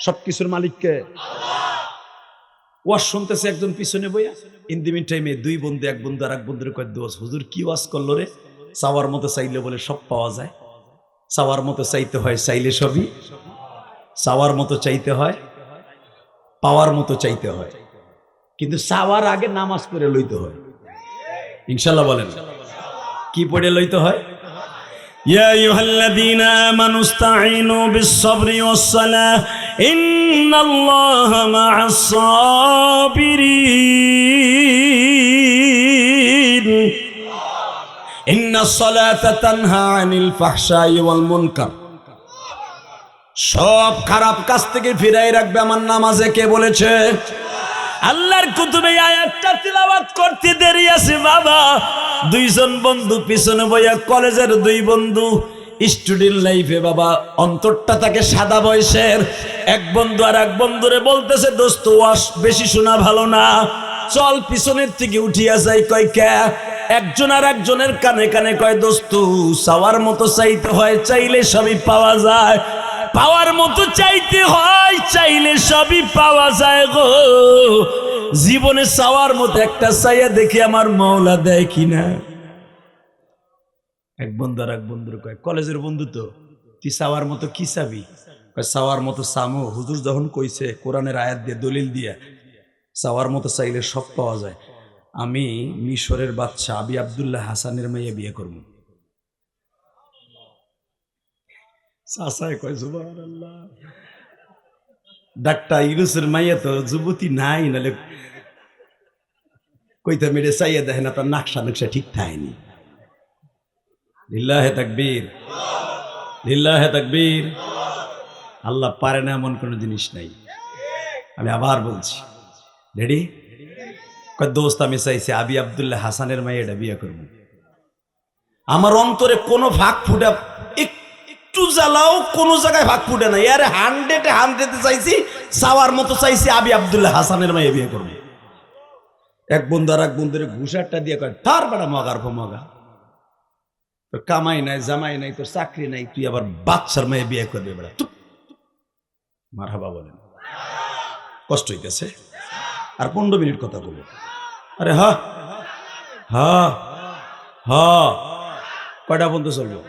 A: সবকিছুর মালিককে। ওয়াজ শুনতেছে একজন পিছনে বইয়া, ইন দি মিন টাইমে 2 বন্ধু, এক বন্ধু আর এক বন্ধুর কয়, দোস্ত হুজুর কি ওয়াজ করলো রে? চাওয়ার মতো চাইলে বলে সব পাওয়া যায়, চাওয়ার মতো চাইতে হয়, চাইলে সবই, চাওয়ার মতো চাইতে হয়, পাওয়ার মতো চাইতে হয়, কিন্তু চাওয়ার আগে নামাজ পড়ে লইতে হয়। ইনশাআল্লাহ বলেন, কি পড়ে লইতে হয়? ইয়া আইয়ুহাল্লাযীনা আমানুস্তাঈনু বিস-সাবরি ওয়াস-সালাহ ইন্নাল্লাহা মা'আস-সাবিরিন। ইন্নাস সালাতা তানহা আনিল ফাহশাই ওয়াল মুনকার, সব খারাপ কাজ থেকে ফিরাই রাখবে আমার নামাজে। কে বলেছে? আল্লাহর কুতুবে আয়াতটা তিলাওয়াত করতে দেরি আছে বাবা। দুইজন বন্ধু পিছনে বইয়া, কলেজের দুই বন্ধু, স্টুডেন্ট লাইফে বাবা অন্তরটা তাকে সাদা বয়সের। এক বন্ধু আর এক বন্ধুরে বলতেছে, দোস্ত ওয়াশ বেশি শোনা ভালো না, চল পিছনের থেকে উঠিয়া যাই। কয় কে? একজন আর একজনের কানে কানে কয়, দোস্ত চাওয়ার মতো চাইতে হয়, চাইলে সবই পাওয়া যায়। পাওয়ার মতো চাইতে হয়, চাইলে সবই পাওয়া যায় গো। জীবনে চাওয়ার মতো একটা চাইয়া দেখি আমার মওলা দেয় কিনা। এক বন্ধু আর এক বন্ধুর কয়, কলেজের বন্ধু তো, তুই চাওয়ার মতো কি চাবি? কয় চাওয়ার মতো চামো, হুজুর যখন কইছে কোরআনের আয়াত দিয়ে দলিল দিয়ে চাওয়ার মতো চাইলে সব পাওয়া যায়, আমি মিশরের বাদশা আবি আব্দুল্লাহ হাসানের মেয়ে বিয়ে করব। চাচায় কয় সুবহানাল্লাহ, ডাক্তার ইউনুসের মাইয়া তো যুবতী নাই, নাহলে কইতে মেরে চাইয়া দেখেন আপনার নাকশা নকশা ঠিক থাকেনি। লিল্লাহে তাকবীর, লিল্লাহে তাকবীর। আল্লাহ পারে না এমন কোনো জিনিস নাই। আমি আবার বলছি, রেডি? কয় দোস্ত আমি চাইছি আবি আব্দুল্লাহ হাসানের মাইয়াটা বিয়ে করব। আমার অন্তরে কোনো ভাগ ফুটা, একটু জ্বালাও কোনো জায়গায় ভাগ ফুটে নাই। আরে 100-এ চাইছি, চাওয়ার মতো চাইছি আবি আব্দুল্লাহ হাসানের মাইয়া বিয়ে করব। এক বন্ধু আর এক বন্ধুরে ঘুষারটা দিয়ে কয়, তার বেটা মগার পর মগা, তোর কামাই নাই, জামাই নাই, তোর চাকরি নাই, তুই আবার বাচ্চার মেয়ে বিয়ে করবে বেড়া। মারহাবা বলেন। কষ্ট হইতেছে, আর 15 মিনিট কথা বলবো। আরে হা হা হা, কয়টা বন্ধু চলবো?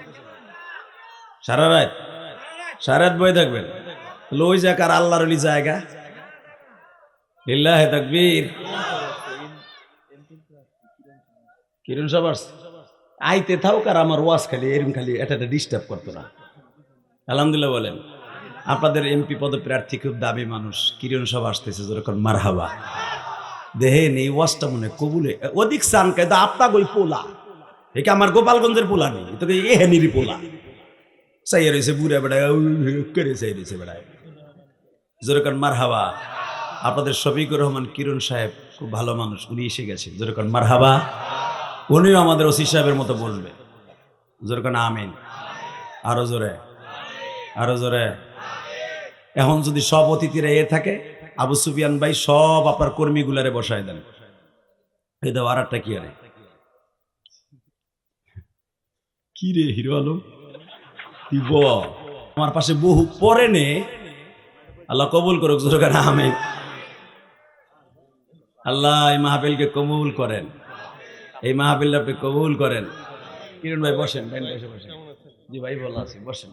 A: সারা রাত? সারা রাত বই থাকবেন? লই যাক আর আল্লাহর ওলি জায়গা। লিল্লাহে তাকবীর। কিরণ সবার আইতে থাক, আর আমার ওয়াজ খালি এরকম খালি এটা ডিস্টার্ব করতো না। আলহামদুলিল্লাহ বলেন। আপনাদের এমপি পদপ্রার্থী খুব দাবি মানুষ, কিরণ সব আসতেছে, যেরকম মারহাবা। দেখেন এই ওয়াজটা মনে কবুলে অধিক চান কে আপনা গই পোলা, একে আমার গোপালগঞ্জের পোলা নেই, তোকে এহেনির পোলা চাইয়া রয়েছে, বুড়া বেড়ায় করে চাই রয়েছে বেড়ায়, যেরকম মারহাবা। আপনাদের শফিকুর রহমান কিরণ সাহেব খুব ভালো মানুষ, উনি এসে গেছে, যেরকম মারহাবা। উনিও আমাদের ওসি সাহেবের মতো বলবে, যেরকম আমিন। আরো জোরে, আরো জোরে। এখন যদি সব অতিথিরা থাকে, আবু সুফিয়ান ভাই সব আপনার কর্মীগুলারে বসায় দেন। এই দাও আর একটা কি আরে কি রে হিরো আলম, আমার পাশে বহু পরে নে, আল্লাহ কবুল করুক, যেরকম আমিন। আল্লাহ এই মাহফিলকে কবুল করেন, এই মাহফিলটা আপনি কবুল করেন। কিরণ ভাই বসেন, বসে বসেন। জি ভাই ভালো আছি, বসেন।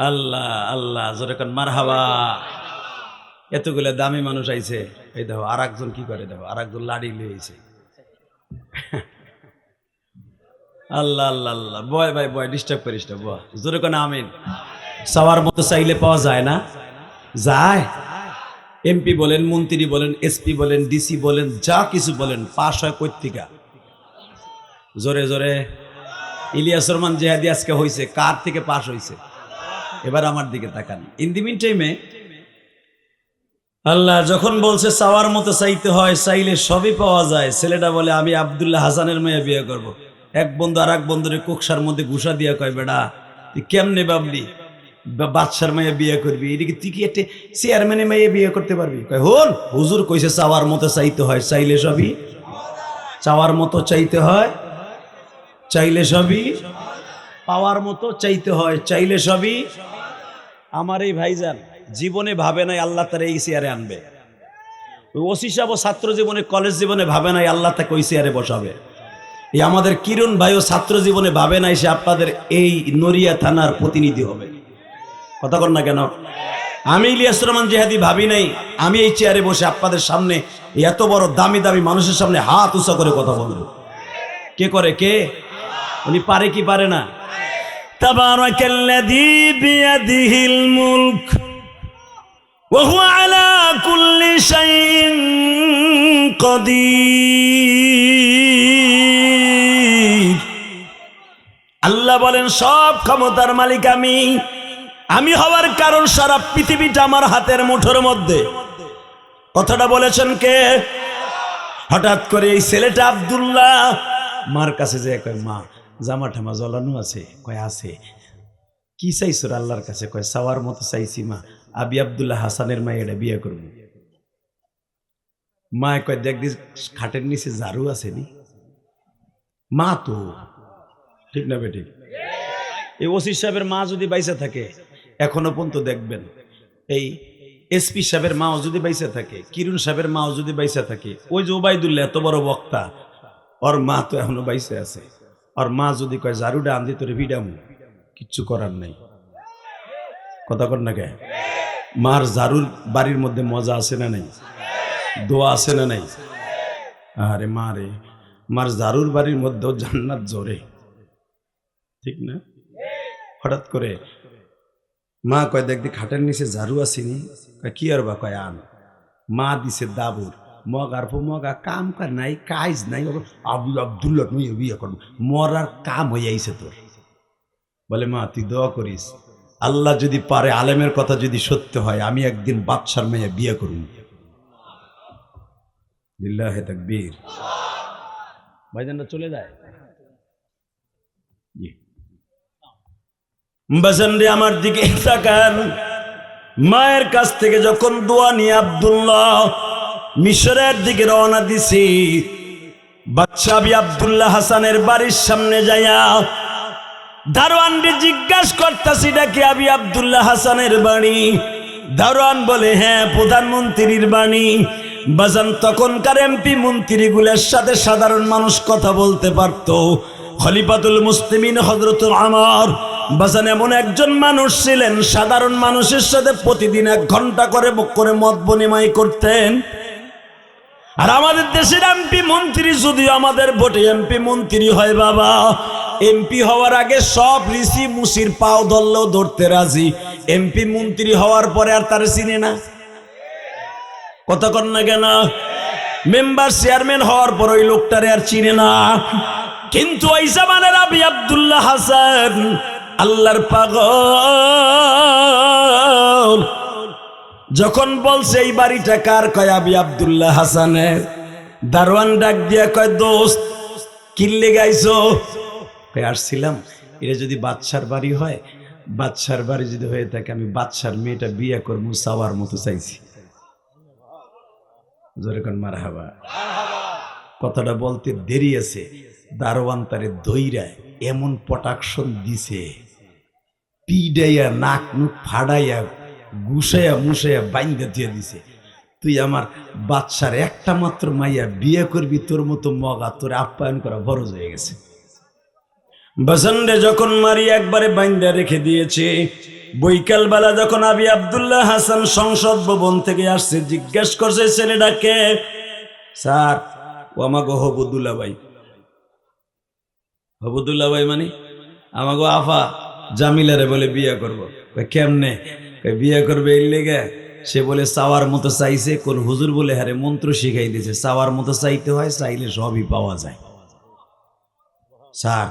A: আল্লাহ আল্লাহ, যেরকম মারহাবা। এতগুলো দামি মানুষ আইছে, এই দেখো আর একজন কি করে, দেখো আর একজন লাড়ি লিয়েছে। আল্লাহ আল্লাহ আল্লাহ, বয় ভাই বয়, ডিস্টার্ব করিস না, বয়। যেরকম আমিন। সবার মতো চাইলে পাওয়া যায় না? যায়। এমপি বলেন, মন্ত্রী বলেন, এসপি বলেন, ডিসি বলেন, যা কিছু বলেন, পাশ হয় কর্তিকা। জোরে জোরে। ইলিয়াস রহমান জেহাদি আজকে হয়েছে, কার থেকে পাশ হয়েছে? এবার আমার দিকে তাকান। ইন দি মিন টাইমে আল্লাহ যখন বলছে চাওয়ার মতো চাইতে হয়, চাইলে সবই পাওয়া যায়, ছেলেটা বলে আমি আব্দুল্লাহ হাসানের মেয়ে বিয়ে করব। এক বন্ধু আর এক বন্ধুরে কোকসার মধ্যে ঘুষা দিয়া কয়, বেড়া তুই কেমনে ভাবলি বাদশার মেয়ে বিয়ে করবি? এদিকে তুই কি একটা চেয়ারম্যানের মেয়ে বিয়ে করতে পারবি? কয় হন, হুজুর কইছে চাওয়ার মতো চাইতে হয়, চাইলে সবই, চাওয়ার মতো চাইতে হয়, চাইলে সবই পাওয়ার মতো চাইতে হয়, চাইলে সবই। আমার এই ভাইজান জীবনে ভাবে নাই আল্লাহ তার এই চেয়ারে আনবে। ওসি সাহেব ছাত্র জীবনে, কলেজ জীবনে ভাবে নাই আল্লাহ তাকে ওই চেয়ারে বসাবে। এই আমাদের কিরণ ভাইও ছাত্র জীবনে ভাবে নাই সে আপনাদের এই নড়িয়া থানার প্রতিনিধি হবে। কথা কর না কেন? আমি ইলিয়াস রহমান জেহাদি ভাবি নাই আমি এই চেয়ারে বসে আপনাদের সামনে এত বড় দামি দামি মানুষের সামনে হাত উঁচা করে কথা বলবো। কে করে? কে? উনি পারে কি পারে না? তাবারাকাল্লাযী বিয়াদিহিল মুলক ওয়া হুয়া আলা কুল্লি শাইইন কাদির। আল্লাহ বলেন সব ক্ষমতার মালিক আমি। আমি হওয়ার কারণ সারা পৃথিবীটা আমার হাতের মুঠোর মধ্যে। কথাটা বলেছেন কে? হঠাৎ করে এই ছেলেটা আব্দুল্লাহ মার কাছে যে কয়, মা জামা ঠামা জ্বলানো আছে? কয় আছে। কি চাইছো আল্লাহর কাছে? কয় চাওয়ার মতো চাইছি মা, আবি আব্দুল্লাহ হাসানের মা এটা বিয়ে করবো। মা কয় দেখ দিস খাটের নিচে ঝাড়ু আছে নি? মা তো ঠিক না বেঠিক? এই ওসি সাহেবের মা যদি বাইসা থাকে এখনো পর্যন্ত দেখবেন, এই এসপি সাহেবের মাও যদি বাইসা থাকে, কিরণ সাহেবের মাও যদি বাইসা থাকে, ওই যে ওবায়দুল্লাহ এত বড় বক্তা, ওর মা তো এখনো বাইসে আছে। আর মা যদি কয় ঝাড়ুটা আনতে তোরে ভিডামু, কিচ্ছু করার নাই। কথা কর না কে? মার ঝাড়ুর বাড়ির মধ্যে মজা আছে না নাই? দোয়া আছে না নাই? আরে মা রে, মার ঝাড়ুর বাড়ির মধ্যেও জান্নাত জোরে, ঠিক না? হঠাৎ করে মা কয় দেখ খাটের নিচে ঝাড়ু আসেনি? কি আর বা কয় আন। মা দিছে দাবুর মগার পর মগা, কাম কার নাই, কাজ নাই, আবু আব্দুল্লাহ তুই বিয়ে করবো, মরার কাম হয়ে আইছে তোর। বলে মা তুই দোয়া করিস, আল্লাহ যদি পারে, আলেমের কথা যদি সত্য হয়, আমি একদিন বাদশার মেয়ে বিয়ে করব। লিল্লাহে তাকবীর। ভাইজানরা চলে যায়। বাজানরে আমার দিকে তাকান। মায়ের কাছ থেকে যখন দোয়া নিয়ে আব্দুল্লাহ মিশরের দিকে রওনা দিছি, বাদশা আবি আব্দুল্লাহ হাসানের বাড়ির সামনে যাইয়া দারোয়ানকে জিজ্ঞাসা করতেছি এটা কি আবি আব্দুল্লাহ হাসানের বাড়ি? দারোয়ান বলে হ্যাঁ, প্রধানমন্ত্রীর বাড়ি। বাজান তখনকার এমপি মন্ত্রীগুলোর সাথে সাধারণ মানুষ কথা বলতে পারত। খলিফাতুল মুসলিমিন হযরতুল ওমর বাজান এমন একজন মানুষ ছিলেন, সাধারণ মানুষের সাথে প্রতিদিন 1 ঘন্টা করে মত বিনিময় করতেন। আর আমাদের দেশের এমপি মন্ত্রী যদিও আমাদের ভোটে এমপি মন্ত্রী হয় বাবা, এমপি হওয়ার আগে সব ঋষি মুসির পাও ধরলেও ধরতে রাজি, এমপি মন্ত্রী হওয়ার পরে আর তার চিনে না। কথা কন না কেন? মেম্বার চেয়ারম্যান হওয়ার পর ওই লোকটারে আর চিনে না। কিন্তু ওই জামানের আবি আব্দুল্লাহ হাসান আল্লাহর পাগল যখন বলছে এই বাড়িটা কার, কয় আবি আব্দুল্লাহ হাসানের। দারোয়ান ডাক দিয়া কয় দোস্ত কিল্লে গাইছো? কয় আসছিলাম, এটা যদি বাদশার বাড়ি হয়, বাদশার বাড়ি যদি হয়ে থাকে, আমি বাদশার মেয়েটা বিয়ে করবো, চাওয়ার মতো চাইছি। জোরে কোন মারহাবা। কথাটা বলতে দেরি আছে, দারোয়ান তারে দইরায় এমন পটাকশন দিছে, পিডাইয়া নাক মুখ ফাড়াইয়া গুছাইয়া মুছাইয়া বাইন্দা দিয়ে দিছে, তুই আমার বাদশার একটা মাত্র মাইয়া বিয়ে করবি, তোর মতো মগা তোর আপ্যায়ন করা বড় হয়ে গেছে। বাসন্ডে যখন মারি একবারে বাইন্দা রেখে দিয়েছে। বৈকাল বেলা যখন আবি আব্দুল্লাহ হাসান সংসদ ভবন থেকে আসছে, জিজ্ঞেস করছে ছেলেটাকে, স্যার ও আমাকে হবুদুল্লাহ ভাই। হবুদুল্লাহ ভাই মানে আমাকে আফা জামিলারে বলে বিয়ে করবো। কেমনে? বিয়ে করবে এই লেগে, সে বলে চাওয়ার মতো চাইছে। কোন হুজুর বলে হারে মন্ত্র শিখাই দিয়েছে, চাওয়ার মতো চাইতে হয়, চাইলে সবই পাওয়া যায়। স্যার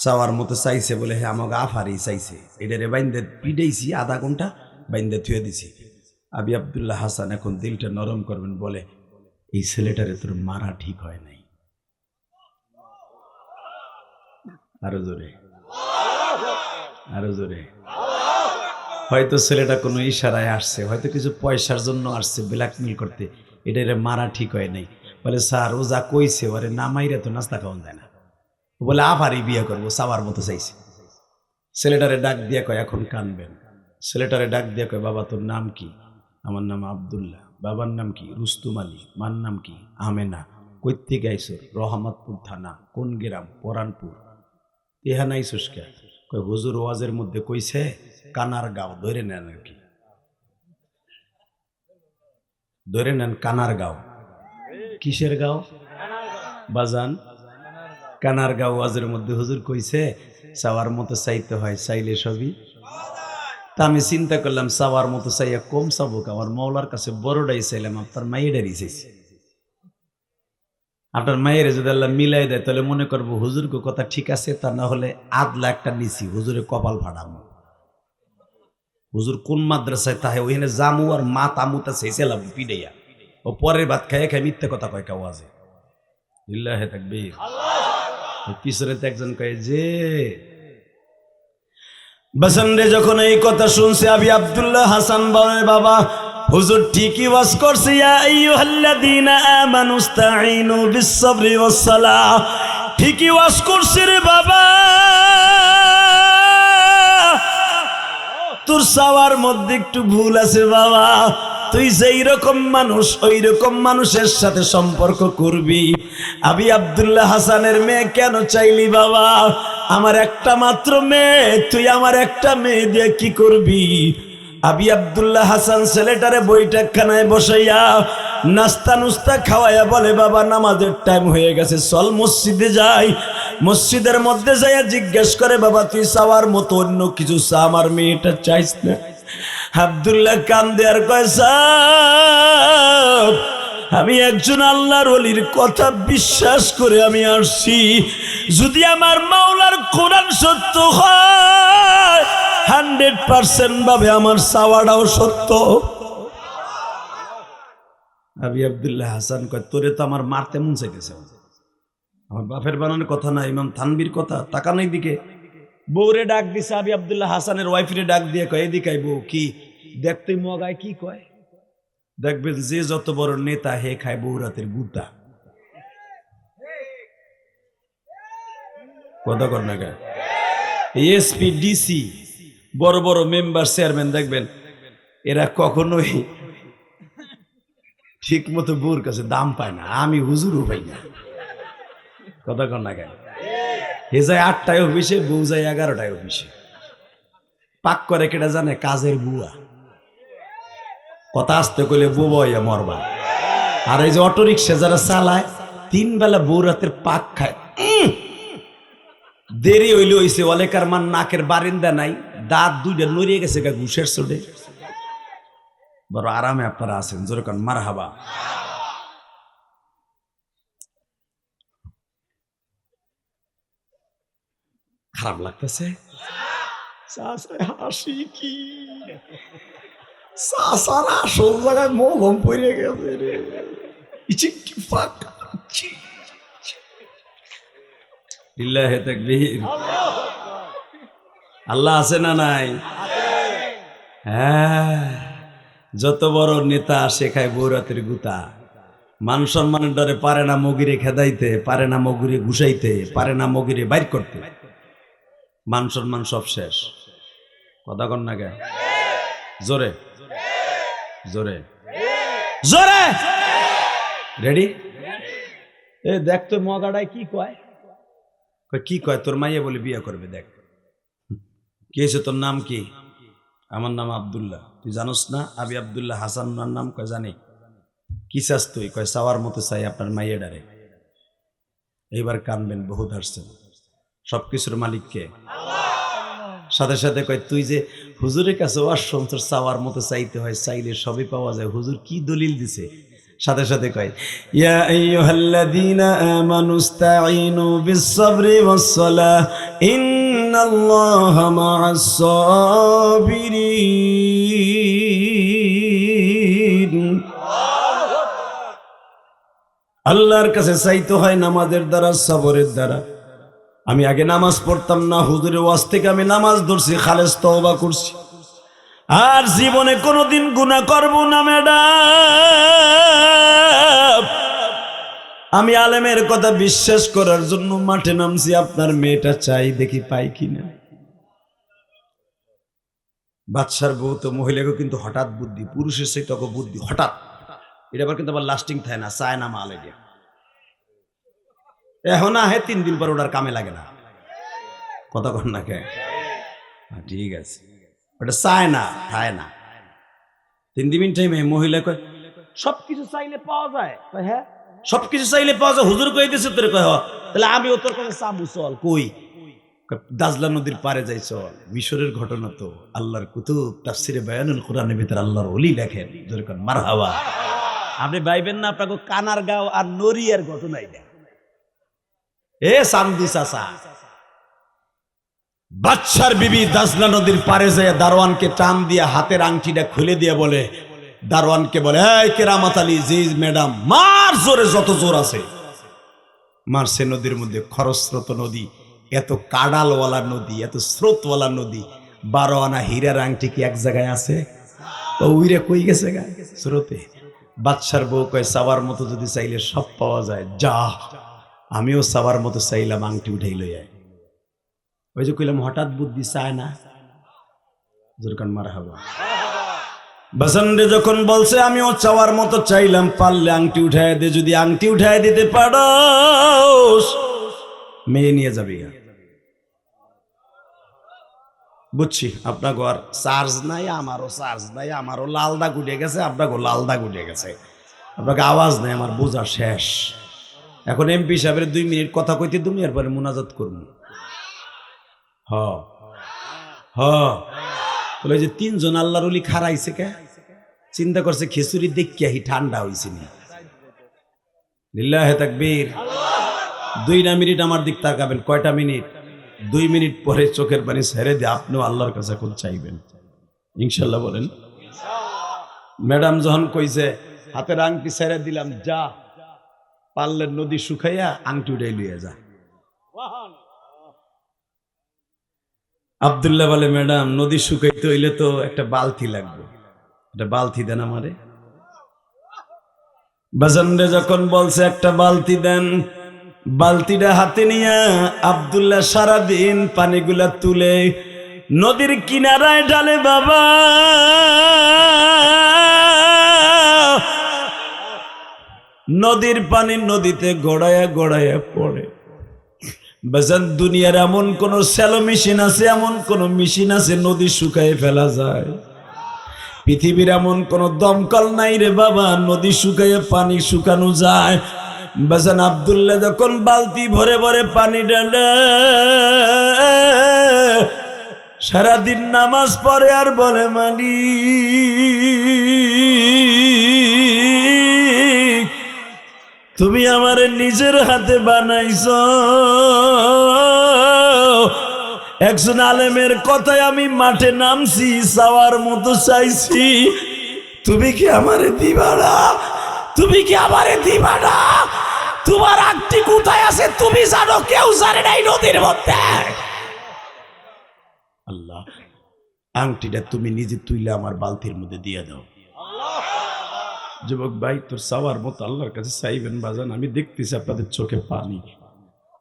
A: চাওয়ার মতো চাইছে বলে, হ্যাঁ আমাকে আফারই চাইছে, এটারে বাইন্দে পিটাইছি, আধা ঘন্টা বাইন্দে থুয়ে দিছি। আবি আব্দুল্লাহ হাসান এখন দিলটা নরম করবেন, বলে এই ছেলেটারে তোর মারা ঠিক হয় নাই। আরো জোরে, আরো জোরে। হয়তো ছেলেটা কোনো ইশারায় আসছে, হয়তো কিছু পয়সার জন্য আসছে, ব্ল্যাকমেল করতে, এটারে মারা ঠিক হয় নাই। বলে স্যার ও যা কইছে ওরে না মাইরে তো নাস্তা খাওয়া যায় না। বলে আবারই বিয়ে করবো, চাওয়ার মতো চাইছে। ছেলেটারে ডাক দিয়া কয় এখন কানবেন। ছেলেটারে ডাক দিয়া কয় বাবা তোর নাম কি? আমার নাম আব্দুল্লাহ। বাবার নাম কি? রুস্তুম আলী। মার নাম কি? আমেনা। কইতে গাইছো? রহমতপুর থানা। কোন গ্রাম? পরানপুর। এখানে আইসোস কে? কয় হুজুর ওয়াজের মধ্যে কইছে কানার গাঁও, ধরে নেন আর কি, ধরে নেন কানার গাঁও। কিসের গাঁও বাজান? কানার গাঁও ওয়াজের মধ্যে হুজুর কইছে চাওয়ার মতো চাইতে হয়, চাইলে সবই। তা আমি চিন্তা করলাম চাওয়ার মতো চাইয়া কম চাবো, আমার মৌলার কাছে বড়টাই চাইলাম, আপনার মাইয়েডারই চাইছি। আপনার মায়ের যদি আল্লাহ মিলাই দেয় তাহলে মনে করবো হুজুরকে কথা ঠিক আছে, তা না হলে আদলা একটা নিছি হুজুরে কপাল ফাটামো। হুজুর কোন মাদ্রাসায় তাহে ওইখানে জামু আর মা তামুতা সেইছিলাম পিড়াইয়া ও পরের ভাত খাইয়ে খাই মিথ্যে কথা কয় কেউ আছে লিল্লাহে তাকবীর। পিছনে তো একজন কয় যে বাসন রে যখন এই কথা শুনছে আবি আব্দুল্লাহ হাসান বলে বাবা হুজুর ঠিকই ওয়াজ করছে, ইয়া আইয়ুহাল্লাযীনা আমানুস্তাঈনু বিস-সাবরি ওয়াস-সালাহ, ঠিকই ওয়াজ করছে রে বাবা। তোর চাওয়ার মধ্যে একটু ভুল আছে বাবা, তুই যেই রকম মানুষ ওই রকম মানুষের সাথে সম্পর্ক করবি। আবি আব্দুল্লাহ হাসানের মেয়ে কেন চাইলি বাবা? আমার একটা মাত্র মেয়ে, তুই আমার একটা মেয়ে দিয়ে কি করবি? আবি আব্দুল্লাহ হাসান ছেলেটারে বইটা খানায় বসাইয়া নাস্তা নুস্তা খাওয়াইয়া বলে বাবা নামাজের টাইম হয়ে গেছে, চল মসজিদে যাই। মসজিদের মধ্যে যাইয়া জিজ্ঞেস করে বাবা তুই চাওয়ার মতো অন্য কিছু চা, আমার মেয়েটা চাইস না? আব্দুল্লাহ কান্দে আর কয় সাহেব আমি একজন আল্লাহর ওলির কথা বিশ্বাস করে আমি আসছি, যদি আমার মাওলার কোরআন সত্য হয় 100% ভাবে আমার চাওয়াটাও সত্য। আবি আব্দুল্লাহ হাসান কয় তোরে তো আমার মারতে মন চাইতেছে, আমার বাপের বানানোর কথা না, ইমাম থানবীর কথা, তাকানোর দিকে। বউরে ডাক দিছে আবি আব্দুল্লাহ হাসানের ওয়াইফরে ডাক দিয়ে কয় এদিকে আই বউ, কি দেখতে মগায় কি কয়? দেখবেন যে যত বড় নেতা হে খায় বউ রাতের গুতা। কথা কর না গায় এসপি ডিসি বড় বড় মেম্বার চেয়ারম্যান দেখবেন এরা কখনোই ঠিক মতো বউর কাছে দাম পায় না, আমি হুজুরও পাই না। কথা কর না গায় এ যায় 8টায় অফিসে, বউ যায় 11টায় অফিসে। পাক করে কেটা জানে? কাজের বুয়া। কথা আসতে কইলে বউ বইয়া মরবা। আর এই যে অটো রিক্সা যারা চালায় 3 বেলা বউ রাতের পাক খায়। দেরি হইলে হইছে অলেকার মান নাকের বারিন্দা নাই, দাঁত দুইটা নড়িয়ে গেছে গা ঘুষের চোটে। বড় আরামে আপনারা আছেন, জোরে কান মারহাবা। খারাপ লাগতেছে হাসি কি সারা আসল জায়গায় মলম পড়ে গেছে রে। লিল্লাহে তাকবীর। আল্লাহ আছে না নাই? হ্যাঁ, যত বড় নেতা শেখায় বৌরাতের গুতা। মান সম্মানের ডরে পারে না মগিরে খেদাইতে, পারে না মগিরে ঘুষাইতে, পারে না মগিরে বাইর করতে। মান সম্মান সব শেষ। কথা কন না গে জোরে জোরে জোরে। রেডি? এ দেখ তোর মগাটায় কি কয়? কি কয়? তোর মাইয়া বলে বিয়ে করবে। দেখ কি হয়েছে, তোর নাম কি? আমার নাম আব্দুল্লাহ। তুই জানোস না আবি আব্দুল্লাহ হাসান ওনার নাম? কয় জানি। কি চাস তুই? কয় চাওয়ার মতো চাই আপনার মাইয়া ডারে। এইবার কানবেন, বহুত হাসছেন। সবকিছুর মালিককে। সাথে সাথে কয় তুই যে হুজুরের কাছে ওয়াজ শুনছস চাওয়ার মতো চাইতে হয়, চাইলে সবই পাওয়া যায়। হুজুর কি দলিল দিছে? সাথে সাথে কয় ইয়া আইয়ুহাল্লাযীনা আমানুস্তাঈনু বিস-সাবরি ওয়াস-সালাহ ইন্নাল্লাহা মা'আস-সাবিরিন। আল্লাহর কাছে চাইতে হয় নামাজের দ্বারা, সবরের দ্বারা। আমি আগে নামাজ পড়তাম না, হুজুরের ওয়াজ থেকে আমি নামাজ ধরছি, খালেস তওবা করছি, আর জীবনে কোনোদিন গুনাহ করব না ম্যাডাম। আমি আলেমের কথা বিশ্বাস করার জন্য মাঠে নামছি। আপনার মেয়েটা চাই, দেখি পাই কিনা। বাদশার বউ তো মহিলাকে কিন্তু হঠাৎ বুদ্ধি, পুরুষের সেই তক বুদ্ধি হঠাৎ। এটা আবার কিন্তু আবার লাস্টিং থাকে না, চায় না মাল। এটা এখন আহে 3 দিন পর ওটার কামে লাগে না। কথা কন না কে? ঠিক আছে, ওটা চায় না, খায় না। 3 দিন টাইমে মহিলা কয় সবকিছু চাইলে পাওয়া যায়। হ্যাঁ সবকিছু চাইলে পাওয়া যায়, হুজুর কই দিছে তোরে। কয় তাহলে আমিও তোর কাছে চাবো, চল। কই? দাজলা নদীর পারে যাই, চল। মিশরের ঘটনা তো আল্লাহর কুতুব তাফসিরে বায়ানুল কুরআনের ভিতর আল্লাহর ওলি লেখেন। জোরে কন মারহাবা। আপনি ভাইবেন না আপনাকে কানার গাঁও আর নরিয়ার ঘটনাই দেয়। এ সামদি চাচা, বাদশার বিবি দাজলা নদীর পারে যায় দারোয়ানকে টান দিয়া হাতের আংটিটা খুলে দিয়ে বলে, দারোয়ানকে বলে, এই কেরামত আলী, জি ম্যাডাম, মার জোরে, যত জোর আছে মারছে। নদীর মধ্যে খরস্রোত নদী, এত কাডালওয়ালা নদী, এত স্রোতওয়ালা নদী, 12 আনা হীরার আংটি কি এক জায়গায় আছে? ও উইরে কই গেছে গা স্রোতে। বাদশার বউ কয়, চাওয়ার মতো যদি চাইলে সব পাওয়া যায়, যা আমিও চাওয়ার মতো চাইলাম, আংটি উঠাই লই আয়। ওই যে কইলাম হঠাৎ বুদ্ধি চায় না, জোরকান মারহাবা। বাসন্ডে যখন বলছে আমিও চাওয়ার মতো চাইলাম, পারলে আংটি উঠায় দে, যদি আংটি উঠায় দিতে পারোস মেয়ে নিয়ে যাবি। বুঝছি আপনার ঘর চার্জ নাই, আমারও চার্জ নাই, আমারও লাল দাগ উঠে গেছে, আপনাকে লাল দাগ উঠে গেছে, আপনাকে আওয়াজ নাই, আমার বোঝা শেষ। এখন এমপি সাহেবের 2 মিনিট কথা কইতে তুমি এরপরে মুনাজাত করবো। হ হ বলে যে 3 জন আল্লাহর ওলি খারাইছে কে, চিন্তা করছে খিচুড়ি দেখিয়া হি ঠান্ডা হইছে নি। লিল্লাহে তাকবীর। 2 মিনিট আমার দিক তাকাবেন। কয়টা মিনিট? 2 মিনিট পরে চোখের পানি ছেড়ে দিয়ে আপনিও আল্লাহর কাছে কোন চাইবেন ইনশাল্লাহ। বলেন। ম্যাডাম যখন কইছে হাতের আংটি ছেড়ে দিলাম, যা পারলে নদী শুকাইয়া আংটি উঠাই লইয়া যা। আব্দুল্লাহ বলে, ম্যাডাম নদী শুকাইতে হইলে তো একটা বালতি লাগবে, একটা বালতি দেন আমারে। বাজানরে যখন বলছে একটা বালতি দেন, বালতিটা হাতে নিয়ে আব্দুল্লাহ সারাদিন পানিগুলা তুলে নদীর কিনারায় ঢালে। বাবা নদীর পানি নদীতে গড়াইয়া গড়াইয়া পড়ে। বাজান দুনিয়ার এমন কোন স্যালো মেশিন আছে, এমন কোন মেশিন আছে নদী শুকায় ফেলা যায়? পৃথিবীর এমন কোন দমকল নাই রে বাবা, নদী শুকাইয়ে পানি শুকানো যায়। বাজান আব্দুল্লাহ যখন বালতি ভরে ভরে পানি ঢালে, সারাদিন নামাজ পড়ে আর বলে, মালিক তুমি আমারে নিজের হাতে বানাইছো। একজন আলেমের কথায় আমি মাঠে নামছি, চাওয়ার মতো চাইছি, তুমি কি আমারে দিবা না? তুমি কি আমারে দিবা না? তোমার আংটি কোথায় আছে তুমি জানো, কেউ জানে নাই নদীর মধ্যে। আল্লাহ, আংটিটা তুমি নিজে তুইলে আমার বালতির মধ্যে দিয়ে দাও। যুবক ভাই, তোর চাওয়ার মতো আল্লাহর কাছে চাইবেন বাজান। আমি দেখতেছি আপনাদের চোখে পানি।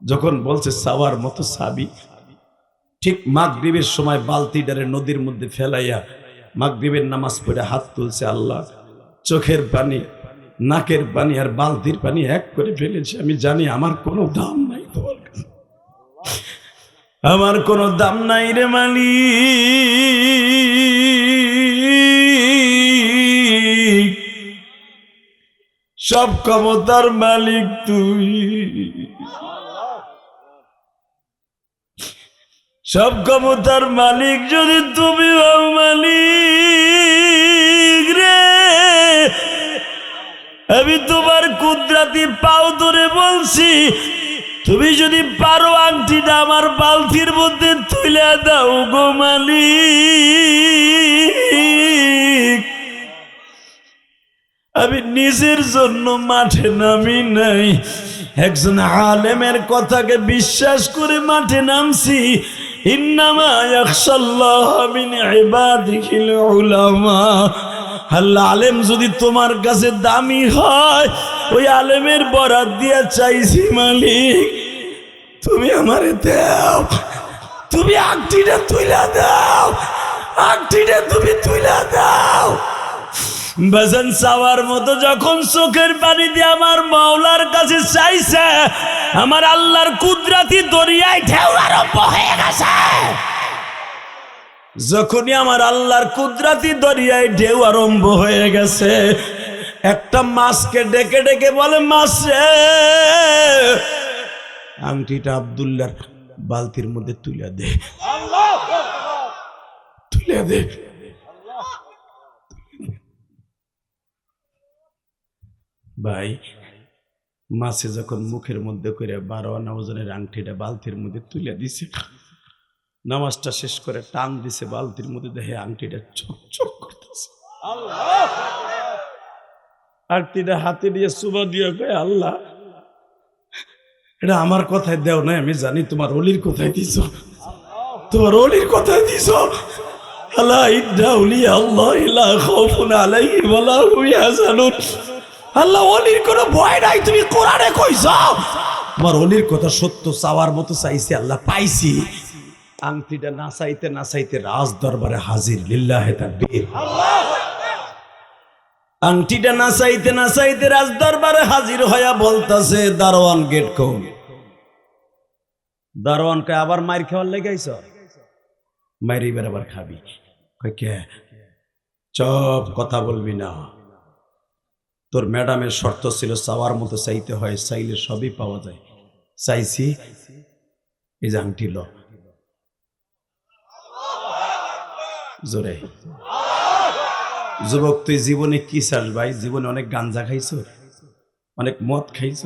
A: যখন বলছে চাওয়ার মতো চাবি, ঠিক মাগরিবের সময় বালতিটারে নদীর মধ্যে ফেলাইয়া মাগরিবের নামাজ পড়ে হাত তুলছে। আল্লাহ, চোখের পানি, নাকের পানি আর বালতির পানি এক করে ফেলেছে। আমি জানি আমার কোনো দাম নাই তোমার কাছে, আমার কোনো দাম নাই রে মালিক। সব ক্ষমতার মালিক তুই, সব ক্ষমতার মালিক যদি তুমি হও মালিক রে, আমি তোমার কুদরতি পাও ধরে বলছি, তুমি যদি পারো আংটিটা আমার বালতির মধ্যে তুলে দাও গো মালিক। আমি নিজের জন্য মাঠে নামি নাই, একজন আলেমের কথাকে বিশ্বাস করে মাঠে নামছি। ইন্নামা ইয়াখশাল্লাহ মিন ইবাদিহিল উলামা। আল্লাহ, আলেম যদি তোমার কাছে দামি হয়, ওই আলেমের বরাত দিয়ে চাইছি মালিক, তুমি আমারে দাও, তুমি আংটিটা তুইলা দাও, আংটিটা তুমি তুইলা দাও। বাজান চাওয়ার মতো যখন চোখের পানি দিয়ে আমার মাওলার কাছে চাইছে, আমার আল্লাহর কুদরতি দরিয়ায় ঢেউ আরম্ভ হয়ে গেছে। যখনই আমার আল্লাহর কুদরতি দরিয়ায় ঢেউ আরম্ভ হয়ে গেছে, একটা মাছকে ডেকে ডেকে বলে, মাছ রে, আংটিটা আব্দুল্লাহর বালতির মধ্যে তুলে দে, তুলে দে। ভাই মাছে যখন মুখের মধ্যে করে 12 আনা ওজনের আংটিটা বালতির মধ্যে তুলে দিছে, নামাজটা শেষ করে টান দিছে বালতির মধ্যে, দেখে আংটিটা চকচক করতেছে। আংটিটা হাতে দিয়ে চুবা দিয়ে কয়, আল্লাহ এটা আমার কথায় দেও না, আমি জানি তোমার অলির কথায় দিছ, তোমার অলির কথায় দিছ। আল্লাহ অলির কোনো ভয় নাই, তুমি কোরআনে কইছ আমার অলির কথা সত্য, চাওয়ার মতো চাইছি, আল্লাহ পাইছি। আংটিটা নাচাইতে নাচাইতে রাজ দরবারে হাজির, লিল্লাহে তাকবীর। আংটিটা নাচাইতে নাচাইতে রাজ দরবারে হাজির হইয়া বলতাছে, দারোয়ান গেট খোল। দারোয়ানকে আবার মার খাওয়ার লেগাইছ, মারি বের আবার খাবি। কে চপ, কথা বলবি না। তোর ম্যাডামের শর্ত ছিল চাওয়ার মতো চাইতে হয়, চাইলে সবই পাওয়া যায়। চাইছি, এই যে আংটি ল। জোরে যুবক, তুই জীবনে কি চাস ভাই? জীবনে অনেক গাঞ্জা খাইছ, অনেক মদ খাইছ,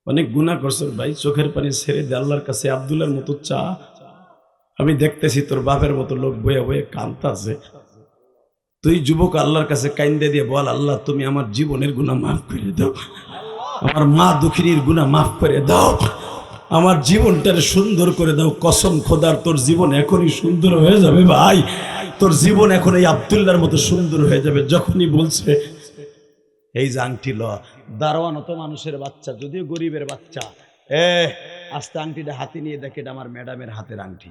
A: অনেক গুনাহ করছ ভাই। চোখের পানি ছেড়ে দে, আল্লাহর কাছে আব্দুল্লাহর মতো চা। আমি দেখতেছি তোর বাপের মতো লোক বয়ে বয়ে কাঁদতাছে। তুই যুবক আল্লাহর কাছে কাইন্দে দিয়ে বল, আল্লাহ তুমি আমার জীবনের গুনাহ মাফ করে দাও, আমার মা দুঃখিনীর গুনাহ মাফ করে দাও, আমার জীবনটারে সুন্দর করে দাও। কসম খোদার, তোর জীবন এখনই সুন্দর হয়ে যাবে ভাই, তোর জীবন এখন এই আব্দুল্লাহর মতো সুন্দর হয়ে যাবে যখনই বলছে এই যে আংটি ল। দারোয়ান তো মানুষের বাচ্চা, যদিও গরিবের বাচ্চা, আস্তে আংটিটা হাতে নিয়ে দেখে এটা আমার ম্যাডামের হাতের আংটি।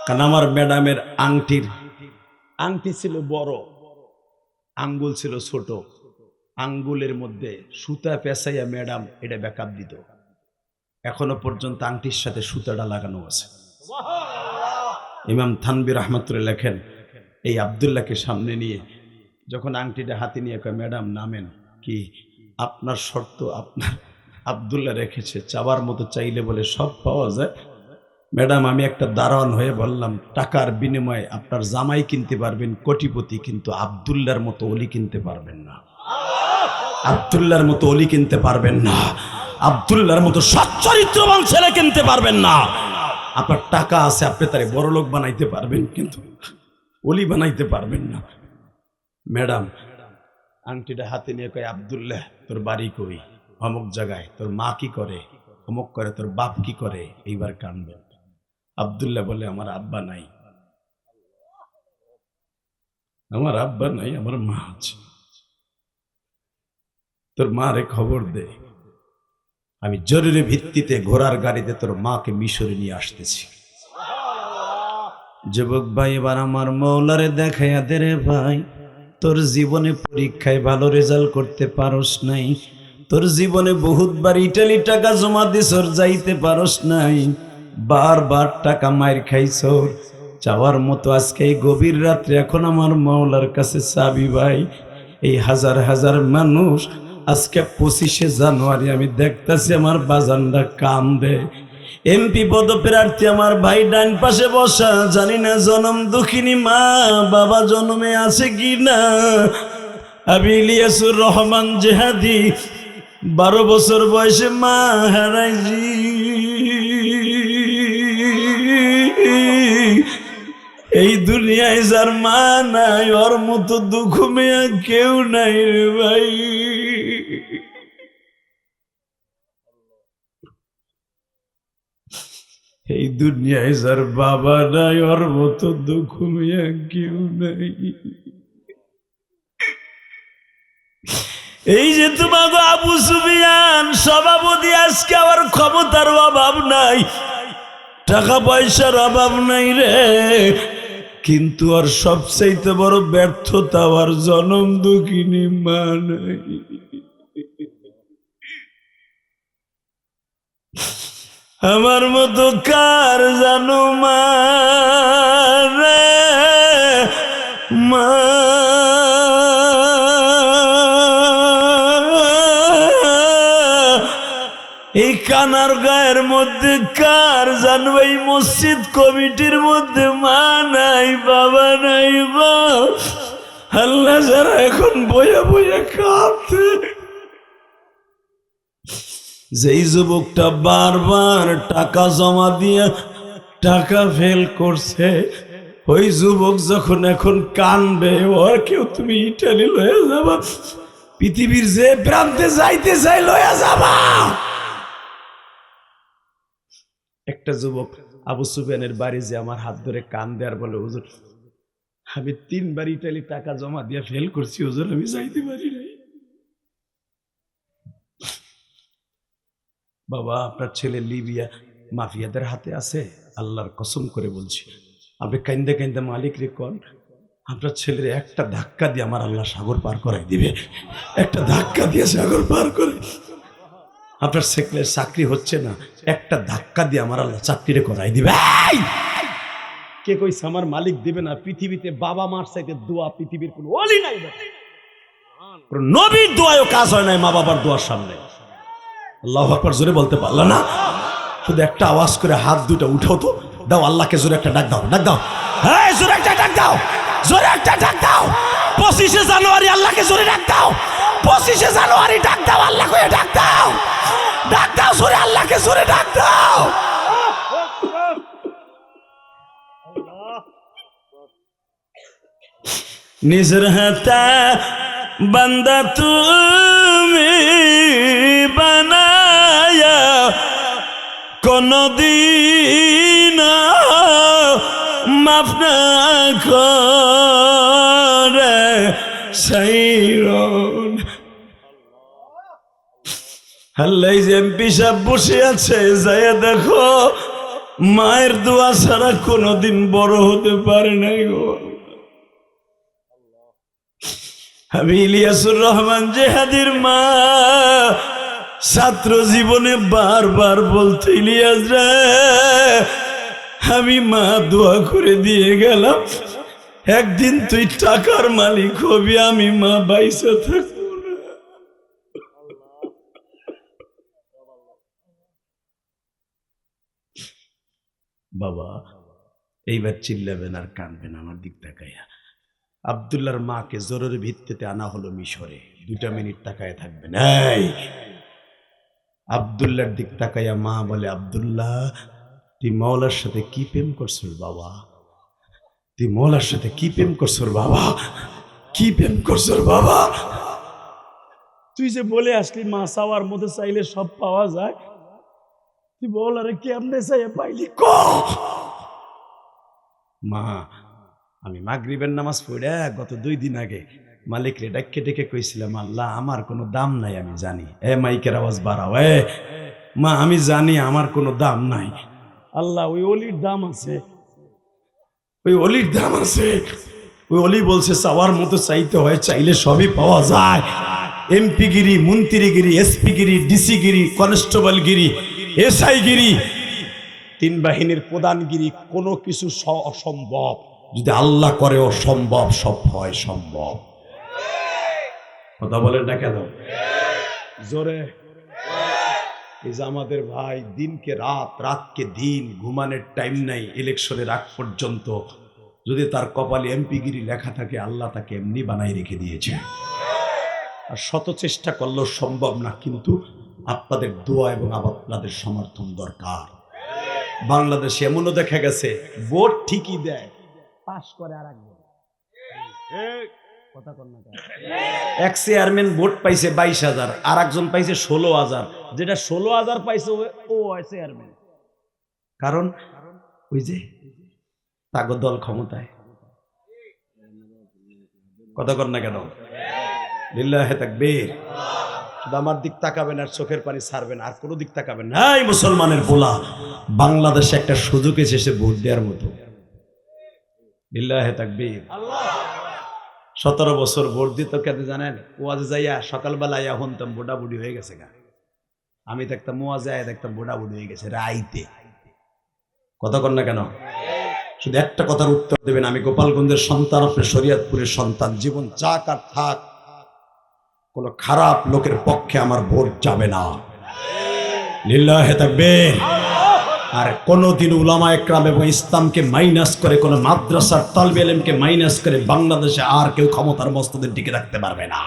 A: কারণ আমার ম্যাডামের আংটি ছিল বড়, আঙ্গুল ছিল ছোট, আঙ্গুলের মধ্যে সুতা পেঁচাইয়া ম্যাডাম এটা ব্যাকআপ দিত। এখনো পর্যন্ত আংটির সাথে সুতাটা লাগানো আছে। ইমাম থানবী রাহমাতুল্লাহ লেখেন, এই আব্দুল্লাহকে সামনে নিয়ে যখন আংটিটা হাতে নিয়ে কয়, ম্যাডাম নামেন। কি আপনার শর্ত? আপনার আব্দুল্লাহ রেখেছে, চাওয়ার মতো চাইলে বলে সব পাওয়া যায়। ম্যাডাম আমি একটা দারোয়ান হয়ে বললাম, টাকার বিনিময়ে আপনার জামাই কিনতে পারবেন কোটিপতি, কিন্তু আব্দুল্লাহর মতো অলি কিনতে পারবেন না, আব্দুল্লাহর মতো অলি কিনতে পারবেন না, আব্দুল্লাহর মতো সচ্চরিত্রবান ছেলে কিনতে পারবেন না। আপনার টাকা আছে, আপনি তারে বড় লোক বানাইতে পারবেন, কিন্তু অলি বানাইতে পারবেন না। ম্যাডাম আংটিটা হাতে নিয়ে কয়, আব্দুল্লাহ তোর বাড়ি কই? অমুক জায়গায়। তোর মা কি করে? অমুক করে। তোর বাপ কি করে? এইবার কানবেন। আব্দুল্লাহ বলে, আমার আব্বা নাই, আমার আব্বা নাই, আমার মা আছে। তোর মারে খবর দে, আমি জরুরি ভিত্তিতে ঘোড়ার গাড়িতে তোর মাকে মিশরে নিয়ে আসতেছি। যুবক ভাই এবার আমার মৌলারে দেখাইয়া দে রে ভাই, তোর জীবনে পরীক্ষায় ভালো রেজাল্ট করতে পারস নাই, তোর জীবনে বহুতবার ইটালি টাকা জমা দিছর, যাইতে পারস নাই, বারবার টাকা মাইর খাইছ, চাওয়ার মতো আজকে এই গভীর রাত্রে এখন আমার মাওলার কাছে চাবি ভাই। এই হাজার হাজার মানুষ আজকে 25শে জানুয়ারি আমি দেখতেছি আমার বাজানরা কান্দে। এমপি পদপ্রার্থী আমার ভাই ডান পাশে বসা, জানি না জনম দুঃখিনী মা বাবা জন্মে আছে কি না। আমি ইলিয়াসুর রহমান জেহাদি 12 বছর বয়সে মা হারাইছি। এই দুনিয়ায় যার মা নাই, ওর মতো দুঃখ মেয়া কেউ নাই রে ভাই। এই দুনিয়ায় যার বাবা নাই, ওর মতো দুঃখ মেয়া কেউ নাই। এই যে তোমাকে আবু সুফিয়ান সভাপতি, আজকে আমার ক্ষমতার অভাব নাই, টাকা পয়সার অভাব নাই রে, কিন্তু আর সবচাইতে বড় ব্যর্থতা আর জনম দুঃখিনী মা নাই। আমার মতো কার জানো মা রে, মা এই কানার গায়ের মধ্যে কার জানো, এই মসজিদ কমিটির মধ্যে মা নাই, বাবা নাই গো। আল্লাহ যারা এখন বইয়া বইয়া কাঁদছে, যেই যুবকটা বারবার টাকা জমা দিয়ে টাকা ফেল করছে, ওই যুবক যখন এখন কানবে, ওর কেউ তুমি ইটালি লয়ে যাবা, পৃথিবীর যে প্রান্তে যাইতে চাই লয়ে যাবা। একটা যুবক আবু সুফিয়ানের বাড়ি যে আমার হাত ধরে কান দেয়ার বলে, হুজুর আমি 3 বার ইটালি টাকা জমা দিয়ে ফেল করছি হুজুর, আমি যাইতে পারি নাই। বাবা আপনার ছেলে লিবিয়া মাফিয়াদের হাতে আছে, আল্লাহর কসম করে বলছি, আপনি কাইন্দে কাইন্দে মালিক রে কন, আপনার ছেলের একটা ধাক্কা দিয়ে আমার আল্লাহ সাগর পার করাই দিবে, একটা ধাক্কা দিয়ে সাগর পার করে। আপনার ছেলের চাকরি হচ্ছে না, একটা ধাক্কা দিয়ে আমার আল্লাহ চাকরিরে করাই দিবে। কে কইছে আমার মালিক দিবে না? পৃথিবীতে বাবা মার চাইতে দোয়া পৃথিবীর কোনো ওলি নাই, নবীর দোয়ায়ও কাজ হয় নাই মা বাবার দোয়ার সামনে। আল্লাহু আকবার জোরে বলতে পারলো না? শুধু একটা আওয়াজ করে হাত দুটো উঠাও তো, দাও আল্লাহকে জোরে একটা ডাক দাও, ডাক দাও, হ্যাঁ জোরে একটা ডাক দাও, জোরে একটা ডাক দাও। 25শে জানুয়ারি আল্লাহকে জোরে ডাক দাও, 25শে জানুয়ারি ডাক দাও, আল্লাহকে ডাক দাও, ডাক দাও জোরে, আল্লাহকে জোরে ডাক দাও। নিজের হাতে বান্দা তুমি বানায়া কোনদিন মাফ না করে সাইরন। আল্লাহ যে এমপি সাহেব বসে আছে, যাইয়া দেখো মায়ের দোয়া ছাড়া কোনদিন বড় হতে পারে নাই গো। আমি ইলিয়াসুর রহমান জেহাদির মা, ছাত্র জীবনে বারবার বলতো, ইলিয়াস রে আমি মা দোয়া করে দিয়ে গেলাম, একদিন তুই টাকার মালিক হবি, আমি মা বাইসা থাকবো না। বাবা এইবার চিল্লাবেন আর কানবেন আমার দিক তাকাইয়া। আব্দুল্লাহর মাকে জরুরি ভিত্তিতে আনা হলো মিশরে, 2 মিনিট তাকায় থাকবেন। এই আব্দুল্লাহর দিক তাকাইয়া মা বলে, আব্দুল্লাহ তুই মওলার সাথে কি প্রেম করছস বাবা, তুই মওলার সাথে কি প্রেম করছস বাবা, কি প্রেম করছস বাবা? তুই যে বলে আসলি মা চাওয়ার মধ্যে চাইলে সব পাওয়া যায়, তুই মওলারে কেমনে চাইয়া পাইলি ক? মা আমি মাগরিবের নামাজ পড়ে গত 2 দিন আগে মালিক রে ডাকে ডেকে কইছিলাম, আল্লাহ আমার কোনো দাম নাই আমি জানি। মাইকের আওয়াজ বাড়াও। মা আমি জানি আমার কোনো দাম নাই, আল্লাহ ওই অলির দাম আছে, ওই অলির দাম আছে। ওই অলি বলছে চাওয়ার মতো চাইতে হয়, চাইলে সবই পাওয়া যায়। এমপি গিরি, মন্ত্রীগিরি, এসপি গিরি, ডিসি গিরি, কনস্টেবল গিরি, এসআই গিরি, 3 বাহিনীর প্রধানগিরি, কোনো কিছু অসম্ভব, যদি আল্লাহ করে অসম্ভব সব হয় সম্ভব। কথা বলেন না কেন জোরে? এই যে আমাদের ভাই দিনকে রাত, রাতকে দিন, ঘুমানোর টাইম নাই, ইলেকশনের আগ পর্যন্ত যদি তার কপালে এমপিগিরি লেখা থাকে, আল্লাহ তাকে এমনি বানাই রেখে দিয়েছে। আর শত চেষ্টা করলেও সম্ভব না, কিন্তু আপনাদের দোয়া এবং আপনাদের সমর্থন দরকার। বাংলাদেশে এমনও দেখা গেছে ভোট ঠিকই দেয়, পাস করে আর এক চেয়ারম্যান ভোট পাইছে 22,000, আর একজন পাইছে 16,000, যেটা 16,000 পাইছে ও হয় চেয়ারম্যান। কারণ ওই যে তাগো দল ক্ষমতায়। কথা কর না কেন? লিল্লাহে তাকবীর। শুধু আমার দিক তাকাবেন আর চোখের পানি ছাড়বেন, আর কোনো দিক তাকাবেন না। এই মুসলমানের পোলা, বাংলাদেশে একটা সুযোগ এসেছে ভোট দেওয়ার মতো। লিল্লাহে তাকবীর। 17 বছর ভোট দিত কেন জানেন? ওয়াজে যাইয়া সকালবেলা আইয়া হনতাম বুড়া বুড়ি হয়ে গেছে গা। আমি দেখতাম ওয়াজে আইয়া দেখতাম বুড়া বুড়ি হয়ে গেছে রাইতে। কথা কর না কেন? শুধু একটা কথার উত্তর দেবেন, আমি গোপালগঞ্জের সন্তান, আপনি শরীয়তপুরের সন্তান, জীবন যাক আর থাক, কোন খারাপ লোকের পক্ষে আমার ভোট যাবে না। লিল্লাহে তাকবীর। আর কোনদিন উলামা একরাম এবং ইসলামকে মাইনাস করে কোন মাদ্রাসার তালবে ইলমকে মাইনাস করে বাংলাদেশে আর কেউ ক্ষমতার মস্তদে টিকে রাখতে পারবে না।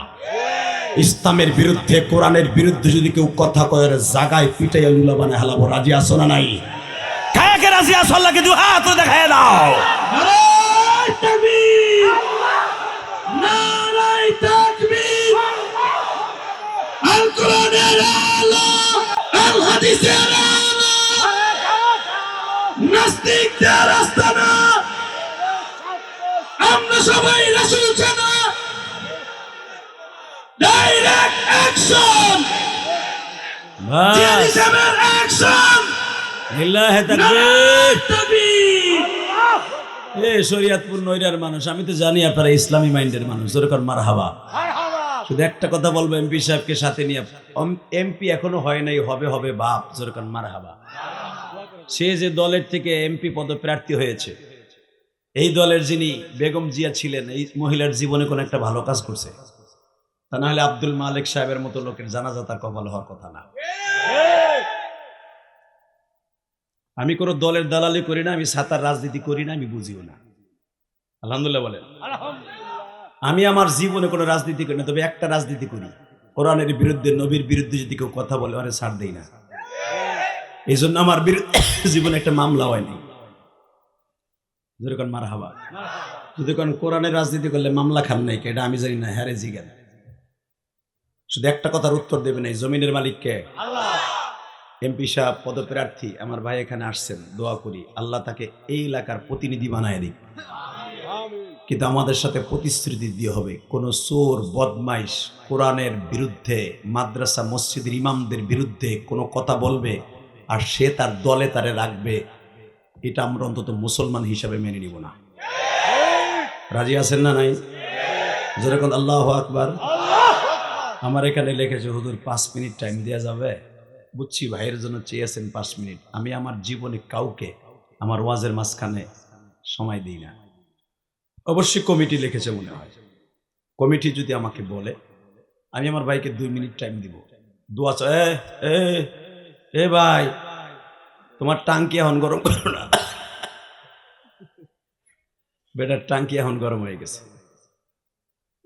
A: ইসলামের বিরুদ্ধে কোরআনের বিরুদ্ধে যদি কেউ কথা কয় জাগায় পিটাইয়া লুলা বানায় হালাবো। রাজি আছো না নাই? কাকে রাজি আছো? আল্লাহকে দুই হাত দেখায় দাও। নারায়ে তাকবীর, নারায়ে তাকবীর। আল কোরআনের আলো, আল হাদিসের আলো, নাস্তিকদের আস্তানা, আমরা সবাই রাসূল জানা। ডাইরেক্ট অ্যাকশন, জিহাদিজমের অ্যাকশন। লিল্লাহি তাকবীর। এই শরীয়তপুর নয়রার মানুষ, আমি তো জানি আপনারা ইসলামী মাইন্ডের মানুষ। যেরকম মারহাবা। শুধু একটা কথা বলবো, এমপি সাহেবকে সাথে নিয়ে। এমপি এখনো হয় নাই, হবে হবে বাপ। যেরকম মারহাবা। সে যে দলের থেকে এমপি পদপ্রার্থী হয়েছে, এই দলের যিনি বেগম জিয়া ছিলেন, এই মহিলার জীবনে কোন একটা ভালো কাজ করছে? তা না হলে আব্দুল মালিক সাহেবের মতো লোকের জানাজা তার কপাল হওয়ার কথা না। আমি কোন দলের দালালি করি না, আমি সাতার রাজনীতি করি না, আমি বুঝিও না। আলহামদুলিল্লাহ বলেন। আমি আমার জীবনে কোনো রাজনীতি করি না, তবে একটা রাজনীতি করি, কোরআনের বিরুদ্ধে, নবীর বিরুদ্ধে যদি কেউ কথা বলে আরে ছাড় দেই না। এই জন্য আমার জীবনে একটা মামলা হয়নি। যেরকম মারহাবা। যদি কোন কোরআনের রাজনীতি করলে মামলা খান নাই কে, এটা আমি জানি না। হ্যারে জিজ্ঞান। শুধু একটা কথার উত্তর দেবেন, এই জমিনের মালিক কে? আল্লাহ। এমপি সাহেব পদপ্রার্থী, আমার ভাই এখানে আসছেন, দোয়া করি আল্লাহ তাকে এই এলাকার প্রতিনিধি বানায় দিক। কিন্তু আমাদের সাথে প্রতিশ্রুতি দিয়ে হবে, কোন চোর বদমাইশ কোরআনের বিরুদ্ধে, মাদ্রাসা মসজিদের ইমামদের বিরুদ্ধে কোনো কথা বলবে আর সে তার দলে তারে রাখবে, এটা আমরা অন্তত মুসলমান হিসাবে মেনে নিব না। রাজি আছেন না নাই? যেরকম আল্লাহু আকবার। আমার এখানে লিখেছে হুজুর 5 মিনিট টাইম দেওয়া যাবে? বুঝছি ভাইয়ের জন্য চেয়েছেন 5 মিনিট। আমি আমার জীবনে কাউকে আমার ওয়াজের মাঝখানে সময় দিই না। অবশ্যই কমিটি লিখেছে মনে হয়। কমিটি যদি আমাকে বলে, আমি আমার ভাইকে 2 মিনিট টাইম দিব। দোয়া এ ভাই, তোমার টাঙ্কি এখন গরম করো না। বেটার টাঙ্কি এখন গরম হয়ে গেছে।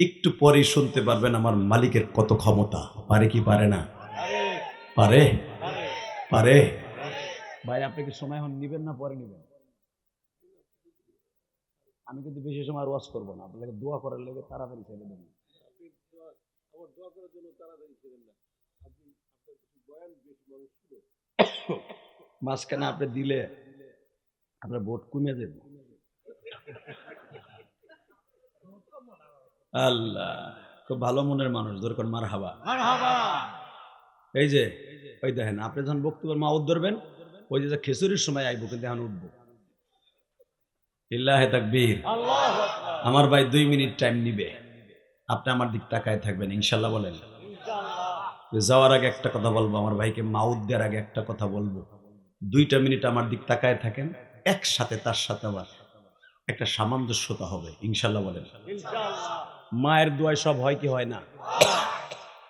A: একটু পরেই শুনতে পারবেন আমার মালিকের কত ক্ষমতা। পারে কি পারে না? পারে, পারে। ভাই আপনি কি সময় এখন নিবেন না পরে নিবেন? আমি কিন্তু বেশি সময় ওয়াজ করবো না, আপনাকে দোয়া করার লেগে তাড়াতাড়ি ছেড়ে দেবেন। মাঝখানে আপনি দিলে আপনার ভোট কমে যাবে। আল্লাহ, খুব ভালো মনের মানুষ। দরকার মারহাবা। এই যে ওই দেখেন, আপনি যখন বক্তব্যের মাউদ ধরবেন, ওই যে খিচুড়ির সময় আইব, কিন্তু এখন উঠবো। লিল্লাহি তাকবীর। আমার ভাই 2 মিনিট টাইম নিবে। আপনি আমার দিক তাকায় থাকবেন ইনশাল্লাহ বলেন। যাওয়ার আগে একটা কথা বলবো, আমার ভাইকে মাউদ দেওয়ার আগে একটা কথা বলবো। 2টা মিনিট আমার দিক তাকায় থাকেন, একসাথে তার সাথে আবার একটা সামঞ্জস্যতা হবে ইনশাল্লাহ বলেন। মায়ের দোয়ায় সব হয় কি হয় না?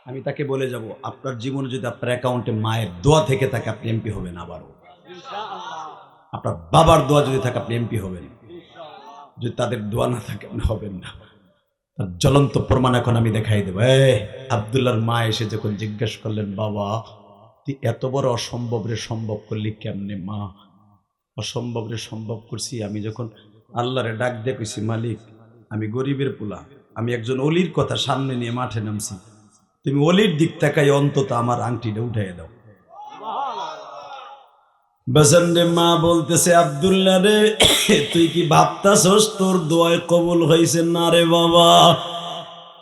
A: আমি তাকে বলে যাব, আপনার জীবনে যদি আপনার অ্যাকাউন্টে মায়ের দোয়া থেকে থাকে, আপনি এমপি হবেন। আবারও আপনার বাবার দোয়া যদি থাকে, আপনি এমপি হবেন। যদি তাদের দোয়া না থাকে, আপনি হবেন না। তার জ্বলন্ত প্রমাণ এখন আমি দেখাই দেবো। আব্দুল্লাহর মা এসে যখন জিজ্ঞেস করলেন, বাবা তুই এত বড় অসম্ভব রে সম্ভব করলি কেমনে? মা, অসম্ভব রে সম্ভব করছি আমি যখন আল্লাহরে ডাক দিয়ে কইছি, মালিক আমি গরিবের পোলা, আমি একজন অলির কথা সামনে নিয়ে মাঠে নামছি, তুমি অলির দিক তাকাই অন্তত আমার আংটিটা উঠাই দাও। বেসন্ডে মা বলতেছে, আব্দুল্লাহ রে তুই কি ভাবতাছস তোর দোয়ায় কবুল হয়েছে? না রে বাবা,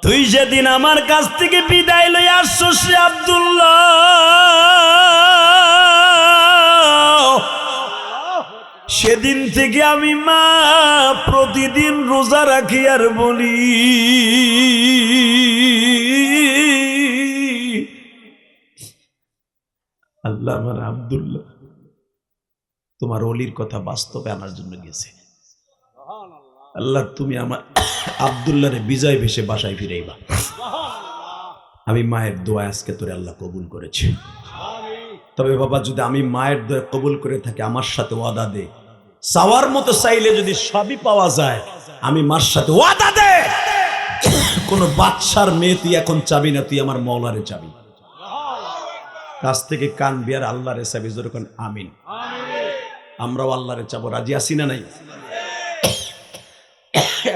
A: তুই যেদিন আমার কাছ থেকে বিদায় লই আসছস রে আব্দুল্লাহ, সেদিন থেকে আমি মা প্রতিদিন রোজা রাখি আর বলি, আল্লাহ আমার আব্দুল্লাহ তোমার অলির কথা বাস্তবে আনার জন্য গেছে। আল্লাহ তুমি আমার আব্দুল্লাহরে বিজয় ভেসে বাসায় ফিরাইবা। আমি মায়ের দোয়া আজকে তোরে আল্লাহ কবুল করেছে। তবে বাবা যদি আমি মায়ের দয়া কবুল করে থাকি আমার সাথে ওয়াদা দে, চাওয়ার মতো চাইলে যদি সবই পাওয়া যায়, আমি মার সাথে ওয়াদা দে, কোন বাদশার মেয়ে তুই এখন চাবি না, তুই আমার মওলারে চাবি। কাছ থেকে কান বিয়ার আল্লাহরে চাবি, যেরকম আমিন। আমরাও আল্লাহরে চাবো, রাজি আসি না নাই?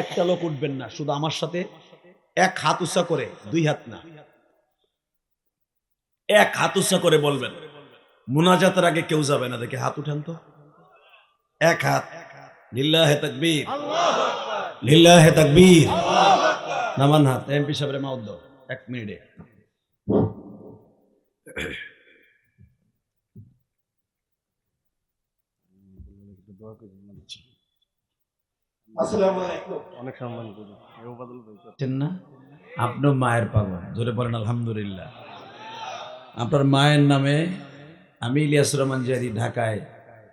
A: একটা লোক উঠবেন না, শুধু আমার সাথে এক হাত উঁচা করে, দুই হাত না, এক হাত উঁচা করে বলবেন। মুনাজাতের আগে কেউ যাবে না, দেখে হাত উঠান তো, এক হাত। লিল্লাহে তাকবীর, লিল্লাহে তাকবীর। নামান হাত। এমপি সাহেবের মাউদ দাও 1 মিনিটে।
B: অনেক সম্মান করি
A: না, আপনার মায়ের পাগল, জোরে বলেন আলহামদুলিল্লাহ। আপনার মায়ের নামে আমি ইলিয়াস রহমান জিহাদি ঢাকায়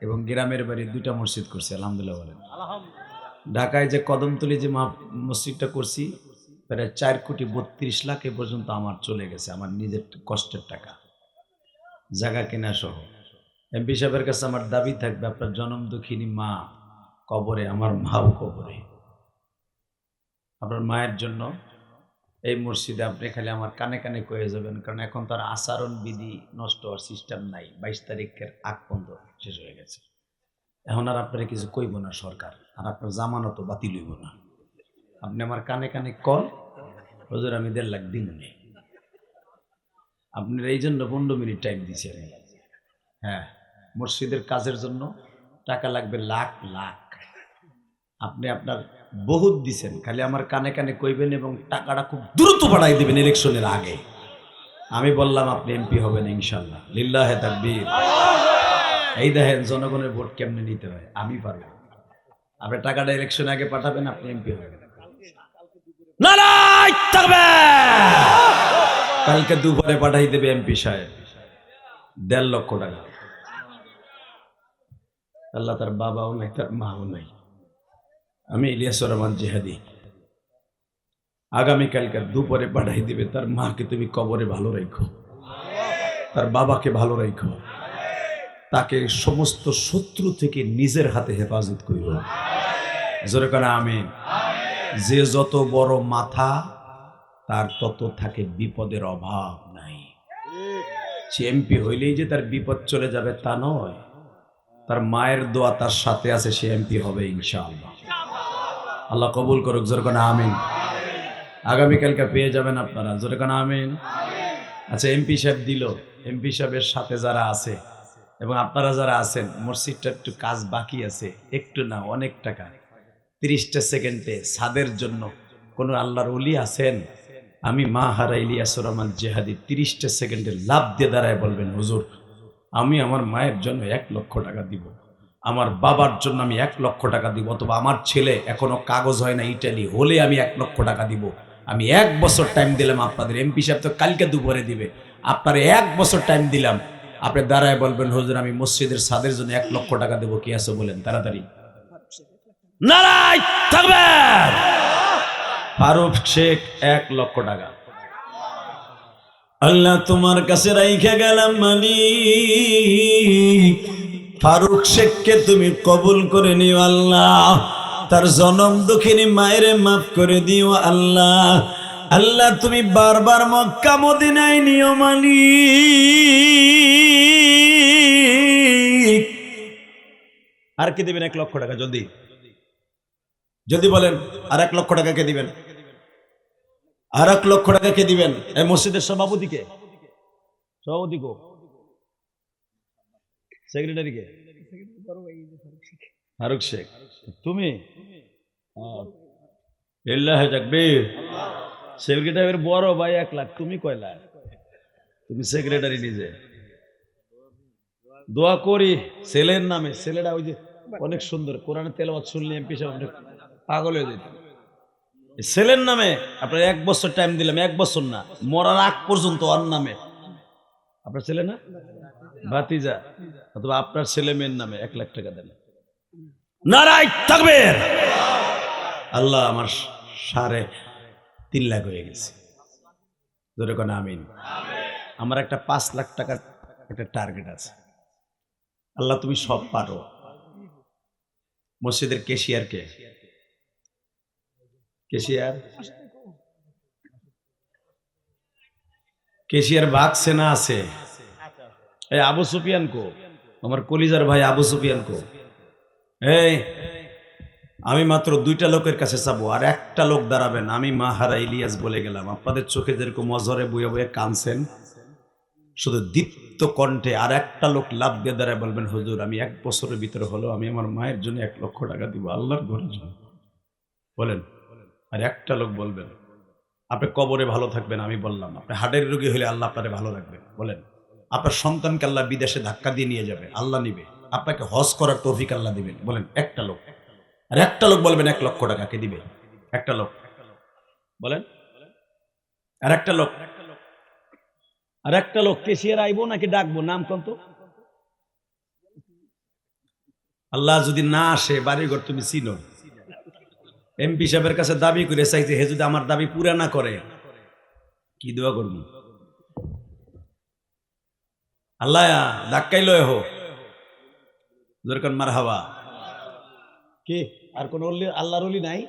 A: এবং গ্রামের বাড়ি 2টা মসজিদ করছি, আলহামদুলিল্লাহ বলেন। ঢাকায় যে কদমতলী যে মসজিদটা করছি, প্রায় 4,32 লাখ এ পর্যন্ত আমার চলে গেছে, আমার নিজের কষ্টের টাকা, জায়গা কেনা সহ। এমপি সাহেবের কাছে আমার দাবি থাকবে, আপনার জনম দুঃখিনী মা কবরে, আমার মাও কবরে, আপনার মায়ের জন্য এই মসজিদে আপনি খালি আমার কানে কানে কয়ে যাবেন, কারণ এখন তার আচরণ বিধি নষ্ট হওয়ার সিস্টেম নাই, 22 তারিখের আগ পর্যন্ত শেষ হয়ে গেছে। এখন আর আপনারা কিছু কইব না সরকার, আর আপনার জামানত বাতিল হইব না। আপনি আমার কানে কানে কল, হুজুর আমি 1.5 লাখ দিন নেই, আপনার এই জন্য 15 মিনিট টাইম দিছি আমি। হ্যাঁ, মসজিদের কাজের জন্য টাকা লাগবে লাখ লাখ, আপনি আপনার বহুত দিছেন, খালি আমার কানে কানে কইবেন এবং টাকাটা খুব দ্রুত বাড়াই দিবেন ইলেকশনের আগে। আমি বললাম আপনি এমপি হবেন ইনশাল্লাহ, লিল্লাহে তাকবীর। এই দেখেন জনগণের ভোট কেমনে নিতে হয়, আমি পারবো। আপনি টাকাটা ইলেকশনের আগে পাঠাবেন, আপনি এমপি হবেন। নারায়ে তাকবীর। কালকে দুপুরে পাঠাই দেবে এমপি সাহেব 1.5 লক্ষ টাকা। আল্লাহ তার বাবাও নাই, তার মাও নাই। আমি ইলিয়াস রহমান জিহাদি, আগামীকালকে দুপুরে পাঠাই দিবে, তার মাকে তুমি কবরে ভালো রাখো, তার বাবাকে ভালো রাখো, তাকে সমস্ত শত্রু থেকে নিজের হাতে হেফাজত করো। জোরে করে আমিন। যে যত বড় মাথা, তার তত থাকে বিপদের অভাব নাই। সে এমপি হইলেই যে তার বিপদ চলে যাবে তা নয়, তার মায়ের দোয়া তার সাথে আছে, সে এমপি হবে ইনশাআল্লাহ। আল্লাহ কবুল করুক, জোরে করে আমিন। আগামীকালকে পেয়ে যাবেন আপনারা, জোরে করে আমিন। আচ্ছা, এমপি সাহেব দিল, এমপি সাহেবের সাথে যারা আছে এবং আপনারা যারা আছেন, মসজিদটা একটু কাজ বাকি আছে, একটু না অনেক টাকা, 30টা সেকেন্ডে ছাদের জন্য কোন আল্লাহর ওলি আছেন? আমি মা হারা ইলিয়াস রহমান জিহাদি 30টা সেকেন্ডে লাভ দিয়ে দাঁড়ায় বলবেন, হুজুর আমি আমার মায়ের জন্য 1 লক্ষ টাকা দিব, আমার বাবার জন্য আমি 1 লক্ষ টাকা দিব, অথবা আমার ছেলে এখনো কাগজ হয় না ইটালি, হলে আমি 1 লক্ষ টাকা দিব। আমি 1 বছর টাইম দিলাম আপনাদের, এমপি সাহেব তো কালকে দুপুরে দিবে, আপনারা 1 বছর টাইম দিলাম। আপনি দাঁড়ায় বলবেন, হুজুর আমি মসজিদের ছাদের জন্য 1 লক্ষ টাকা দেবো, কি আছে বলেন তাড়াতাড়ি। নারায়ে তাকবীর। ফারুক শেখ 1 লক্ষ টাকা। আল্লাহ তোমার কাছে রাইখা গেলাম মালিক, ফারুক শেখকে তুমি কবুল করে নিও আল্লাহ, তার জনম দুঃখিনী মায়ের মাফ করে দিও আল্লাহ। আল্লাহ তুমি বারবার মক্কা মদিনায় নিও মালিক। আর কি দিবেন? 1 লক্ষ টাকা। যদি যদি বলেন আর 1 লক্ষ টাকা কে দিবেন? আর 1 লক্ষ টাকা কে দিবেন? এই মসজিদের সভাপতি কে? সভাপতি কো? সেক্রেটারি কে? ফারুক শেখ। তুমি লিল্লাহে তাকবীর। সেক্রেটারির বড় ভাই 1 লাখ, তুমি কয় লাখ? তুমি সেক্রেটারি নিজে। দোয়া করি ছেলের নামে, ছেলেটা ওই যে অনেক সুন্দর, কোরআনের তেলাওয়াত শুনলে এমপি সাহেব অনেক পাগল হয়ে যেত। ছেলের নামে আপনার 1 বছর টাইম দিলাম, 1 বছর না, মরার আগ পর্যন্ত ওর নামে। আপনার ছেলে না ভাতিজা অথবা আপনার ছেলে মেয়ের নামে 1 লাখ টাকা দেন। নারায়ে তাকবীর। আল্লাহ আমার 3.5 লাখ হয়ে গেছে, জোরে কোন আমিন। আমার একটা 5 লাখ টাকার একটা টার্গেট আছে। আল্লাহ তুমি সব পারো। মসজিদের ক্যাশিয়ার কে? ক্যাশিয়ার ক্যাশিয়ার ভাগছে না আছে? এই আবু সুফিয়ান কো? আমার কলিজার ভাই আবু সুফিয়ান কো? এই আমি মাত্র 2টা লোকের কাছে যাবো, আর একটা লোক দাঁড়াবেন। আমি মাহারা ইলিয়াস বলে গেলাম। আপনাদের চোখে যেরকম অজরে বইয়ে বইয়ে কানছেন, শুধু দীপ্ত কণ্ঠে আর একটা লোক লাভ দিয়ে দাঁড়ায় বলবেন, হুজুর আমি 1 বছরের ভিতরে হলো আমি আমার মায়ের জন্য 1 লক্ষ টাকা দিব আল্লাহর ঘরের জন্য। বলেন। আর একটা লোক বলবেন, আপনি কবরে ভালো থাকবেন। আমি বললাম, আপনি হার্টের রোগী হলে আল্লাহ আপনারে ভালো রাখবেন। বলেন। আপনার সন্তানকে আল্লাহ বিদেশে ধাক্কা দিয়ে নিয়ে যাবে, আল্লাহ নিবে। আপনাকে হজ করার তৌফিক আল্লাহ দিবেন। বলেন। একটা লোক। আর একটা লোক বলবেন 1 লক্ষ টাকা কে দিবে? একটা লোক। বলেন। আর একটা লোক। আর একটা লোক কেশিয়ার আইবো নাকি ডাকবো? নাম কোন তো? আল্লাহ যদি না আসে, বাড়িঘর তুমি চিনো। এমপি সাহেবের কাছে দাবি করে চাইছে, হে যদি আমার দাবি পুরা না করে, কি দোয়া করবো? আল্লাহ ধাক্কাই লয় হো যেরকম মার হাওয়া। কি আর কোন আল্লাহর ওলি নাই?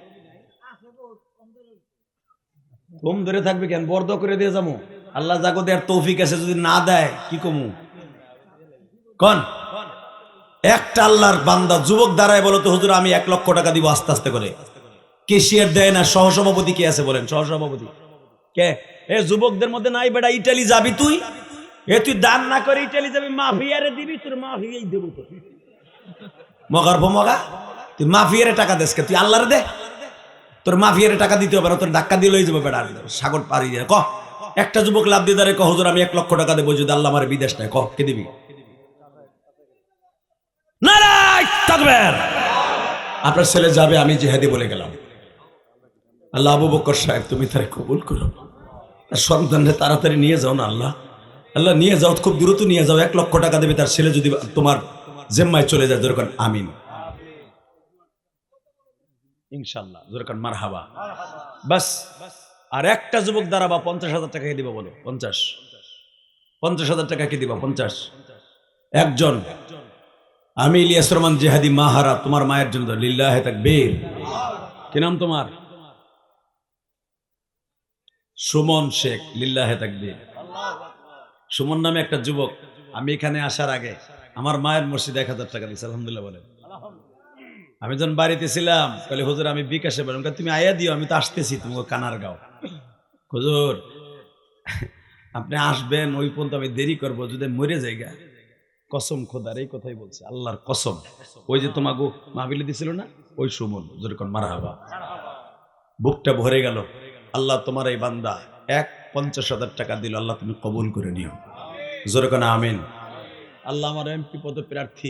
A: কম ধরে থাকবে কেন? বর্দ করে দিয়ে যাবো। আল্লাহ জাগো দেয়ার তৌফিক আছে, যদি না দেয় কি কমু? কোন একটা আল্লাহর বান্দা যুবক দাঁড়ায় বলো তো, হুজুর আমি 1 লক্ষ টাকা দিব আস্তে আস্তে করে। কেশিয়ার দেয় না, সহসভাপতি কে আছে বলেন? সহসভাপতি কে? এ যুবকদের মধ্যে নাই বেটা, ইটালি যাবি তুই? তুই দান না করে ইটালি যাবি, মাফিয়ারে দিবি, তোর মাফিয়াই দেবো তো। মগার ভমগা, তুই মাফিয়ারে টাকা দেস কে? তুই আল্লাহরে দে। তোর মাফিয়ারে টাকা দিতে হবে না, তোর ধাক্কা দিয়ে লই যাবো বেটা সাগর পাড়ি দিয়ে। ক একটা যুবক লাভ দিয়ে দাঁড়ে, হুজুর আমি 1 লক্ষ টাকা দেবো যদি আল্লাহ আমার বিদেশ নেয়। কে দিবি? নারায়ে তাকবীর। আপনার ছেলে যাবে, আমি জিহাদি বলে গেলাম। আল্লাহ আবু বকর সাহেব তুমি তারে কবুল করো, তার সন্তানকে তাড়াতাড়ি নিয়ে যাও না আল্লাহ। আল্লাহ নিয়ে যাও, খুব দ্রুত নিয়ে যাও। 1 লক্ষ টাকা দেবে, তার ছেলে যদি তোমার জিম্মায় চলে যায়। যেরকম আমিন ইনশাআল্লাহ, যেরকম মারহাবা। বাস আর একটা যুবক দাঁড়াবা, 50,000 টাকা দিব। বলো 50,000 টাকা কে দিবা? 50 একজন। আমি ইলিয়াস রহমান জিহাদি মাহারা তোমার মায়ের জন্য লিল্লাহে তাকবীর। কি নাম তোমার? সুমন শেখ। লিল্লাহে তাকবীর। সুমন নামে একটা যুবক আমি এখানে আসার আগে আমার মায়ের মসজিদে 1,000 টাকা দিয়েছে। আলহামদুলিল্লাহ বলেন। আমি যখন বাড়িতে ছিলাম বলে, হুজুর আমি বিকাশে বললাম, তুমি আয়া দিও, আমি তো আসতেছি তুমি কানারগাঁও। হুজুর আপনি আসবেন, ওই পর্যন্ত আমি দেরি করবো, যদি মরে যাইগা। কসম খোদার, এই কথাই বলছে, আল্লাহর কসম। ওই যে তোমাকে মাহফিলে দিছিল না, ওই সুমন। যেরকম মারহাবা। বুকটা ভরে গেল। আল্লাহ তোমার এই বান্দা 50,000 টাকা দিল, আল্লাহ তুমি কবুল করে নিও। যেরকম আমিন। আল্লাহ আমার এমপি পদ প্রার্থী